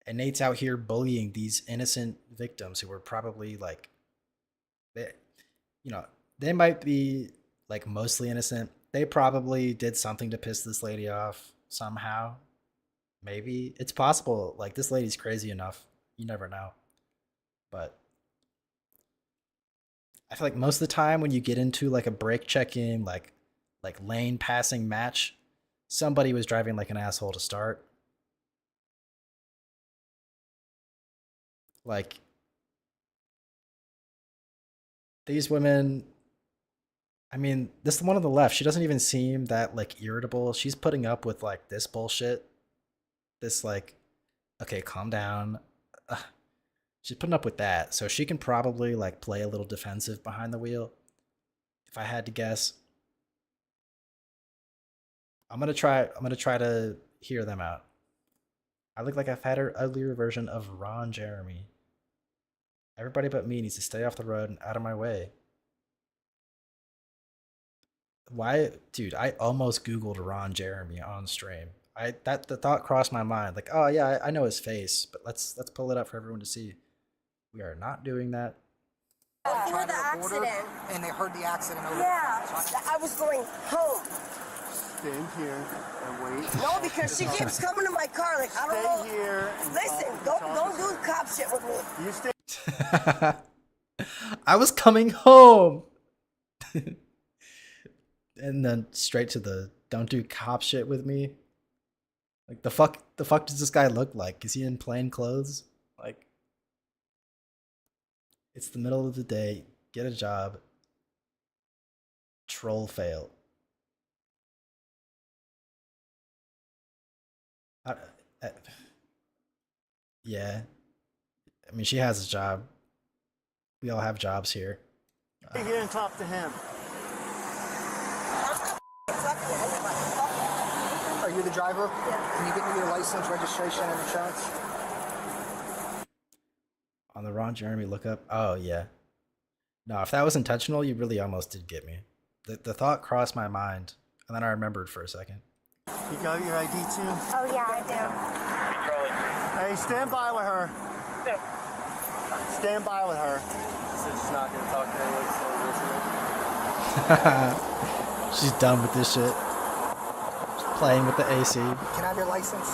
And Nate's out here bullying these innocent victims who were probably like, they might be like mostly innocent. They probably did something to piss this lady off somehow. Maybe. It's possible. Like, this lady's crazy enough. You never know. But I feel like most of the time when you get into like a brake checking, like lane passing match, somebody was driving like an asshole to start. Like, these women, I mean, this one on the left, she doesn't even seem that like irritable. She's putting up with like this bullshit. This like, okay, calm down. She's putting up with that, so she can probably like play a little defensive behind the wheel. If I had to guess, I'm gonna try to hear them out. I look like a fatter, uglier version of Ron Jeremy. Everybody but me needs to stay off the road and out of my way. Why, dude? I almost Googled Ron Jeremy on stream. The thought crossed my mind, like, oh yeah, I know his face, but let's pull it up for everyone to see. We are not doing that. Before the accident. And they heard the accident over Yeah, I was going home. Stand here and wait. No, because she keeps coming to my car. Like, I don't know. Stay here. Listen, don't do cop shit with me. You stay. I was coming home. And then straight to the don't do cop shit with me. Like, the fuck does this guy look like? Is he in plain clothes? Like, it's the middle of the day. Get a job. Troll fail. Yeah. I mean, she has a job. We all have jobs here. Stay here and talk to him. Are you the driver? Yeah. Can you get me your license, registration, and insurance? On the Ron Jeremy lookup? Oh, yeah. No, if that was intentional, you really almost did get me. The thought crossed my mind, and then I remembered for a second. You got your ID too? Oh, yeah, I do. Hey, stand by with her. Stand by with her. So she's not going to talk to anyone. She's done with this shit. She's playing with the AC. Can I have your license?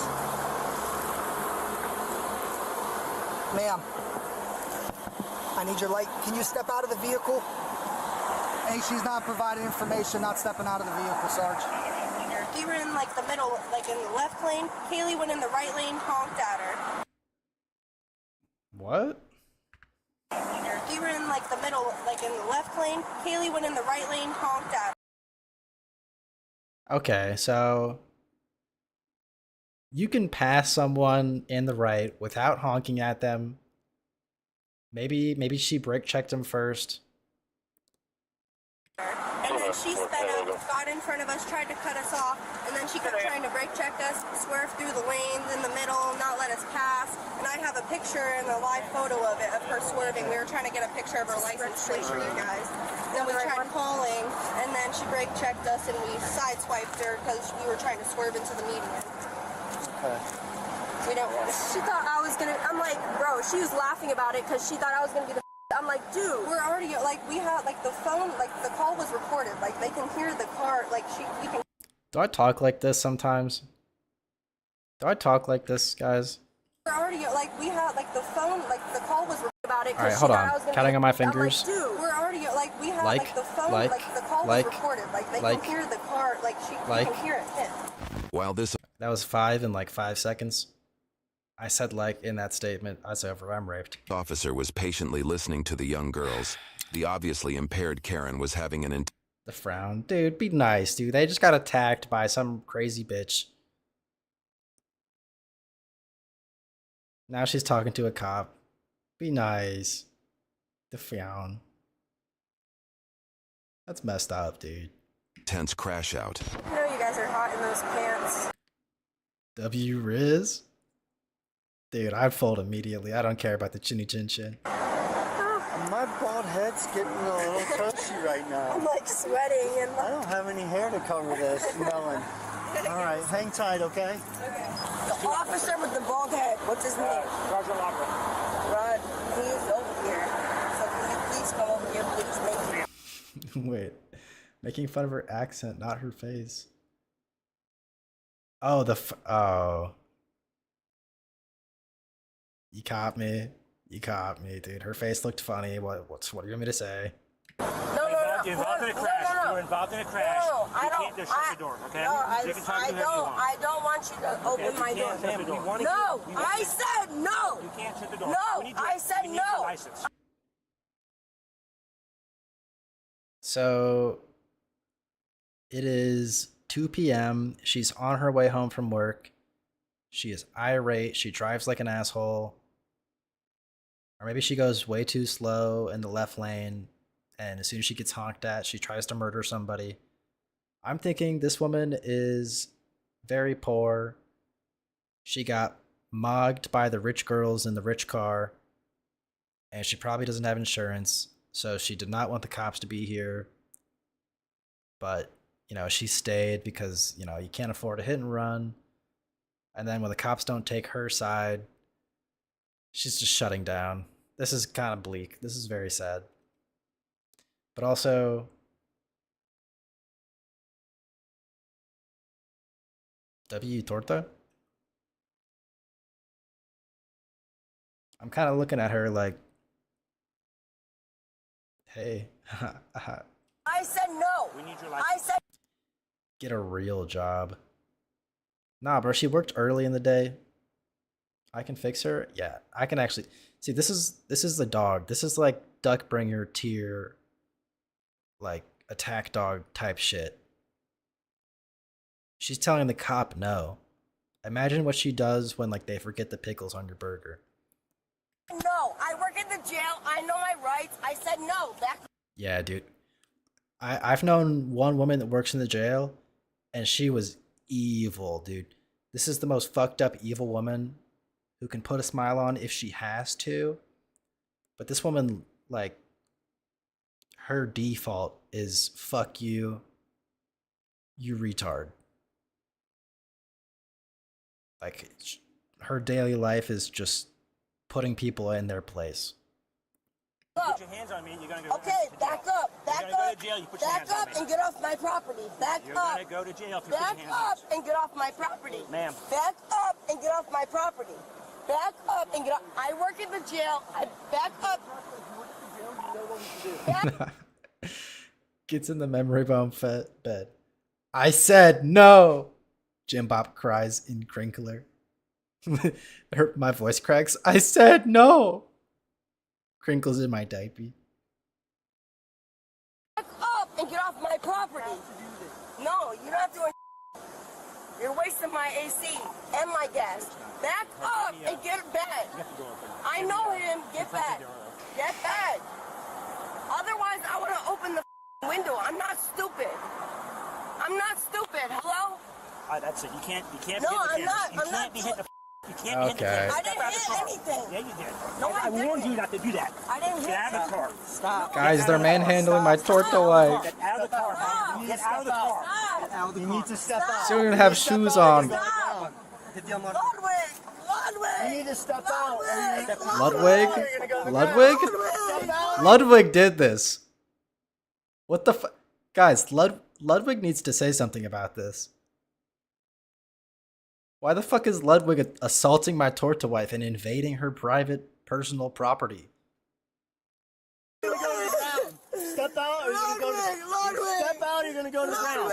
Ma'am, I need your light. Can you step out of the vehicle? Hey, she's not providing information, not stepping out of the vehicle, Sarge. You were in like the middle, like in the left lane. Kaylee went in the right lane, honked at her. What? You were in like the middle, like in the left lane. Kaylee went in the right lane, honked at her. Okay, so you can pass someone in the right without honking at them. Maybe she brake checked him first. And then she sped up, got in front of us, tried to cut us off, and then she kept trying to brake check us, swerve through the lanes in the middle, not let us pass. And I have a picture and a live photo of it, of her swerving. We were trying to get a picture of her license plate for you guys. Then we tried calling, and then she brake checked us, and we sideswiped her because we were trying to swerve into the median. Okay. We don't. She thought I was gonna. I'm like, bro. She was laughing about it because she thought I was gonna be the. I'm like, dude, we're already like we had like the phone, like the call was recorded, like they can hear the car, like we can. Do I talk like this sometimes? Do I talk like this, guys? We're already like we had like the phone, like the call was recorded about it. All right, hold on. Counting on my fingers. I'm like, dude, we're already like we had like the phone, like the call was recorded, like they can hear the car, like we can hear it hit. While this That was 5 in like 5 seconds. I said like in that statement, I said I'm raped. officer was patiently listening to the young girls, the obviously impaired Karen was having an The frown. Dude, be nice, dude. They just got attacked by some crazy bitch. Now she's talking to a cop. Be nice. The frown. That's messed up, dude. intense crash out. I know you guys are hot in those pants. W Riz? Dude, I'd fold immediately. I don't care about the chinny chin chin. My bald head's getting a little toasty right now. I'm like sweating and I don't have any hair to cover this melon. All right, hang tight, okay? Okay. The officer with the bald head, what's his name? Roger Locker. Rod, he's over here. So can you please come over here, please? Make me. Wait. Making fun of her accent, not her face. Oh, oh. You caught me. You caught me, dude. Her face looked funny. What do you want me to say? No. You're involved in a crash. No. You're involved in a crash. No, you can't just shut the door, okay? No, you can talk to whoever you want. I don't want you to open my door. No, I said no. You can't shut the door. No, I said no. License. So it is 2 p.m. She's on her way home from work. She is irate. She drives like an asshole. Or maybe she goes way too slow in the left lane, and as soon as she gets honked at, she tries to murder somebody. I'm thinking this woman is very poor. She got mugged by the rich girls in the rich car, and she probably doesn't have insurance, so she did not want the cops to be here. But, you know, she stayed because, you know, you can't afford a hit and run. And then when the cops don't take her side, she's just shutting down. This is kind of bleak. This is very sad. But also, W Torta? I'm kind of looking at her like, hey, I said no. We need your license. I said get a real job. Nah, bro, she worked early in the day. I can fix her. Yeah, I can actually see. This is the dog. This is like Duckbringer tier, like attack dog type shit. She's telling the cop no. Imagine what she does when like they forget the pickles on your burger. no. I work in the jail. I know my rights. I said no. Yeah, dude. I've known one woman that works in the jail, and she was evil, dude. This is the most fucked up evil woman who can put a smile on if she has to. But this woman, like, her default is fuck you, you retard. Like, her daily life is just putting people in their place. Put your hands on me, you're gonna go Okay, back up. Back You're gonna up. go to jail, you put your Back hands on up me. and get off my property. Back You're up. gonna go to jail if you Back put your hands up and get off my property. Ma'am. Back up and get off my property. Back up and get off. I work in the jail. I back up. Gets in the memory foam bed. I said no! Jim Bop cries in Crinkler. My voice cracks. I said no! Crinkles in my diaper. Back up and get off my property. No, you're not doing. You're wasting my AC and my gas. Back up and get back. I know him. Get back. Get back. Otherwise, I would have opened the window. I'm not stupid. I'm not stupid. Hello? That's it. You can't No, hit the I'm camera. not. You I'm can't not be hitting the. You can't hit the Okay. camera. I didn't hit anything. Yeah, you did. No, I warned you not to do that. I didn't hit Get out of the car. Stop. Guys, they're manhandling my torta wife. Get out of the car. Get out of the car. Get out of the car. You need to step out. She don't even have shoes on. Hit the unlock. You need to step out. Ludwig? Ludwig? Ludwig did this. What the Guys, Ludwig needs to say something about this. Why the fuck is Ludwig assaulting my torta wife and invading her private, personal property? Step out or you're gonna go to the ground. Step out or you're gonna go to the ground.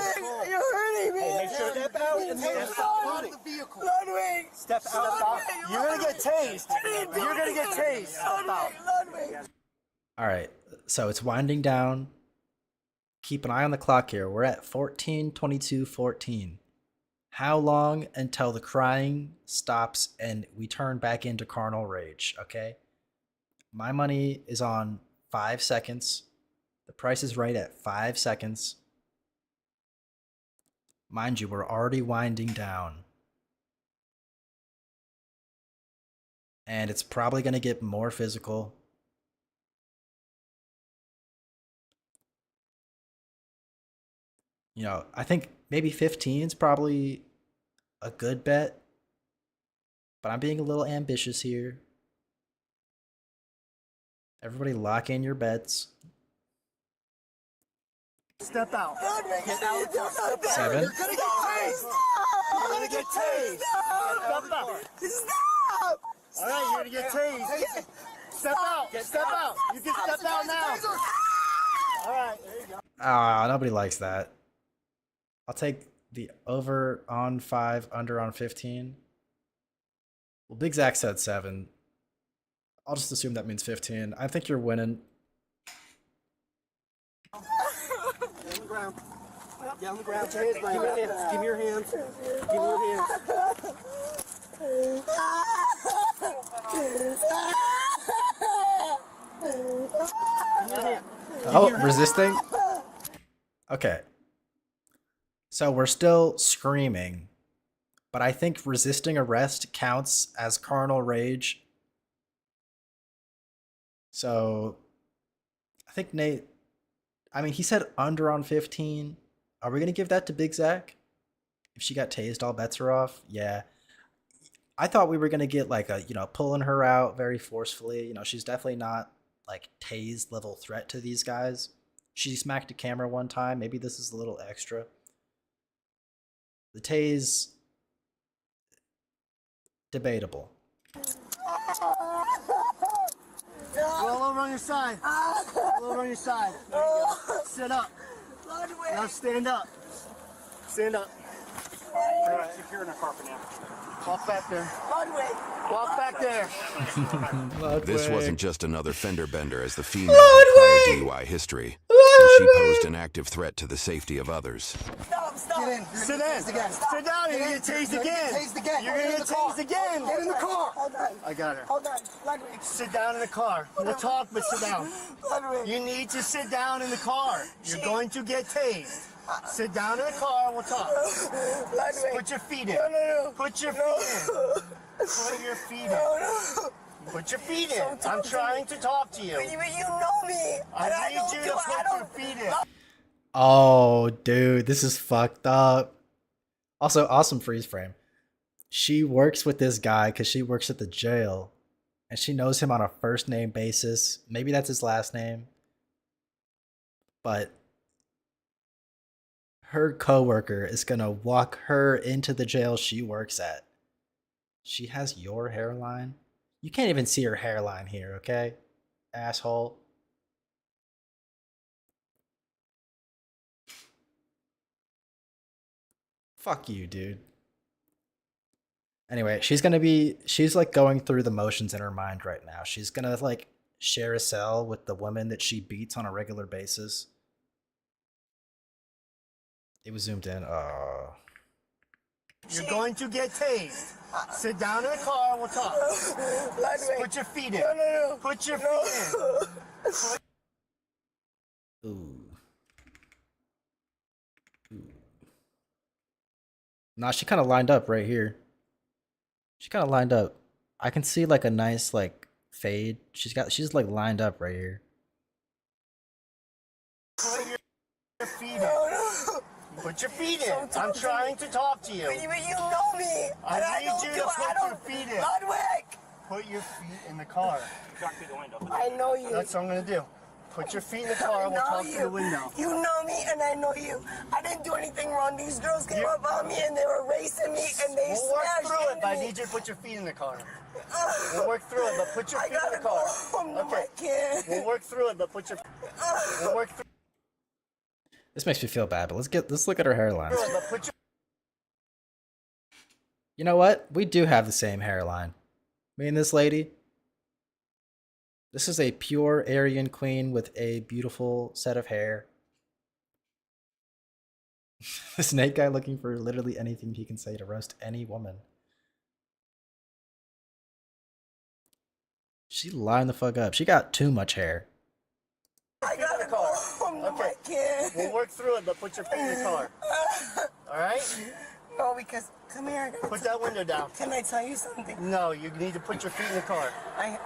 You're hurting me. Hey, make sure step out and step out of the vehicle. Ludwig. Step out. You're gonna get tased. You're gonna get tased. Step out. Alright, so it's winding down. Keep an eye on the clock here. We're at 14:22:14. How long until the crying stops and we turn back into carnal rage, okay? My money is on 5 seconds. The price is right at 5 seconds. Mind you, we're already winding down. And it's probably going to get more physical. You know, I think maybe 15 is probably a good bet. But I'm being a little ambitious here. Everybody lock in your bets. Step out. Get out. 7. You're gonna get tased. You're gonna get tased. Step out. Stop. All right, you're gonna get tased. Step out. Step out. You can step out now. All right, there you go. Ah, nobody likes that. I'll take the over on 5, under on 15. Well, Big Zach said 7. I'll just assume that means 15. I think you're winning. Get on the ground. Get on the ground. Give me your hands. Give me your hands. Give me your hands. Oh, resisting? Okay. So we're still screaming, but I think resisting arrest counts as carnal rage. So I think Nate, I mean, he said under on 15. Are we going to give that to Big Zach? If she got tased, all bets are off? Yeah. I thought we were going to get like a, you know, pulling her out very forcefully. You know, she's definitely not like tased level threat to these guys. She smacked a camera one time. Maybe this is a little extra. The tase, debatable. Roll over on your side. Roll over on your side. There you go. Sit up. Now stand up. Stand up. All right. Secure in the carpet now. Walk back there. Walk back there. This wasn't just another fender bender, as the female had prior DUI history, and she posed an active threat to the safety of others. Stop. Get in. Sit in. Sit down. You're going to get tased again. You're going to get tased again. Get in the car. Hold on. I got her. Hold on. Sit down in the car. We'll talk, but sit down. You need to sit down in the car. You're going to get tased. Sit down in the car and we'll talk. Put your feet in. Put your feet in. Put your feet in. Put your feet in. I'm trying to talk to you. You know me. I need you to put your feet in. Oh, dude, this is fucked up. Also, awesome freeze frame. She works with this guy because she works at the jail. And she knows him on a first name basis. Maybe that's his last name. But her coworker is gonna walk her into the jail she works at. She has your hairline? You can't even see her hairline here, okay? Asshole. Fuck you, dude. Anyway, she's like going through the motions in her mind right now. She's gonna like share a cell with the woman that she beats on a regular basis. It was zoomed in. Oh. You're going to get tased. Sit down in the car and we'll talk. Put your feet in. Put your feet in. Ooh. Nah, she kind of lined up right here. She kind of lined up. I can see like a nice like fade. She's like lined up right here. Put your feet in. Put your feet in. I'm trying to talk to you. You know me. I need you to put your feet in. Ludwig! Put your feet in the car. I know you. That's what I'm going to do. Put your feet in the car and we'll talk through the window. You know me and I know you. I didn't do anything wrong. These girls came up on me and they were racing me and they We'll work smashed through it, into but I me. need you to put your feet in the car. We'll work through it, but put your feet in the car. Okay. We'll work through it, but put your. We'll work through This makes me feel bad, but let's look at her hairlines. it, but put your. You know what? We do have the same hairline. Me and this lady. This is a pure Aryan queen with a beautiful set of hair. The snake guy looking for literally anything he can say to roast any woman. She lined the fuck up. She got too much hair. I gotta go home to my kid. We'll work through it, but put your feet in the car. All right? No, because come here. I gotta Put that window down. Can I tell you something? No, you need to put your feet in the car. I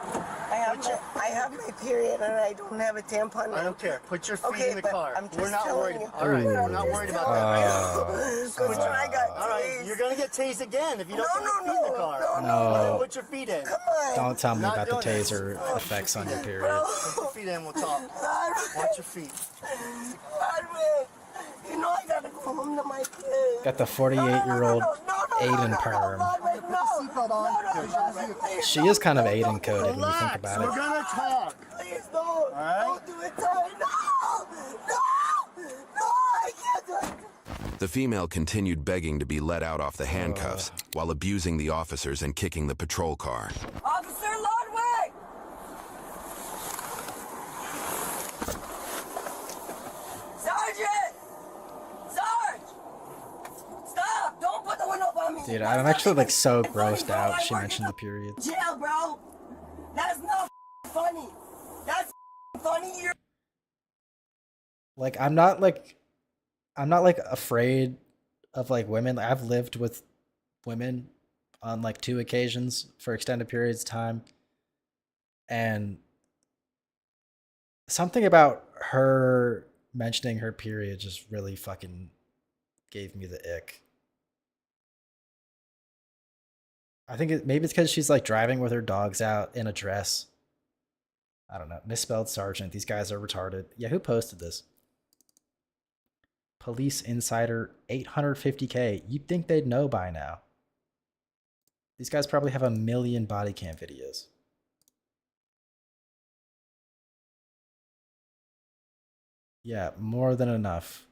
have my period and I don't have a tampon. I don't care. Put your feet Okay, in the but car. I'm just We're not telling worried. you. All right, we're not worried about that. Because when I got All right, you're gonna get tased again if you don't put your feet in the car. No. Put your feet in. Don't tell me Not about the doing this. taser effects on your period. Put your feet in. We'll talk. Watch your feet. Ludwig, you know I gotta go home to my kid. Got the 48-year-old Aiden perm. She is kind of Aiden coded when you think about We're it. gonna talk. Please don't. Don't do it to me. No! No! No! I can't do it. The female continued begging to be let out off the handcuffs while abusing the officers and kicking the patrol car. Officer Ludwig! Sergeant! Sarge! Stop! Don't put the window up on me! Dude, I'm actually like so grossed out she mentioned the period. Jail, bro! That's not funny! That's funny! You're Like I'm not like afraid of like women. Like, I've lived with women on like 2 occasions for extended periods of time, and something about her mentioning her period just really fucking gave me the ick. I think maybe it's because she's like driving with her dogs out in a dress. I don't know. Misspelled sergeant. These guys are retarded. Yeah, who posted this? Police Insider 850K. You'd think they'd know by now. These guys probably have 1 million body cam videos. Yeah, more than enough.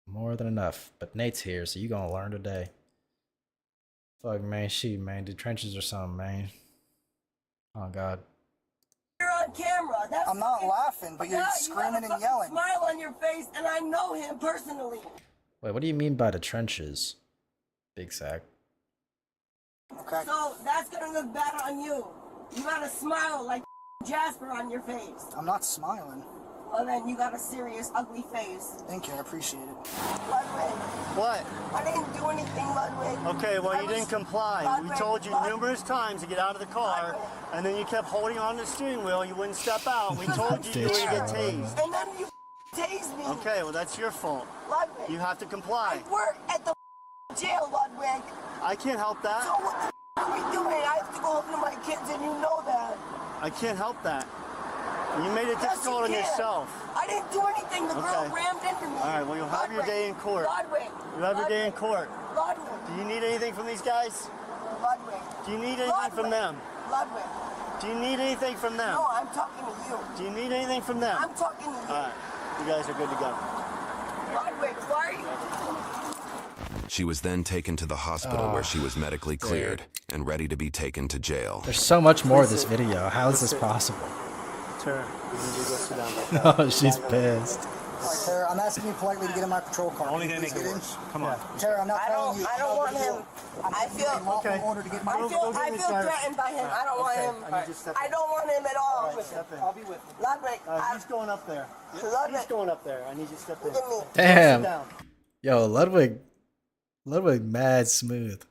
More than enough. But Nate's here, so you gonna learn today. Fuck, man, man. The trenches or something, man. Oh, God. on camera. That's I'm not laughing, but you're screaming and yelling. Smile on your face, and I know him personally. Wait, what do you mean by the trenches? Big sack. Okay. So that's gonna look bad on you. You got a smile like Jasper on your face. I'm not smiling. Well, then you got a serious, ugly face. Thank you, I appreciate it. Ludwig. What? I didn't do anything, Ludwig. Okay, well, you didn't comply. Ludwig, We told you numerous times to get out of the car, and then you kept holding on to the steering wheel. You wouldn't step out. We told you you were going to get tased. And then you tased me. Okay, well, that's your fault. Ludwig. You have to comply. I work at the jail, Ludwig. I can't help that. So what the are we doing? I have to go home to my kids, and you know that. I can't help that. You made it Yes, difficult on you can. yourself. I didn't do anything. The girl rammed into me. All right, well, you'll have your day in court. Ludwig. You'll have your day in court. Ludwig. Do you need anything from these guys? Ludwig. Do you need anything from them? Ludwig. Do you need anything from them? No, I'm talking to you. Do you need anything from them? I'm talking to you. All right, you guys are good to go. Ludwig, why are you... She was then taken to the hospital where she was medically cleared and ready to be taken to jail. There's so much more of this video. How is this possible? Tara, you need to go sit down. No, she's pissed. All right, Tara, I'm asking you politely to get in my patrol car. Only gonna make it worse. Come on. Tara, I'm not telling you. I don't want him. I feel order to get my I feel threatened by him. I don't want him. I don't want him at all. I'll be with you. Ludwig. He's going up there. Ludwig. He's going up there. I need you to step in. Damn. Sit down. Yo, Ludwig Ludwig mad smooth.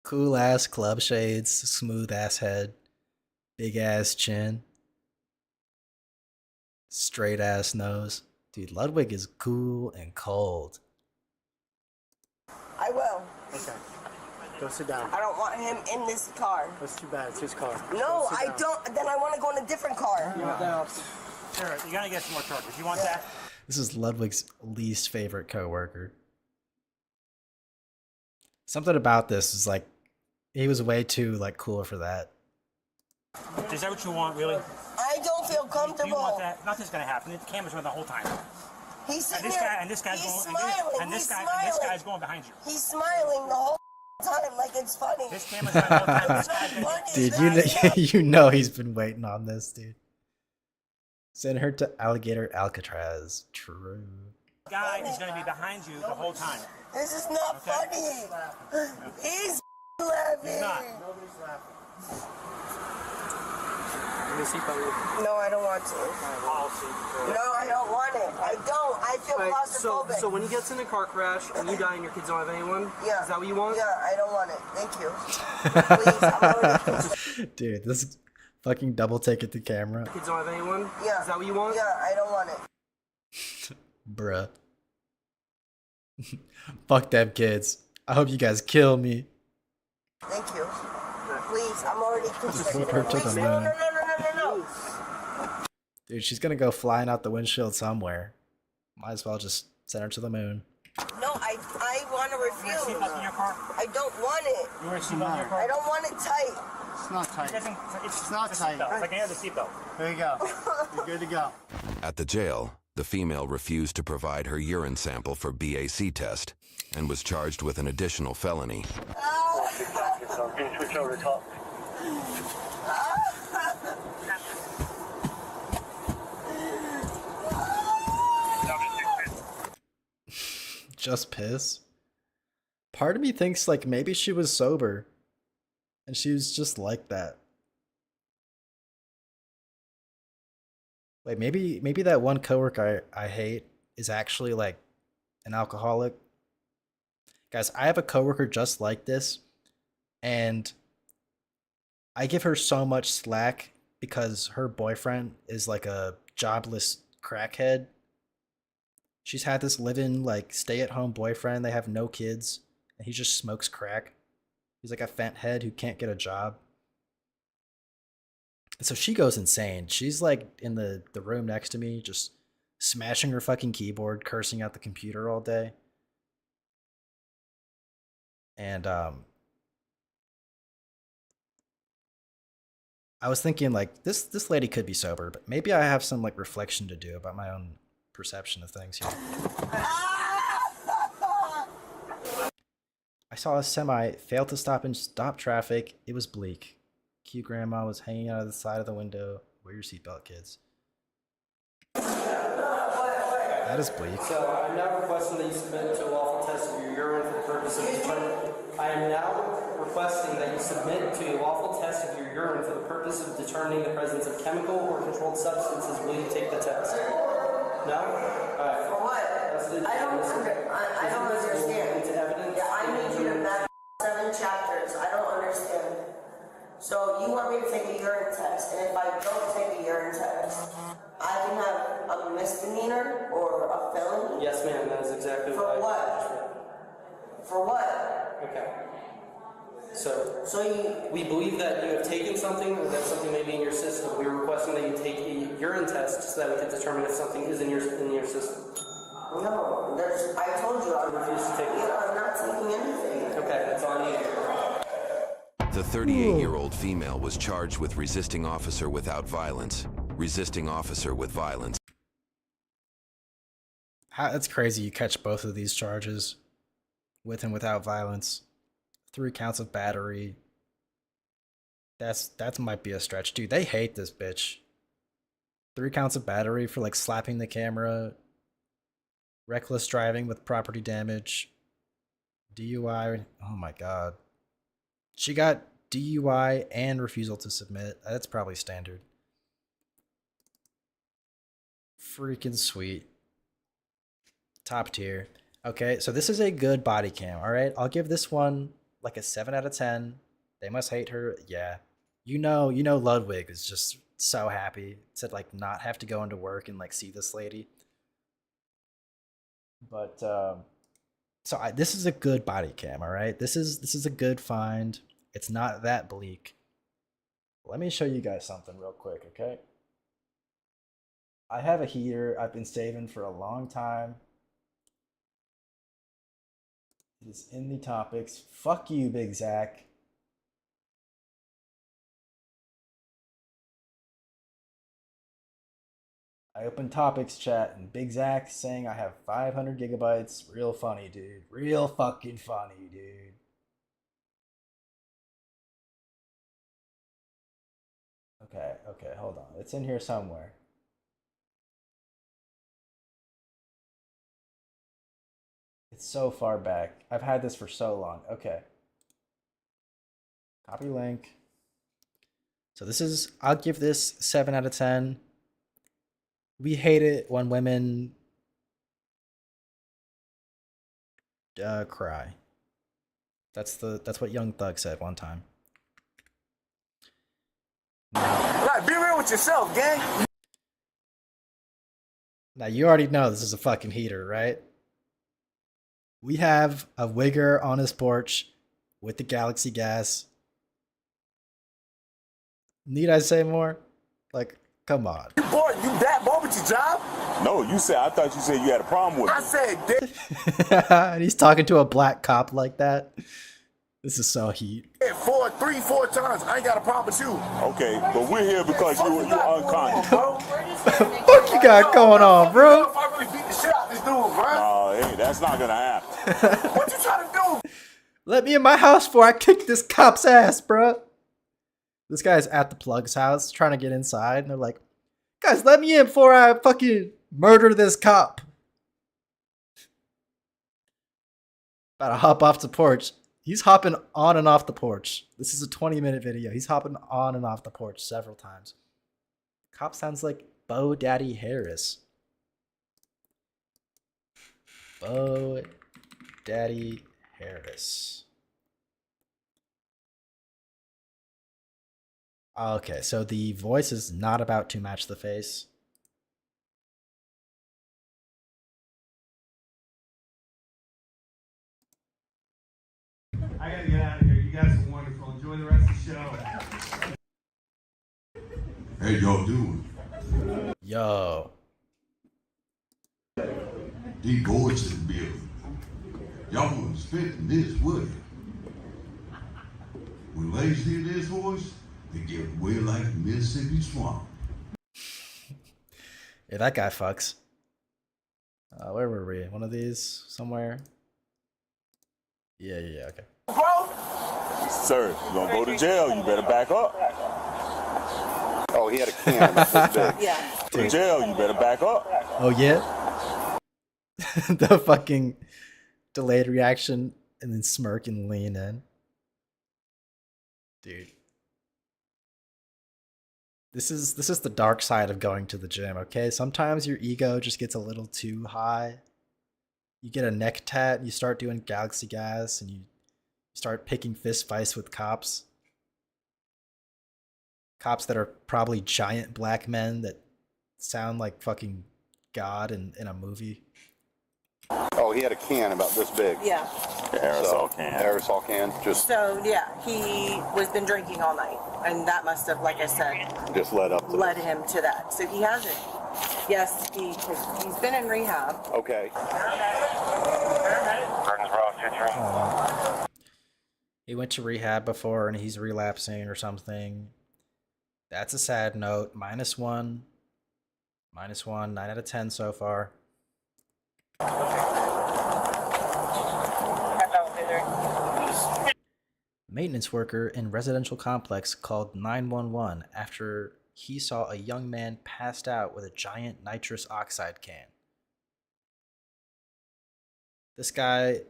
Cool ass club shades, smooth ass head, big ass chin, straight ass nose. Dude, Ludwig is cool and cold. I will. Okay. Go sit down. I don't want him in this car. That's too bad. It's his car. No, I don't. Then I want to go in a different car. Sure, you're gonna get some more charges. You want that? This is Ludwig's least favorite coworker. Something about this is like, he was way too like cool for that. Is that what you want, really? I don't feel comfortable. Do you want that? Nothing's gonna happen. The camera's on the whole time. He's sitting and this there. guy, and this guy's he's going, smiling. and this he's guy, smiling. and this guy's going behind you. He's smiling the whole time like it's funny. This camera's on the whole time. This guy's gonna... Dude, you know he's been waiting on this, dude. Send her to Alligator Alcatraz. True. The guy is gonna be behind you the whole time. This is not funny. He's laughing. He's not. No, I don't want to. No, I don't want it. I don't. I feel claustrophobic. So when he gets in a car crash and you die and your kids don't have anyone, yeah. Is that what you want? Yeah, I don't want it. Thank you. Dude, this fucking double take at the camera. Kids don't have anyone? Yeah. Is that what you want? Yeah, I don't want it. Bruh. Fuck them kids. I hope you guys kill me. Thank you. Please, I'm already Flip her to the moon. No. Dude, she's gonna go flying out the windshield somewhere. Might as well just send her to the moon. No, I want to refuse. You wear a seatbelt in your car? I don't want it. You wear a seatbelt in your car? I don't want it tight. It's not tight. It's not tight. It's like any other seatbelt. There you go. You're good to go. At the jail, the female refused to provide her urine sample for BAC test and was charged with an additional felony. Can you switch over to top? Just piss. Part of me thinks like maybe she was sober and she was just like that. Like maybe that one coworker I hate is actually like an alcoholic. Guys, I have a coworker just like this, and I give her so much slack because her boyfriend is like a jobless crackhead. She's had this live-in like stay-at-home boyfriend. They have no kids, and he just smokes crack. He's like a fat head who can't get a job. So she goes insane. She's like in the room next to me, just smashing her fucking keyboard, cursing at the computer all day. And I was thinking like this lady could be sober, but maybe I have some like reflection to do about my own perception of things here. I saw a semi fail to stop and stop traffic. It was bleak. Cute grandma was hanging out of the side of the window. Wear your seatbelt, kids. That is bleak. So I'm now requesting that you submit to a lawful test of your urine for the purpose of determining. I am now requesting that you submit to a lawful test of your urine for the purpose of determining the presence of chemical or controlled substances. Will you take the test? No? Alright. For what? I don't understand. Into evidence. Yeah, I need you to map 7 chapters. I don't understand. So you want me to take a urine test, and if I don't take a urine test, I can have a misdemeanor or a felony? Yes, ma'am. That is exactly For what For what? Okay. So we believe that you have taken something, or that something may be in your system. We are requesting that you take a urine test so that we can determine if something is in your system. No, I told you I refuse to take it. I'm not taking anything. Okay, that's all I need. The 38-year-old female was charged with resisting officer without violence. Resisting officer with violence. That's crazy. You catch both of these charges with and without violence. 3 counts of battery. That might be a stretch, dude. They hate this bitch. 3 counts of battery for like slapping the camera. Reckless driving with property damage. DUI. Oh my god. She got DUI and refusal to submit. That's probably standard. Freaking sweet. Top tier. Okay, so this is a good body cam, all right? I'll give this one like a 7 out of 10. They must hate her. Yeah. You know Ludwig is just so happy to like not have to go into work and like see this lady. But this is a good body cam, all right? This is a good find. It's not that bleak. Let me show you guys something real quick, okay? I have a heater I've been saving for a long time. It is in the topics. Fuck you, Big Zach. I opened topics chat and Big Zach saying I have 500 gigabytes. Real funny, dude. Real fucking funny, dude. Okay, hold on. It's in here somewhere. It's so far back. I've had this for so long. Okay. Copy link. So this is, I'll give this 7 out of 10. We hate it when women cry. That's what Young Thug said one time. Like, be real with yourself, gang. Now you already know this is a fucking heater, right? We have a wigger on his porch with the Galaxy gas. Need I say more? Like, come on. You bored? You that bored with your job? No, I thought you said you had a problem with I said, And he's talking to a black cop like that. This is so heat. 4 times. I ain't got a problem with you. Okay, but we're here because you're unconscious. What you got going on, bro? If I really beat the shit out of this dude, bro. No, hey, that's not gonna happen. What you trying to do? Let me in my house before I kick this cop's ass, bro. This guy's at the plug's house trying to get inside, and they're like, guys, let me in before I fucking murder this cop. About to hop off the porch. He's hopping on and off the porch. This is a 20-minute video. He's hopping on and off the porch several times. Cop sounds like Bo Daddy Harris. Bo Daddy Harris. Okay, so the voice is not about to match the face. I gotta get out of here. You guys are wonderful. Enjoy the rest of the show. How y'all doing? Yo. These boys in the building. Y'all wasn't expecting this, would you? When ladies hear this voice, they get way like the Mississippi swamp. Yeah, that guy fucks. Where were we? One of these somewhere? Yeah, okay. Sir, you're gonna go to jail. You better back up. Oh, he had a can about this big. Yeah. To jail, you better back up. Oh, yeah? The fucking delayed reaction and then smirk and lean in. Dude. This is the dark side of going to the gym, okay? Sometimes your ego just gets a little too high. You get a neck tat, and you start doing Galaxy gas, and you start picking fist fights with cops. Cops that are probably giant black men that sound like fucking God in a movie. Oh, he had a can about this big. Yeah. The aerosol can. Aerosol can. Just So yeah, he was been drinking all night, and that must have, like I said, just led up to led him to that. So he hasn't. Yes, he's been in rehab. Okay. He went to rehab before and he's relapsing or something. That's a sad note. -1. -1. 9 out of 10 so far. Maintenance worker in residential complex called 911 after he saw a young man passed out with a giant nitrous oxide can. This guy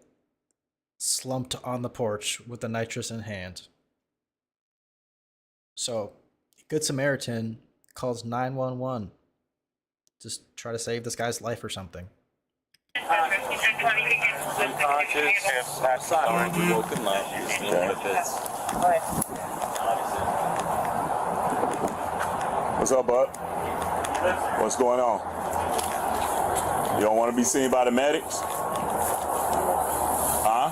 slumped on the porch with the nitrous in hand. So, Good Samaritan calls 911. Just try to save this guy's life or something. Unconscious. Silently woken up. What's up, bud? What's going on? You don't want to be seen by the medics? Huh?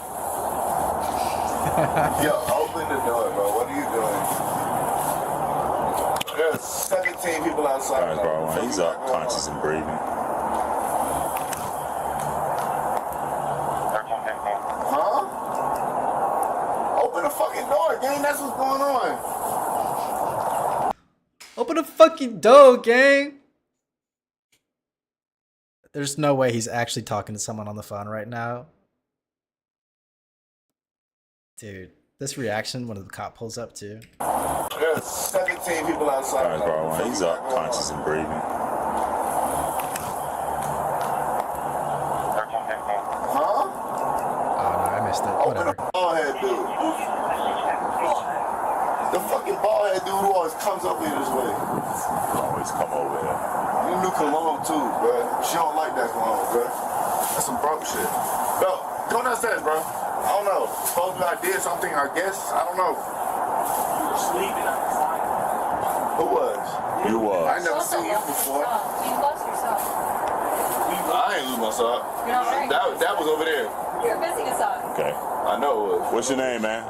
Yo, open the door, bro. What are you doing? There's 17 people outside. All right, bro. He's up, conscious and breathing. Huh? Open the fucking door, gang. That's what's going on. Open the fucking door, gang. There's no way he's actually talking to someone on the phone right now. Dude, this reaction when the cop pulls up too. There's 17 people outside. All right, bro. He's up, conscious and breathing. Huh? Oh no, I missed it. Open the bald head dude. The fucking bald head dude who always comes up here this way. Always come over here. You new cologne too, bro. She don't like that cologne, bro. That's some broke shit. Yo, go downstairs, bro. I don't know. Supposed to I did something, I guess. I don't know. You were sleeping outside. Who was? You was. I never seen you before. You lost yourself. I ain't lose my sock. You're not wearing it. That was over there. You're missing a sock. Okay. I know it was. What's your name, man?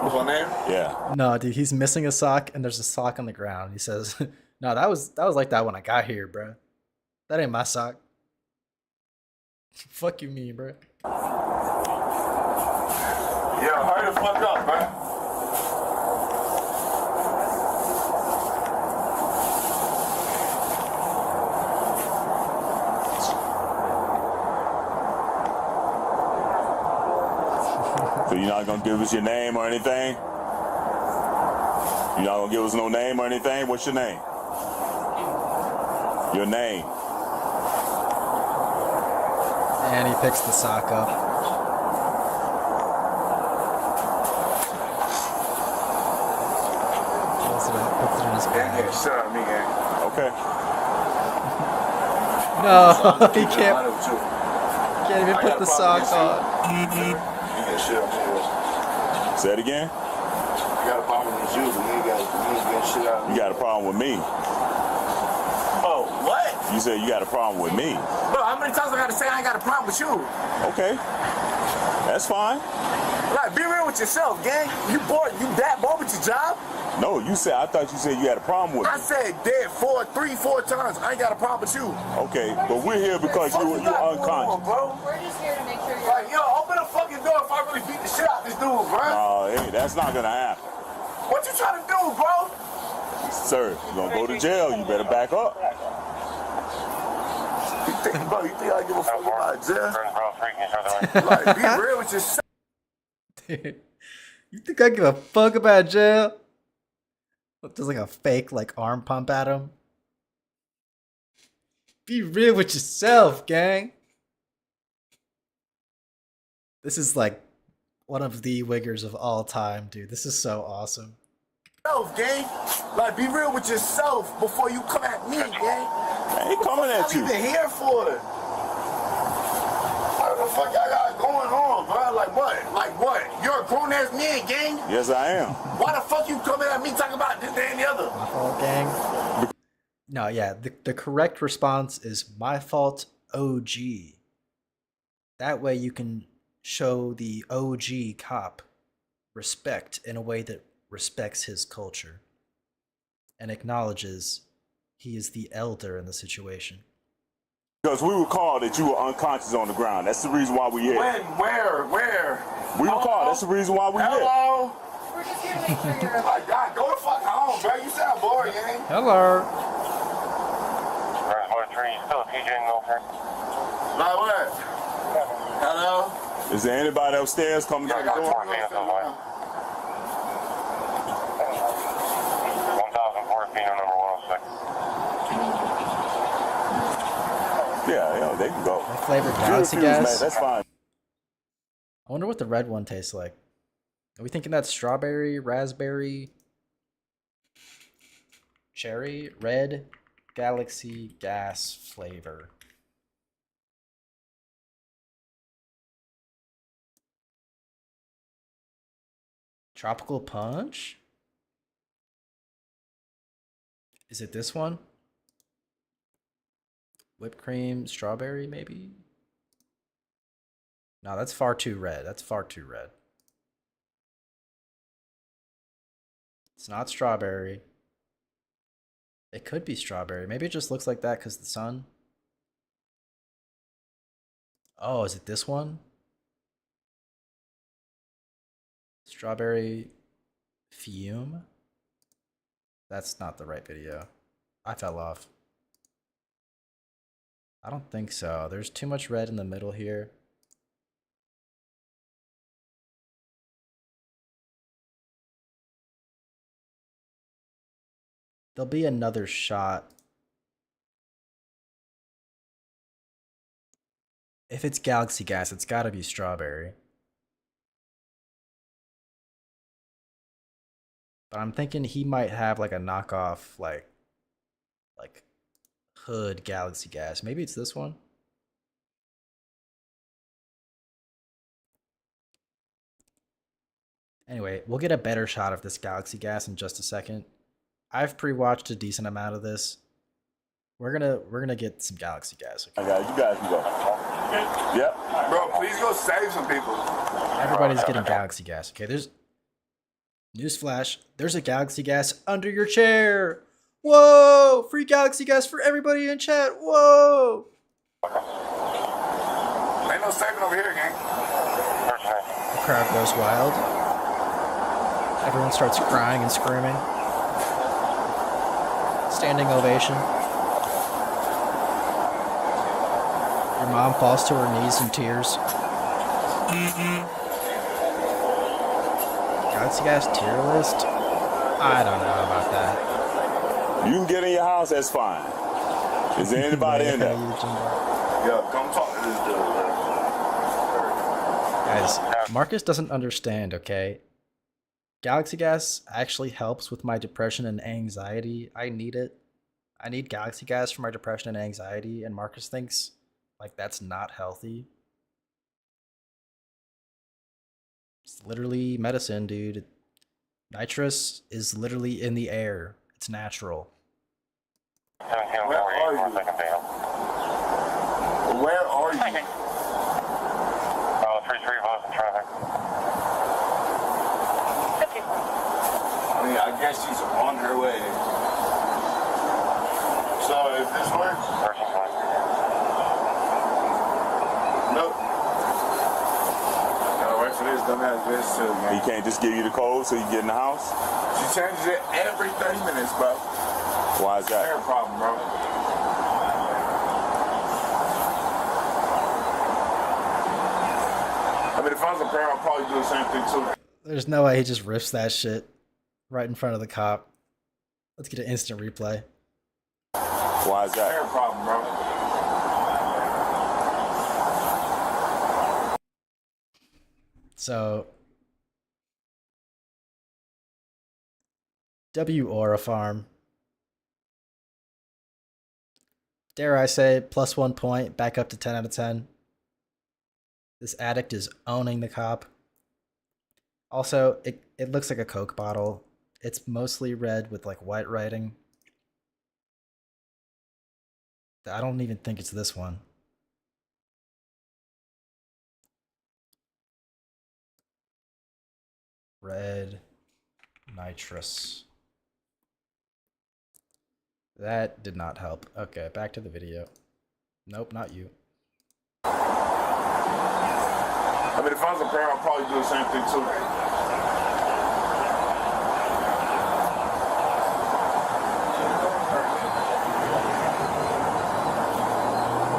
What's my name? Yeah. No, dude, he's missing a sock and there's a sock on the ground. He says, "No, that was like that when I got here, bro. That ain't my sock." Fuck you, mean, bro. Yeah, hurry the fuck up, man. So you're not gonna give us your name or anything? You're not gonna give us no name or anything? What's your name? Your name. And he picks the sock up. Pulls it up, puts it in his bag. Yeah, shut up, me, gang. Okay. No, he can't even put the sock on. You get shit out of me. Say it again. You got a problem with you, but you ain't getting shit out of me. You got a problem with me. Oh, what? You said you got a problem with me. Bro, how many times I gotta say I ain't got a problem with you? Okay. That's fine. Like, be real with yourself, gang. You bored? You that bored with your job? No, you said, I thought you said you had a problem with me. I said dead 4 times. I ain't got a problem with you. Okay, but we're here because you're unconscious. Bro. We're just here to make sure you're... Like, yo, open the fucking door if I really beat the shit out this dude, bro. No, hey, that's not gonna happen. What you trying to do, bro? Sir, you're gonna go to jail. You better back up. You think I give a fuck about jail? Like, be real with yourself. You think I give a fuck about jail? Just like a fake like arm pump at him. Be real with yourself, gang. This is like one of the wiggers of all time, dude. This is so awesome. Gang. Like, be real with yourself before you come at me, gang. I ain't coming at you. What even here for it? What the fuck y'all got going on, bro? Like what? Like what? You're a grown ass man, gang. Yes, I am. Why the fuck you coming at me talking about this, that, and the other? My fault, gang. No, yeah, the correct response is my fault, OG. That way you can show the OG cop respect in a way that respects his culture and acknowledges he is the elder in the situation. Because we were called that you were unconscious on the ground. That's the reason why we here. When? Where? We were called. That's the reason why we here. Hello? We're just here to make sure you're... My God, go the fuck home, bro. You sound bored, gang. Hello. Like what? Hello? Is there anybody upstairs coming to the door? Yeah, they can go. Flavored Galaxy gas. That's fine. I wonder what the red one tastes like. Are we thinking that's strawberry, raspberry, cherry, red, Galaxy gas flavor? Tropical Punch? Is it this one? Whipped cream, strawberry, maybe? No, that's far too red. That's far too red. It's not strawberry. It could be strawberry. Maybe it just looks like that because the sun. Oh, is it this one? Strawberry fume? That's not the right video. I fell off. I don't think so. There's too much red in the middle here. There'll be another shot. If it's Galaxy Gas, it's gotta be strawberry. But I'm thinking he might have like a knockoff, like hood Galaxy Gas. Maybe it's this one. Anyway, we'll get a better shot of this Galaxy Gas in just a second. I've pre-watched a decent amount of this. We're gonna get some Galaxy Gas. Okay? I got it. You guys can go. Yep. Bro, please go save some people. Everybody's getting Galaxy Gas. Okay, there's newsflash. There's a Galaxy Gas under your chair. Whoa! Free Galaxy Gas for everybody in chat. Whoa! Ain't no saving over here, gang. The crowd goes wild. Everyone starts crying and screaming. Standing ovation. Your mom falls to her knees in tears. Galaxy Gas tier list? I don't know about that. You can get in your house, that's fine. Is there anybody in there? Yeah, come talk to this dude, Guys, Marcus doesn't understand, okay? Galaxy Gas actually helps with my depression and anxiety. I need it. I need Galaxy Gas for my depression and anxiety, and Marcus thinks like that's not healthy. It's literally medicine, dude. Nitrous is literally in the air. It's natural. Where are you? Where are you? 33 miles in traffic. I mean, I guess she's on her way. So, if this works? Nope. Gotta wait for this dumbass bitch too, man. He can't just give you the code so you can get in the house? She changes it every 30 minutes, bro. Why is that? Hair problem, bro. I mean, if I was a parent, I'd probably do the same thing too. There's no way he just rips that shit right in front of the cop. Let's get an instant replay. Why is that? Hair problem, bro. So, W Aura Farm. Dare I say, plus 1 point, back up to 10 out of 10. This addict is owning the cop. Also, it looks like a Coke bottle. It's mostly red with like white writing. I don't even think it's this one. Red nitrous. That did not help. Okay, back to the video. Nope, not you. I mean, if I was a parent, I'd probably do the same thing too.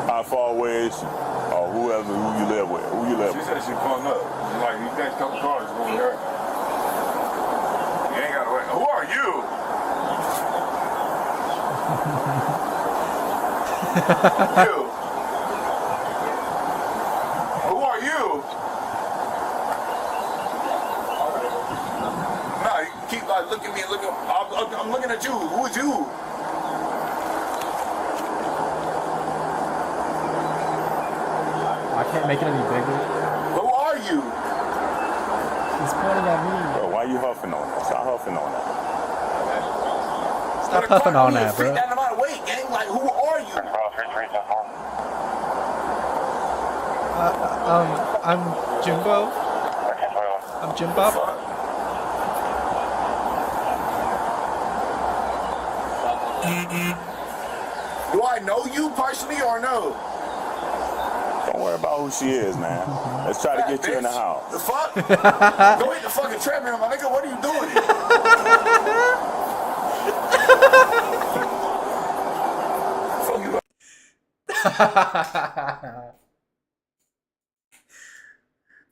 How far away is she? Or who you live with? Who you live with? She said she's pulling up. She's like, you next couple cars over there. You ain't gotta wait. Who are you? You. Who are you? No, you keep like looking at me and looking. I'm looking at you. Who is you? I can't make it any bigger. Who are you? He's pointing at me. Bro, why Why you huffing on that? Stop huffing on that. Stop huffing on that, bro. That amount of weight, gang. Like, who are you? I'm Jimbo. I'm Jimbop. Do I know you personally or no? Don't worry about who she is, man. Let's try to get you in the house. The fuck? Go hit the fucking treadmill, my nigga. What are you doing?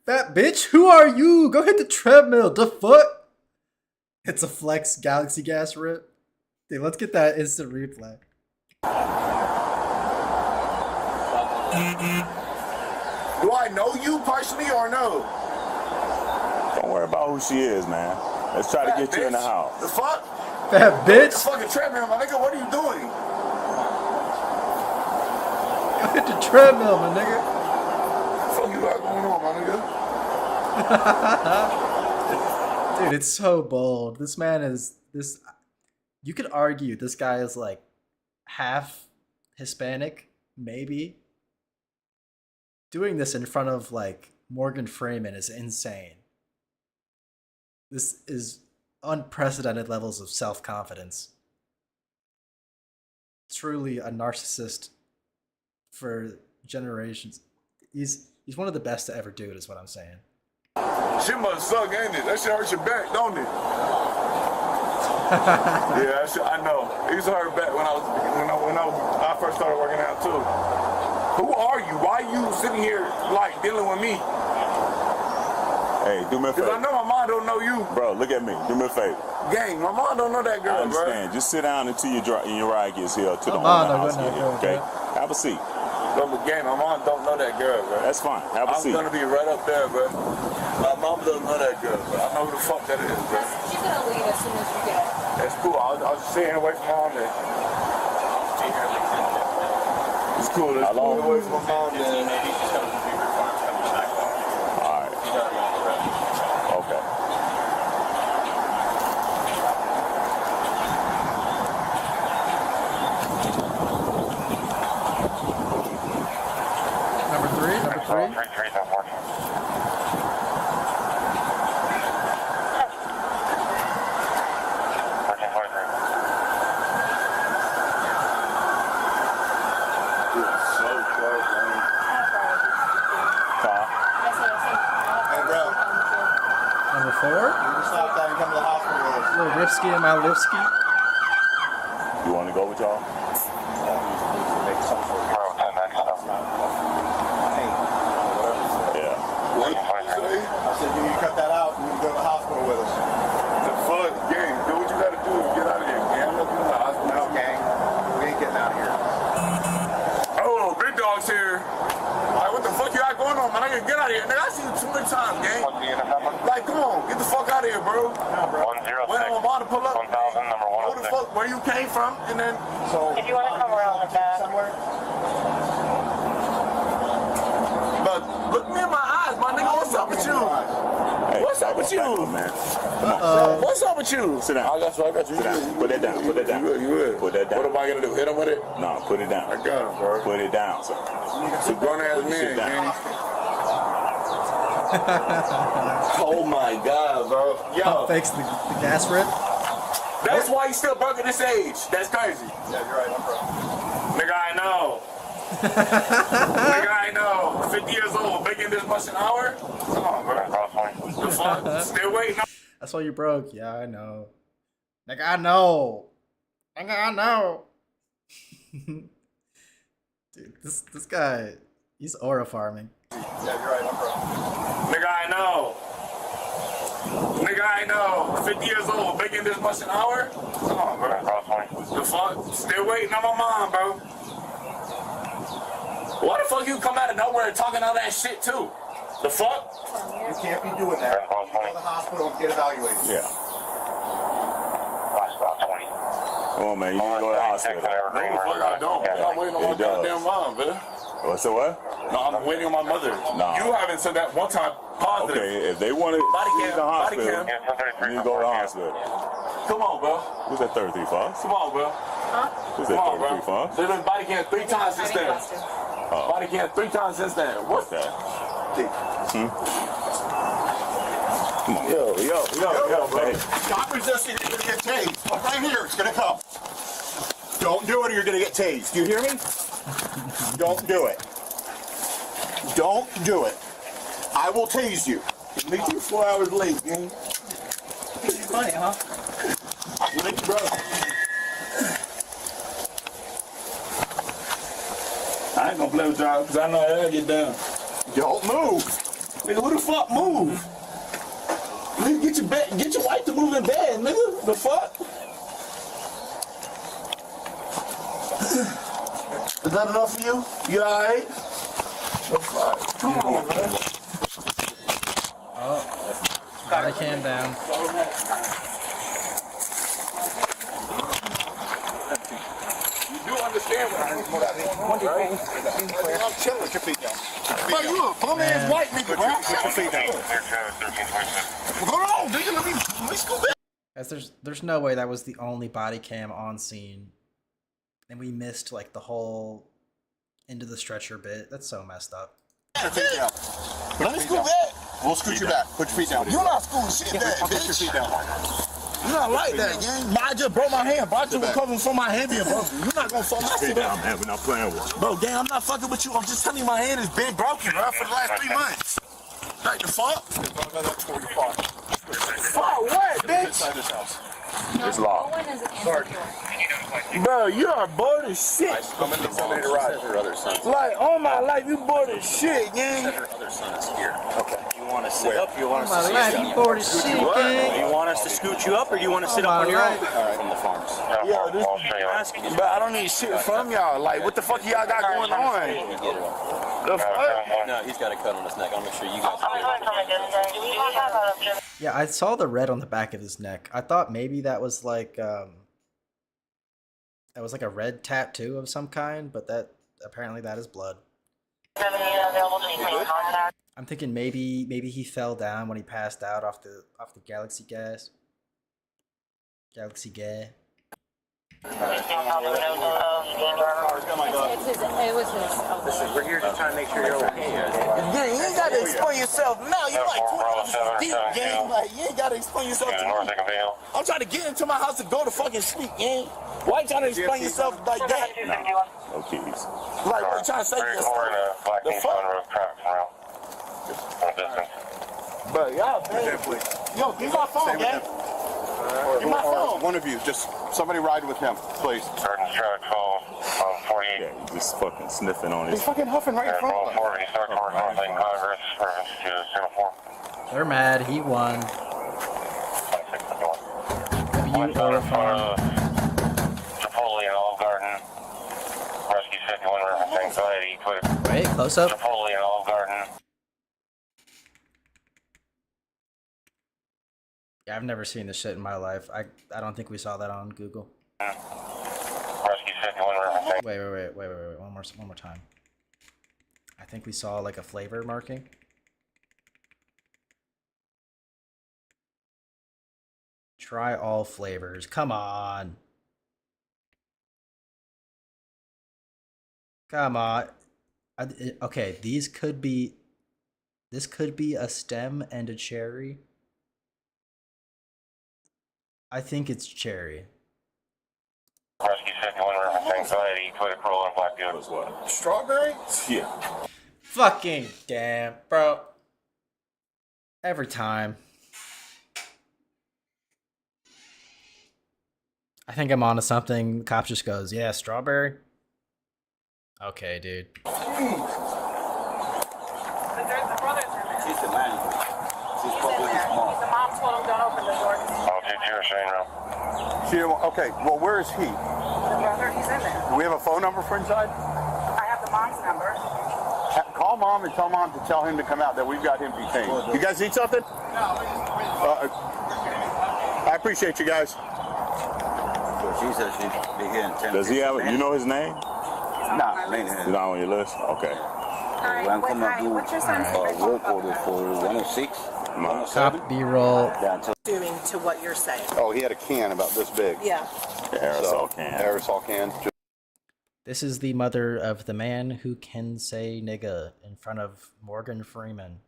Fat bitch, who are you? Go hit the treadmill. The fuck? It's a flex galaxy gas rip. Dude, let's get that instant replay. Do I know you personally or no? Don't worry about who she is, man. Let's try to get you in the house. The fuck? Fat Go hit bitch. the fucking treadmill, my nigga. What are you doing? Go hit the treadmill, my nigga. What the fuck you got going on, my nigga? Dude, it's so bold. This man is this. You could argue this guy is like half Hispanic, maybe. Doing this in front of like Morgan Freeman is insane. This is unprecedented levels of self-confidence. Truly a narcissist for generations. He's one of the best to ever do it, is what I'm saying. Shit must suck, ain't it? That shit hurt your back, don't it? Yeah, I know. It used to hurt back when I first started working out too. Who are you? Why are you sitting here like dealing with me? Hey, do me a favor. Cause I know my mom don't know you. Bro, look at me. Do me a favor. Gang, my mom don't know that girl, I understand. bro. Just sit down until your ride gets here. Till the mom owner don't house know get that here, girl, okay? bro. Have a seat. But gang, my mom don't know that girl, bro. That's fine. Have a seat. I'm gonna be right up there, bro. My mom doesn't know that girl, bro. I know who the fuck that is, bro. She's gonna leave as soon as you get. That's cool. I was just staying away from mom then. It's cool. It's cool. Away from my mom then. Alright. Okay. Number three. Number four. You stop that and come to the hospital with us. Little Ripsky and my Lipsky. You want to go with y'all? Yeah. What did you say? I said you need to cut that out and you can go to the hospital with us. The fuck, gang, do what you gotta do to get out of here, gang. I'm not going to the hospital. No, gang. We ain't getting out of here. Oh, big dog's here. Like, what the fuck you got going on, man? I gotta get out of here. Nigga, I see you too many times, gang. Like, come on, get the fuck out of here, bro. No, bro. 106. Wait on my mom to pull up. 1000, number 106. Who the fuck, where you came from, and then... So, If you want to come around the back. Somewhere? But look me in my eyes, my nigga. What's up with you? Hey, What's up with you? Man. What's up with you? Sit down. I got you. Sit down. Put that down. Put that down. You good. Put that down. What am I gonna do? Hit him with it? No, put it down. I got him, bro. Put it down, sir. So grown ass man, Sit down. man. Oh my god, bro. Yo. Thanks the gas rip. That's why he's still broke at this age. That's crazy. Yeah, you're right. I'm broke. Nigga, I know. Nigga, I know. 50 years old, making this much an hour? Come on, bro. The fuck? Still waiting. That's why you broke. Yeah, I know. Nigga, I know. Nigga, I know. Dude, this guy, he's aura farming. Yeah, you're right. I'm broke. Nigga, I know. Nigga, I know. 50 years old, making this much an hour? Come on, bro. The fuck? Still waiting on my mom, bro. Why the fuck you come out of nowhere talking all that shit too? The fuck? You can't be doing that. Go to the hospital and get evaluated. Yeah. Come on, man. You can go to the hospital. No, the fuck I don't. I'm waiting on my goddamn mom, man. What's the what? No, I'm waiting on my mother. Nah. You haven't said that one time positive. Okay, if they want to Body in cam, the body hospital, cam. you need to go to the hospital. Come on, bro. Who's that 33 Fox? Come on, bro. Who's Come that on, 33 bro. Fox? They done body cam 3 times since then. Body cam 3 times since then. What's that? Yo, baby. Stop resisting, you're gonna get tased. Right here, it's gonna come. Don't do it or you're gonna get tased. Do you hear me? Don't do it. Don't do it. I will tase you. Me too 4 hours late, man. Funny, huh? Late, bro. I ain't gonna play with y'all because I know how to get down. Don't move. Nigga, who the fuck move? Nigga, get your wife to move in bed, nigga. The fuck? Is that enough for you? You alright? The fuck? Come on, man. Oh, body cam down. You do understand what I mean? I'm chilling with your feet down. Bro, you a bum ass white nigga, bro. Put your feet down. Hold on, nigga. Let me scoop back. Guys, there's no way that was the only body cam on scene. And we missed like the whole into the stretcher bit. That's so messed up. Put your feet down. Let me scoot back. We'll scoot you back. Put your feet down. You're not scooting shit back, Put your bitch. feet down. You're not like that, gang. I just broke my hand, bro. I just recovered from my hand being broken. You're not gonna fuck my shit up. man. We're not playing with you. Bro, gang, I'm not fucking with you. I'm just telling you my hand has been broken, bro, for the last 3 months. Like the fuck? Fuck what, bitch? Inside this house. It's locked. Bro, you are bored as shit. I'm in the Sunday to ride. Her other son. Like, all my life, you bored as shit, gang. Her other son is here. Okay. You want to sit up? You want us to My life, you bored as shit, gang. You want us to scoot you up, or do you want to sit up on your own? From the farms. Yo, this, but I don't need shit from y'all. Like, what the fuck y'all got going on? The fuck? No, he's got a cut on his neck. I'll make sure you guys are. Yeah, I saw the red on the back of his neck. I thought maybe that was like a red tattoo of some kind, but that apparently that is blood. I'm thinking maybe he fell down when he passed out off the galaxy gas. Galaxy gas. We're here to try to make sure you're okay. Yeah, you ain't gotta explain yourself now. You're like 20 deep, gang. Like, you ain't gotta explain yourself to me. I'm trying to get into my house to go to fucking sleep, gang. Why you trying to explain yourself like that? No keys. Like, what you trying to say yourself? The fuck? But y'all, man. Yo, give my phone, gang. Give my phone. One of you, just somebody ride with him, please. Sergeant's trying to call 48. Yeah, he's just fucking sniffing on his. He's fucking huffing right in front of us. They're mad. He won. W or farm. Chipotle and Olive Garden. Rescue 51 reference anxiety. Wait, close up. Chipotle and Olive Garden. Yeah, I've never seen this shit in my life. I don't think we saw that on Google. Rescue 51 reference. Wait. One more time. I think we saw like a flavor marking. Try all flavors. Come on. Come on. Okay, this could be a stem and a cherry. I think it's cherry. Rescue 51 reference anxiety. Toilet roll and black goat. What? Strawberry? Yeah. Fucking damn, bro. Every time. I think I'm onto something. The cop just goes, yeah, strawberry? Okay, dude. She's the man. She's probably his mom. The mom told him don't open the door. Okay, well, where is he? The brother, he's in there. Do we have a phone number for inside? I have the mom's number. Call mom and tell mom to tell him to come out, that we've got him detained. You guys need something? I appreciate you guys. She says she'd be here in 10 Does he have? minutes. You know his name? He's Nah, it's not on your list? Okay. Alright, what's your son's favorite Work order for 106, 107. Cop B-roll. Assuming to what you're saying. Oh, he had a can about this big. Yeah. Aerosol can. Aerosol can. This is the mother of the man who can say nigga in front of Morgan Freeman.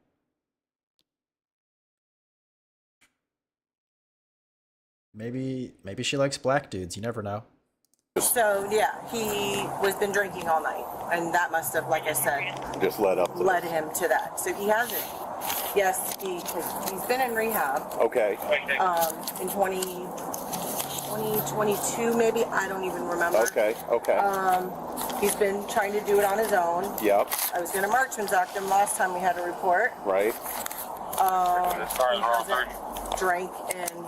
Maybe she likes black dudes. You never know. So yeah, he was been drinking all night, and that must have, like I said, Just led him to that. So he hasn't. Yes, he's been in rehab. Okay. In 2022 maybe, I don't even remember. Okay. He's been trying to do it on his own. Yep. I was going to Marksman's Act him last time we had a report. Right. He hasn't drank in,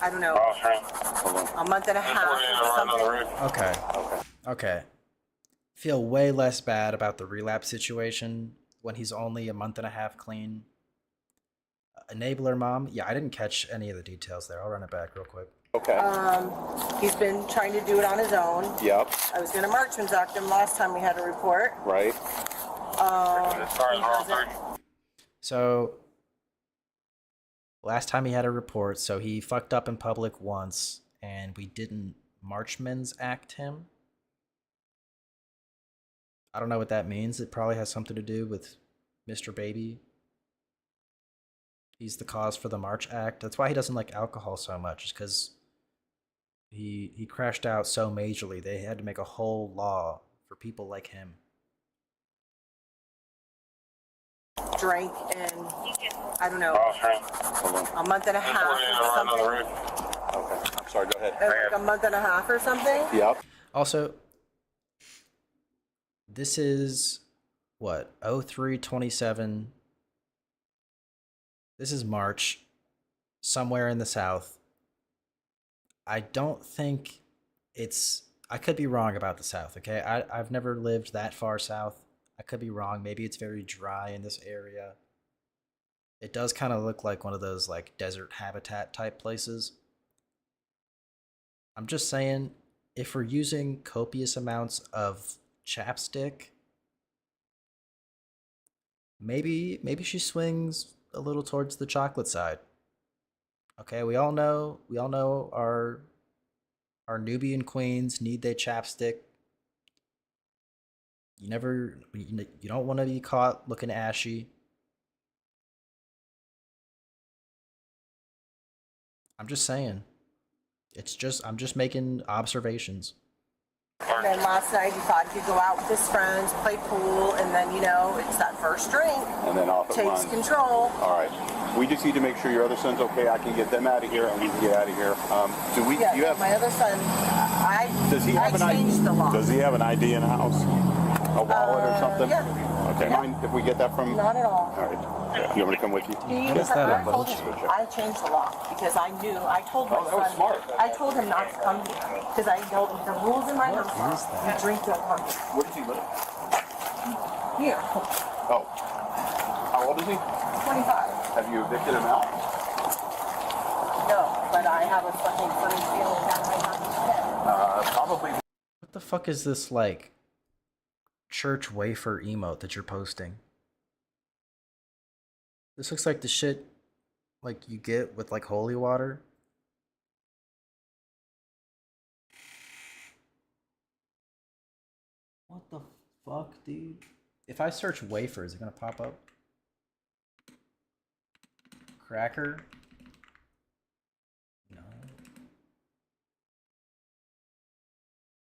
I don't know, a month and a half or something. Okay. Feel way less bad about the relapse situation when he's only a month and a half clean. Enabler mom? Yeah, I didn't catch any of the details there. I'll run it back real quick. Okay. He's been trying to do it on his own. Yep. I was going to Marksman's Act him last time we had a report. Right. So, last time he had a report, so he fucked up in public once, and we didn't Marchman's Act him. I don't know what that means. It probably has something to do with Mr. Baby. He's the cause for the March Act. That's why he doesn't like alcohol so much, is because he crashed out so majorly. They had to make a whole law for people like him. Drank in, I don't know, a month and a half or something. Okay. I'm sorry, go ahead. Like a month and a half or something? Yep. Also, this is, what, 03/27. This is March, somewhere in the South. I don't think it's, I could be wrong about the South, okay? I've never lived that far south. I could be wrong. Maybe it's very dry in this area. It does kind of look like one of those like desert habitat type places. I'm just saying, if we're using copious amounts of chapstick, maybe she swings a little towards the chocolate side. Okay, we all know our Nubian queens need their chapstick. You don't want to be caught looking ashy. I'm just saying. I'm just making observations. And then last night he thought he could go out with his friends, play pool, and then, it's that first drink. And then off it takes runs. Control. All right. We just need to make sure your other son's okay. I can get them out of here, and we can get out of here. Do you have? My other son, I changed the law. Does he have an ID in the house? A wallet or something? Yeah. Okay. Yeah. Mind if we get that from? Not at all. All right. You want me to come with you? I changed the law because I told my son. Smart. I told him not to come here because I know the rules in my house. You drink, don't come here. Where does he live? Here. Oh. How old is he? 25. Have you evicted him out? No, but I have a fucking funny feeling that might happen. Probably. What the fuck is this like church wafer emote that you're posting? This looks like the shit like you get with like holy water. What the fuck, dude? If I search wafer, is it gonna pop up? Cracker? No.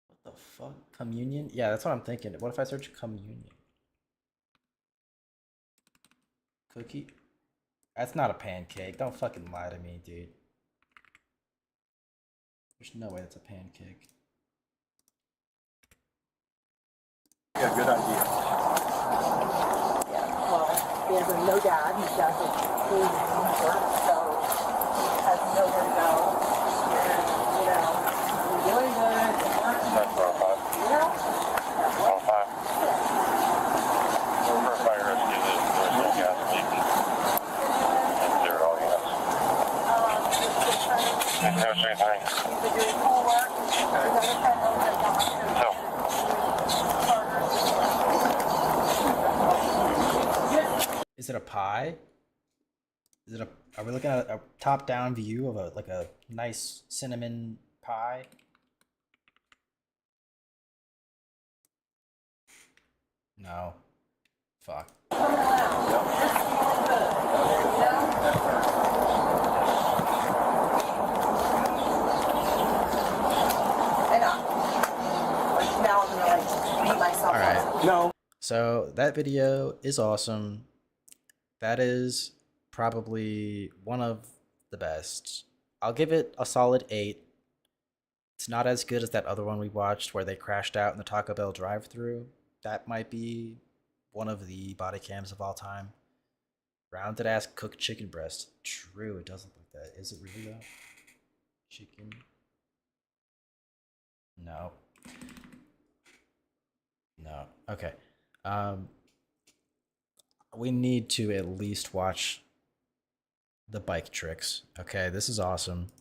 What the fuck? Communion? Yeah, that's what I'm thinking. What if I search communion? Cookie? That's not a pancake. Don't fucking lie to me, dude. There's no way that's a pancake. Yeah, good idea. Yeah, well, he has no dad. He's got his food work, so he has nowhere to go. And, we're doing good. That's for our five. Yeah. All five. For fire rescue, there's no gas leaking. They're all gas. He's been doing schoolwork. His other friend owns a doctor. So. Is it a pie? Is it a? Are we looking at a top-down view of a like a nice cinnamon pie? No. Fuck. All right. No. So that video is awesome. That is probably one of the best. I'll give it a solid 8. It's not as good as that other one we watched where they crashed out in the Taco Bell drive-thru. That might be one of the body cams of all time. Rounded ass cooked chicken breast. True, it doesn't look like that. Is it really though? Chicken. No. No. Okay. We need to at least watch the bike tricks. Okay, this is awesome.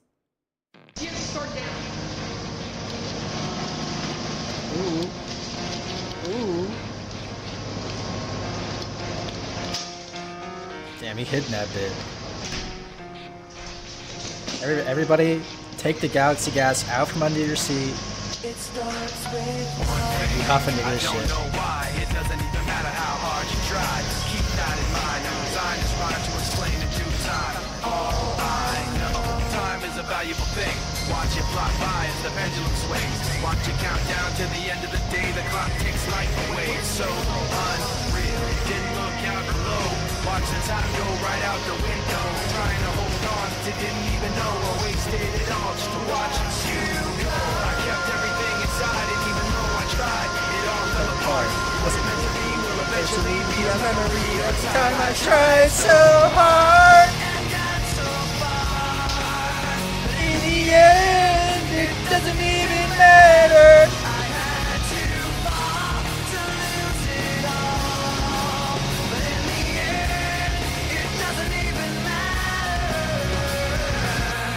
Ooh. Ooh. Damn, he hitting that bit. Everybody, take the Galaxy gas out from under your seat. Be huffing to this shit. It doesn't even matter how hard you try. Keep that in mind. I'm designed this rhyme to explain in due time. All I know, time is a valuable thing. Watch it fly by as the pendulum swings. Watch it count down to the end of the day. The clock takes life away. It's so unreal. Didn't look out below. Watch the time go right out the window. Trying to hold on to didn't even know I wasted it all just to watch you go. I kept everything inside, and even though I tried, it all fell apart. It wasn't meant to be, will eventually be a memory of the time I tried so hard. In the end, it doesn't even matter. I had to fall to lose it all, but in the end, it doesn't even matter.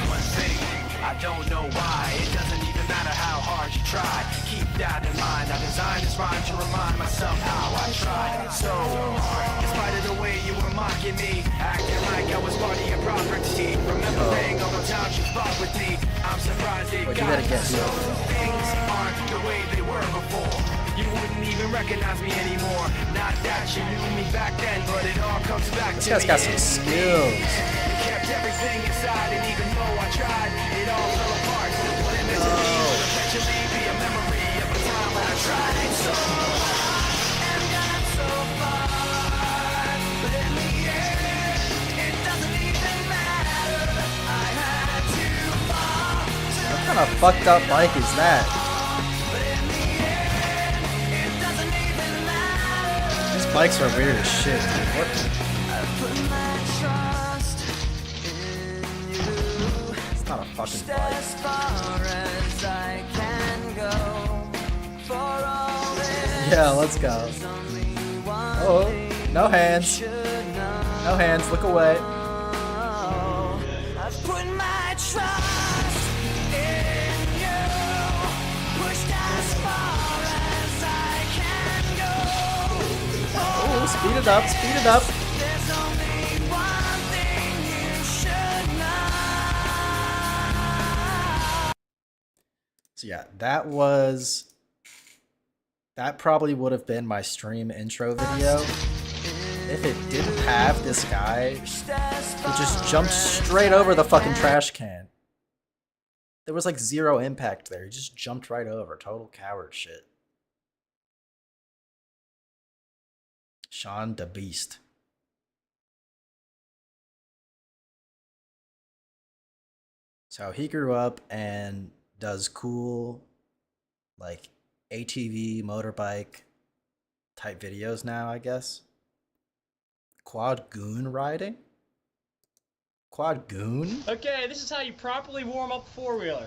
One thing, I don't know why. It doesn't even matter how hard you try. Keep that in mind. I designed this rhyme to remind myself how I tried so hard. In spite of the way you were mocking me, acting like I was part of your property. Remembering all the times you fought with me. I'm surprised it got so. Things aren't the way they were before. You wouldn't even recognize me anymore. Not that you knew me back then, but it all comes back to me. This guy's got some skills. You kept everything inside, and even though I tried, it all fell apart. What it meant to be will eventually be a memory of a time when I tried so hard and got so far. But in the end, it doesn't even matter. I had to fall to What kind of fucked up bike is that? These bikes are weird as shit, dude. What? It's not a fucking bike. as far as I can go. For all this, Yeah, let's go. Oh, no hands. No hands, look away. I've put my trust in you. Pushed as far as I can go. Oh, speed it up, speed it up. There's only one thing you should know. So yeah, that probably would have been my stream intro video if it didn't have this guy who just jumped straight over the fucking trash can. There was like zero impact there. He just jumped right over. Total coward shit. Sean the Beast. So he grew up and does cool, like, ATV, motorbike type videos now, I guess. Quad goon riding? Quad goon? Okay, this is how you properly warm up a four-wheeler.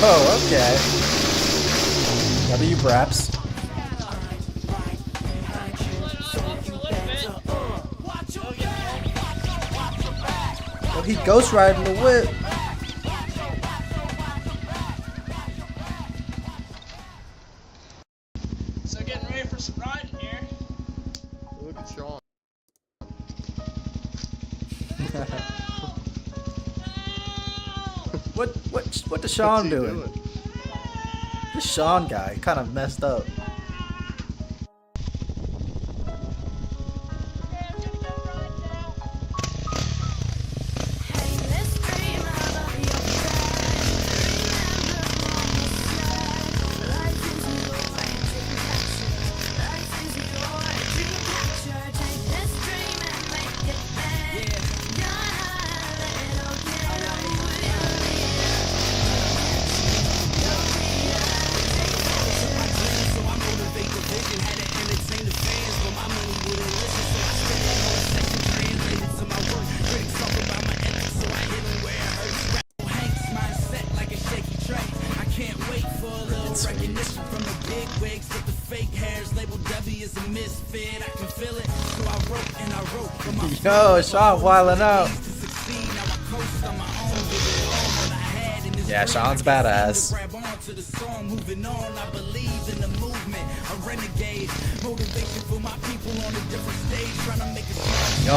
Whoa, okay. W Braps. Oh, he ghost riding the whip. some riding here. Look at Sean. What is Sean doing? This Sean guy kind of messed up. Yo, Sean wildin' out. Yeah, Sean's badass. Yo.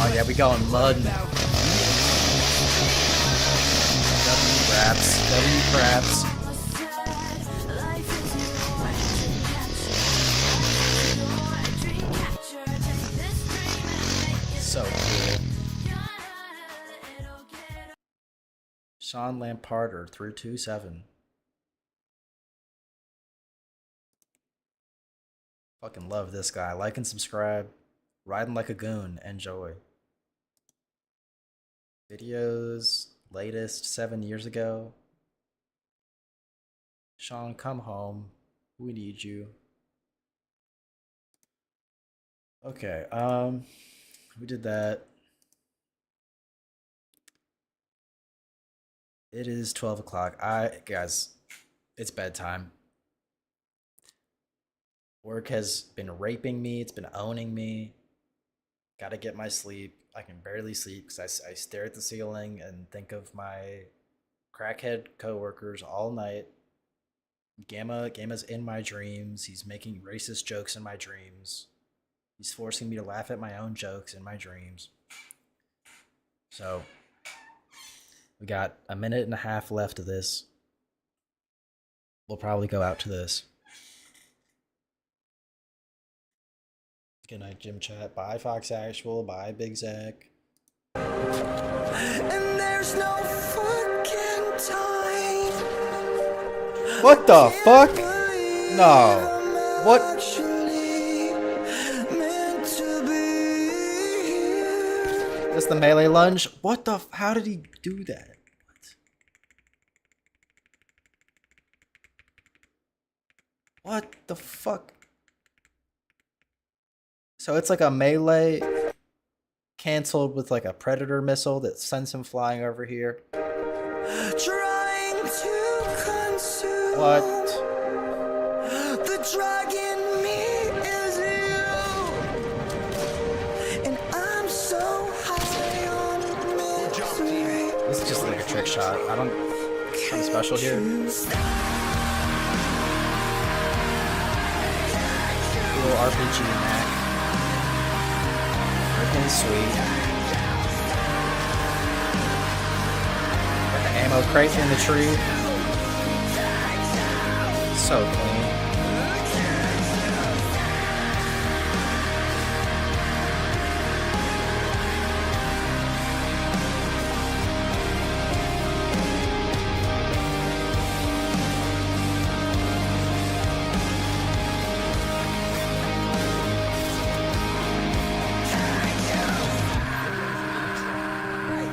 Oh yeah, we going mud. W craps. So cool. Sean Lamparter 327. Fucking love this guy. Like and subscribe. Riding like a goon. Enjoy. Videos. Latest 7 years ago. Sean, come home. We need you. Okay, we did that. It is 12 o'clock. Guys, it's bedtime. Work has been raping me. It's been owning me. Gotta get my sleep. I can barely sleep because I stare at the ceiling and think of my crackhead coworkers all night. Gamma's in my dreams. He's making racist jokes in my dreams. He's forcing me to laugh at my own jokes in my dreams. So, we got a minute and a half left of this. We'll probably go out to this. Good night, Gym Chat. Bye, Fox Actual. Bye, Big Zach. And there's no fucking time. What the fuck? No. What? That's the melee lunge? What the how did he do that? What the fuck? So it's like a melee canceled with like a predator missile that sends him flying over here. Trying to consume. What? The drug in me is you. And I'm so high on misery. This is just like a trick shot. I don't nothing special here. Cool RPG Mac. Freaking sweet. Got the ammo crate in the tree. So clean.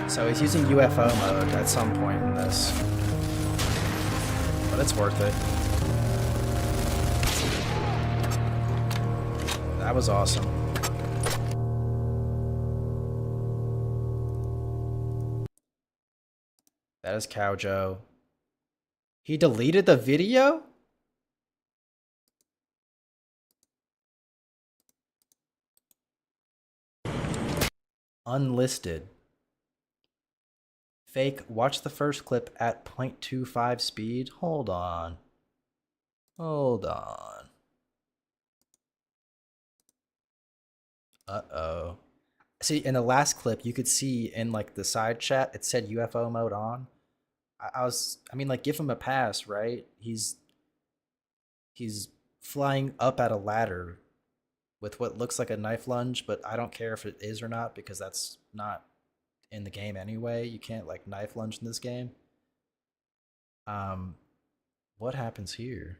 So he's using UFO mode at some point in this. But it's worth it. That was awesome. That is Cow Joe. He deleted the video? unlisted. Fake, watch the first clip at 0.25 speed. Hold on. Hold on. Uh-oh. See, in the last clip, you could see in like the side chat, it said UFO mode on. I mean, like, give him a pass, right? He's flying up at a ladder with what looks like a knife lunge, but I don't care if it is or not because that's not in the game anyway. You can't like knife lunge in this game. What happens here?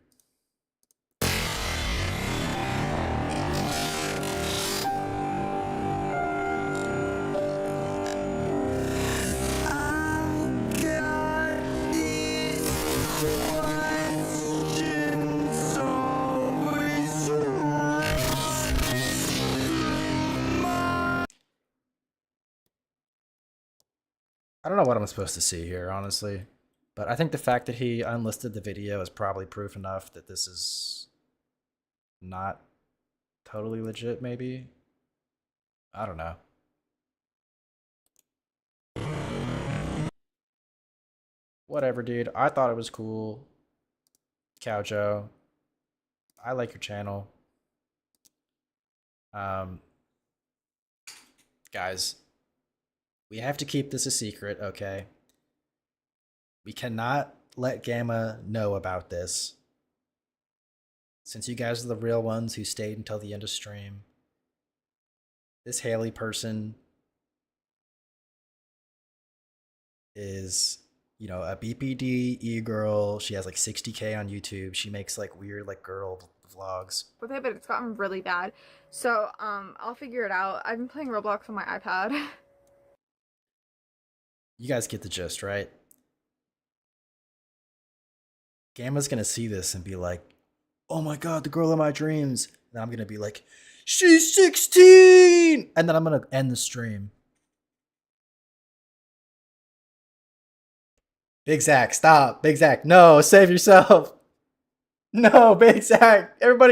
I don't know what I'm supposed to see here, honestly. But I think the fact that he unlisted the video is probably proof enough that this is not totally legit, maybe? I don't know. Whatever, dude. I thought it was cool. Cow Joe. I like your channel. Guys, we have to keep this a secret, okay? We cannot let Gamma know about this. Since you guys are the real ones who stayed until the end of stream. This Haley person is, you know, a BPD e-girl. She has like 60K on YouTube. She makes like weird like girl vlogs. With it, but it's gotten really bad. So, I'll figure it out. I've been playing Roblox on my iPad. You guys get the gist, right? Gamma's gonna see this and be like, oh my god, the girl of my dreams. And I'm gonna be like, she's 16! And then I'm gonna end the stream. Big Zach, stop. Big Zach, no, save yourself. No, Big Zach. Everybody